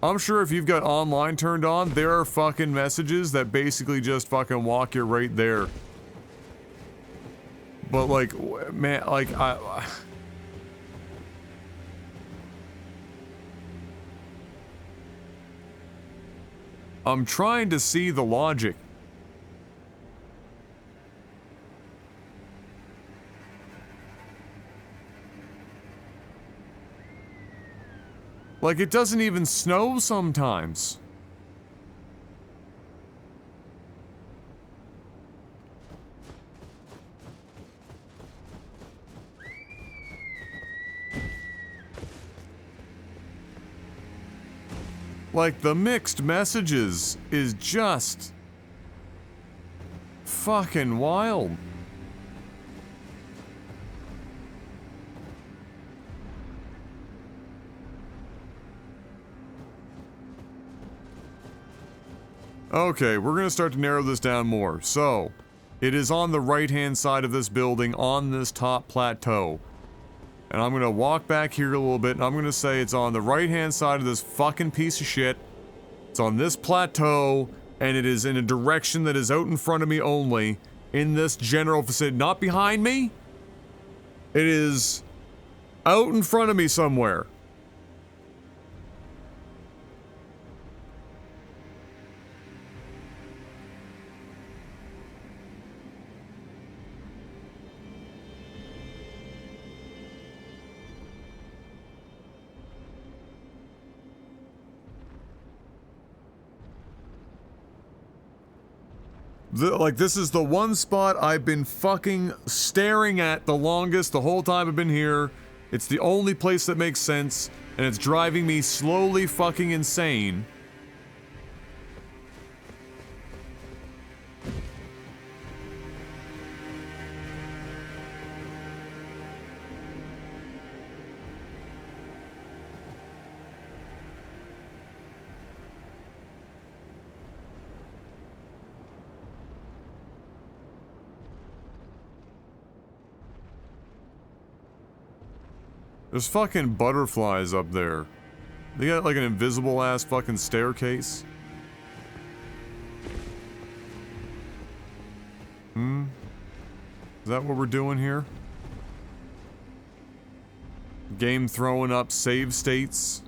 I'm sure if you've got online turned on, there are fucking messages that basically just fucking walk you right there. But like, man, like, I'm trying to see the logic. Like, it doesn't even snow sometimes. Like, the mixed messages is just fucking wild. Okay, we're gonna start to narrow this down more. So, it is on the right-hand side of this building on this top plateau. And I'm gonna walk back here a little bit, and I'm gonna say it's on the right-hand side of this fucking piece of shit. It's on this plateau, and it is in a direction that is out in front of me only, in this general vicinity. Not behind me. It is out in front of me somewhere. This is the one spot I've been fucking staring at the longest the whole time I've been here. It's the only place that makes sense, and it's driving me slowly fucking insane. There's fucking butterflies up there. They got like an invisible ass fucking staircase. Is that what we're doing here? Game throwing up save states?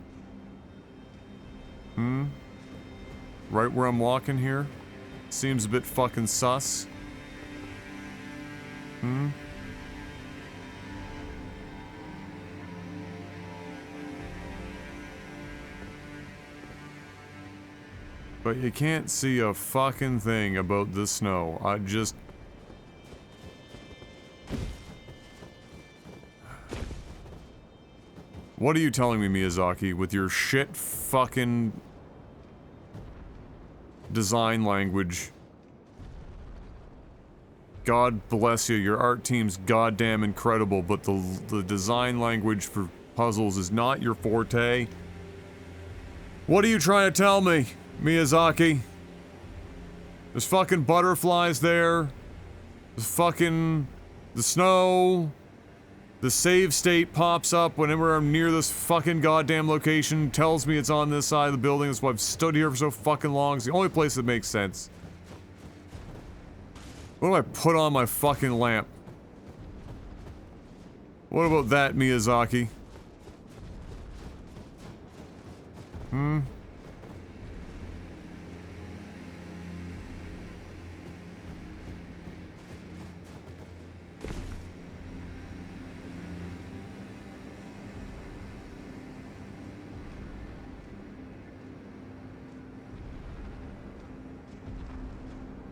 Right where I'm walking here? Seems a bit fucking sus. But you can't see a fucking thing about the snow. I just... What are you telling me, Miyazaki, with your shit fucking design language? God bless you, your art team's goddamn incredible, but the design language for puzzles is not your forte. What are you trying to tell me, Miyazaki? There's fucking butterflies there. There's fucking... the snow. The save state pops up whenever I'm near this fucking goddamn location, tells me it's on this side of the building. That's why I've stood here for so fucking long. It's the only place that makes sense. What do I put on my fucking lamp? What about that, Miyazaki?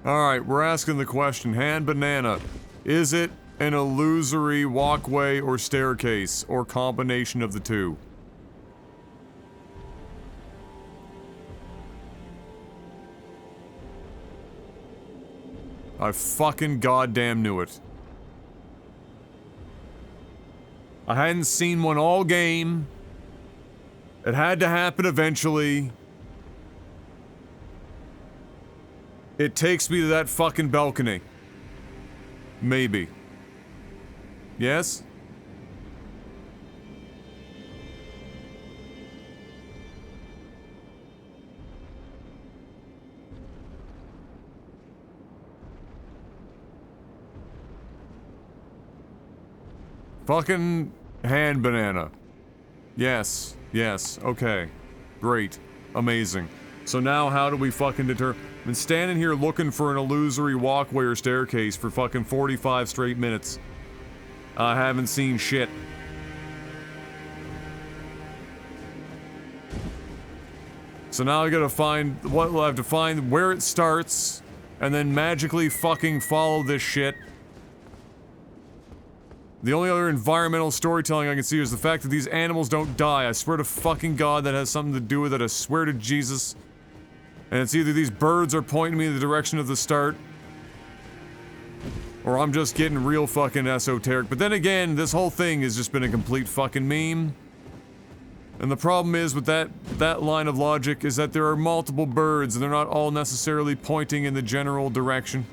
Alright, we're asking the question, hand banana, is it an illusory walkway or staircase, or combination of the two? I fucking goddamn knew it. I hadn't seen one all game. It had to happen eventually. It takes me to that fucking balcony. Maybe. Yes? Fucking hand banana. Yes. Yes. Okay. Great. Amazing. So now how do we fucking determine... I've been standing here looking for an illusory walkway or staircase for fucking 45 straight minutes. I haven't seen shit. So now I gotta find... what? We'll have to find where it starts, and then magically fucking follow this shit. The only other environmental storytelling I can see is the fact that these animals don't die. I swear to fucking God that has something to do with it. I swear to Jesus. And it's either these birds are pointing me in the direction of the start, or I'm just getting real fucking esoteric. But then again, this whole thing has just been a complete fucking meme. And the problem is with that line of logic is that there are multiple birds and they're not all necessarily pointing in the general direction.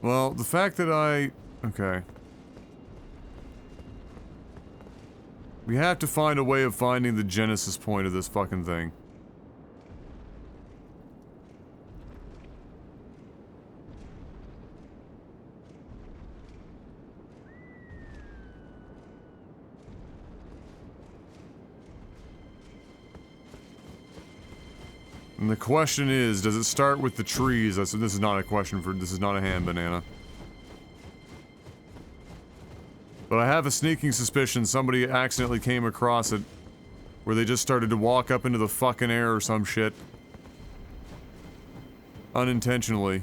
Well, the fact that okay. We have to find a way of finding the genesis point of this fucking thing. And the question is, does it start with the trees? This is not a question for, this is not a hand banana. But I have a sneaking suspicion somebody accidentally came across it, where they just started to walk up into the fucking air or some shit. Unintentionally.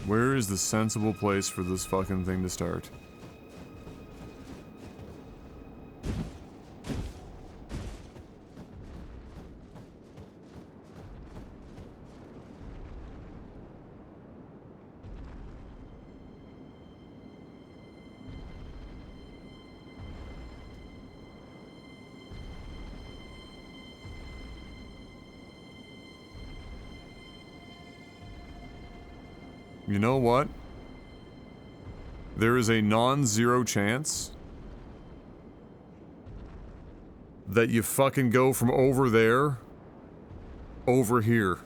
Where is the sensible place for this fucking thing to start? You know what? There is a non-zero chance that you fucking go from over there over here.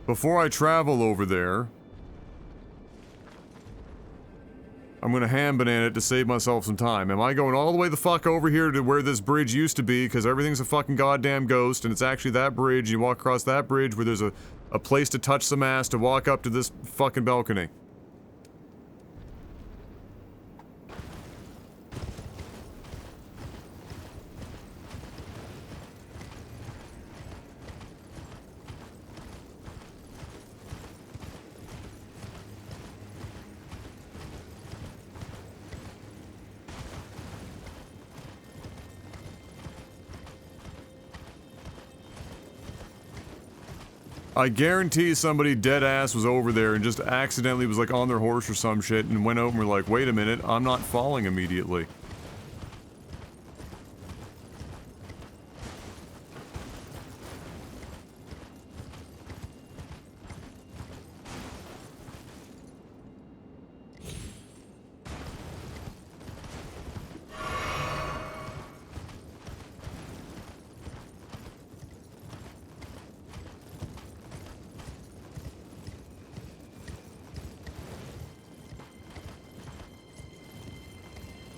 Before I travel over there, I'm gonna ham banana it to save myself some time. Am I going all the way the fuck over here to where this bridge used to be, because everything's a fucking goddamn ghost, and it's actually that bridge, you walk across that bridge where there's a place to touch some ass to walk up to this fucking balcony? I guarantee somebody dead ass was over there and just accidentally was like on their horse or some shit and went out and were like, wait a minute, I'm not falling immediately.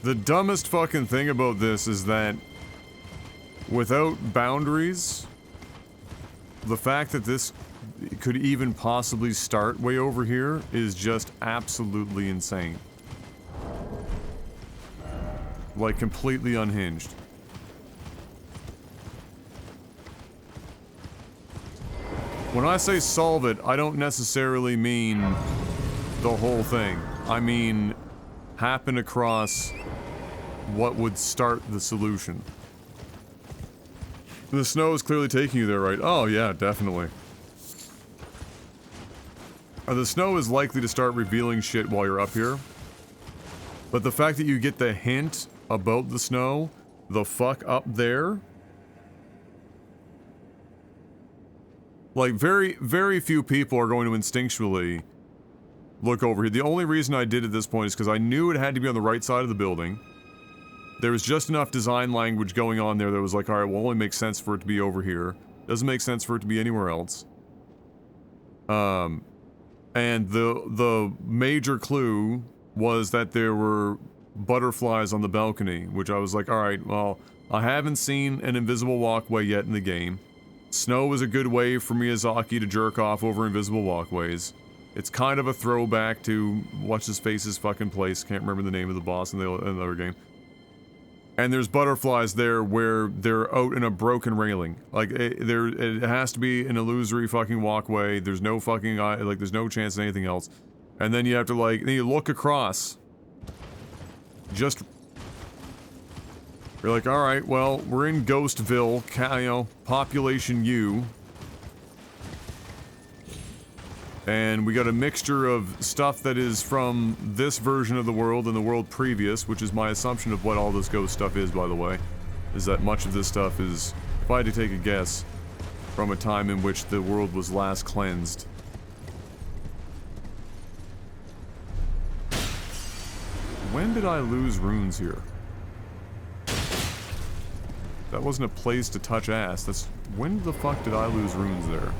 The dumbest fucking thing about this is that without boundaries, the fact that this could even possibly start way over here is just absolutely insane. Like, completely unhinged. When I say solve it, I don't necessarily mean the whole thing. I mean, happen across what would start the solution. The snow is clearly taking you there, right? Oh yeah, definitely. The snow is likely to start revealing shit while you're up here. But the fact that you get the hint about the snow, the fuck up there, like very few people are going to instinctually look over here. The only reason I did at this point is because I knew it had to be on the right side of the building. There was just enough design language going on there that was like, alright, well, it only makes sense for it to be over here. Doesn't make sense for it to be anywhere else. And the major clue was that there were butterflies on the balcony, which I was like, alright, well, I haven't seen an invisible walkway yet in the game. Snow is a good way for Miyazaki to jerk off over invisible walkways. It's kind of a throwback to what's-his-face's fucking place. Can't remember the name of the boss in the other game. And there's butterflies there where they're out in a broken railing. Like, it has to be an illusory fucking walkway. There's no fucking, like, there's no chance of anything else. And then you have to, like, then you look across. just... You're like, alright, well, we're in Ghostville, you know, population U. And we got a mixture of stuff that is from this version of the world and the world previous, which is my assumption of what all this ghost stuff is, by the way. Is that much of this stuff is, if I had to take a guess, from a time in which the world was last cleansed. When did I lose runes here? That wasn't a place to touch ass. That's... When the fuck did I lose runes there?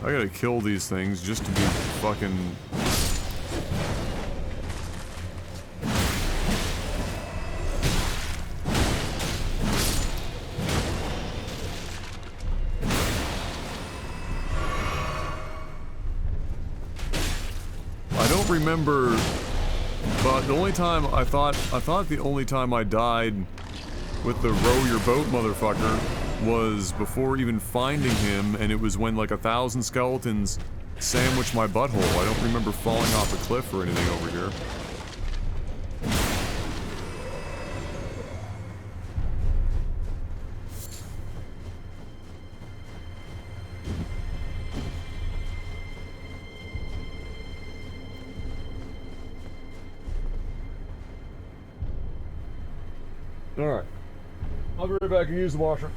I gotta kill these things just to be fucking... I don't remember, but the only time I thought the only time I died with the row your boat motherfucker was before even finding him, and it was when like 1,000 skeletons sandwiched my butthole. I don't remember falling off a cliff or anything over here. Alright. I'll be right back and use the washer.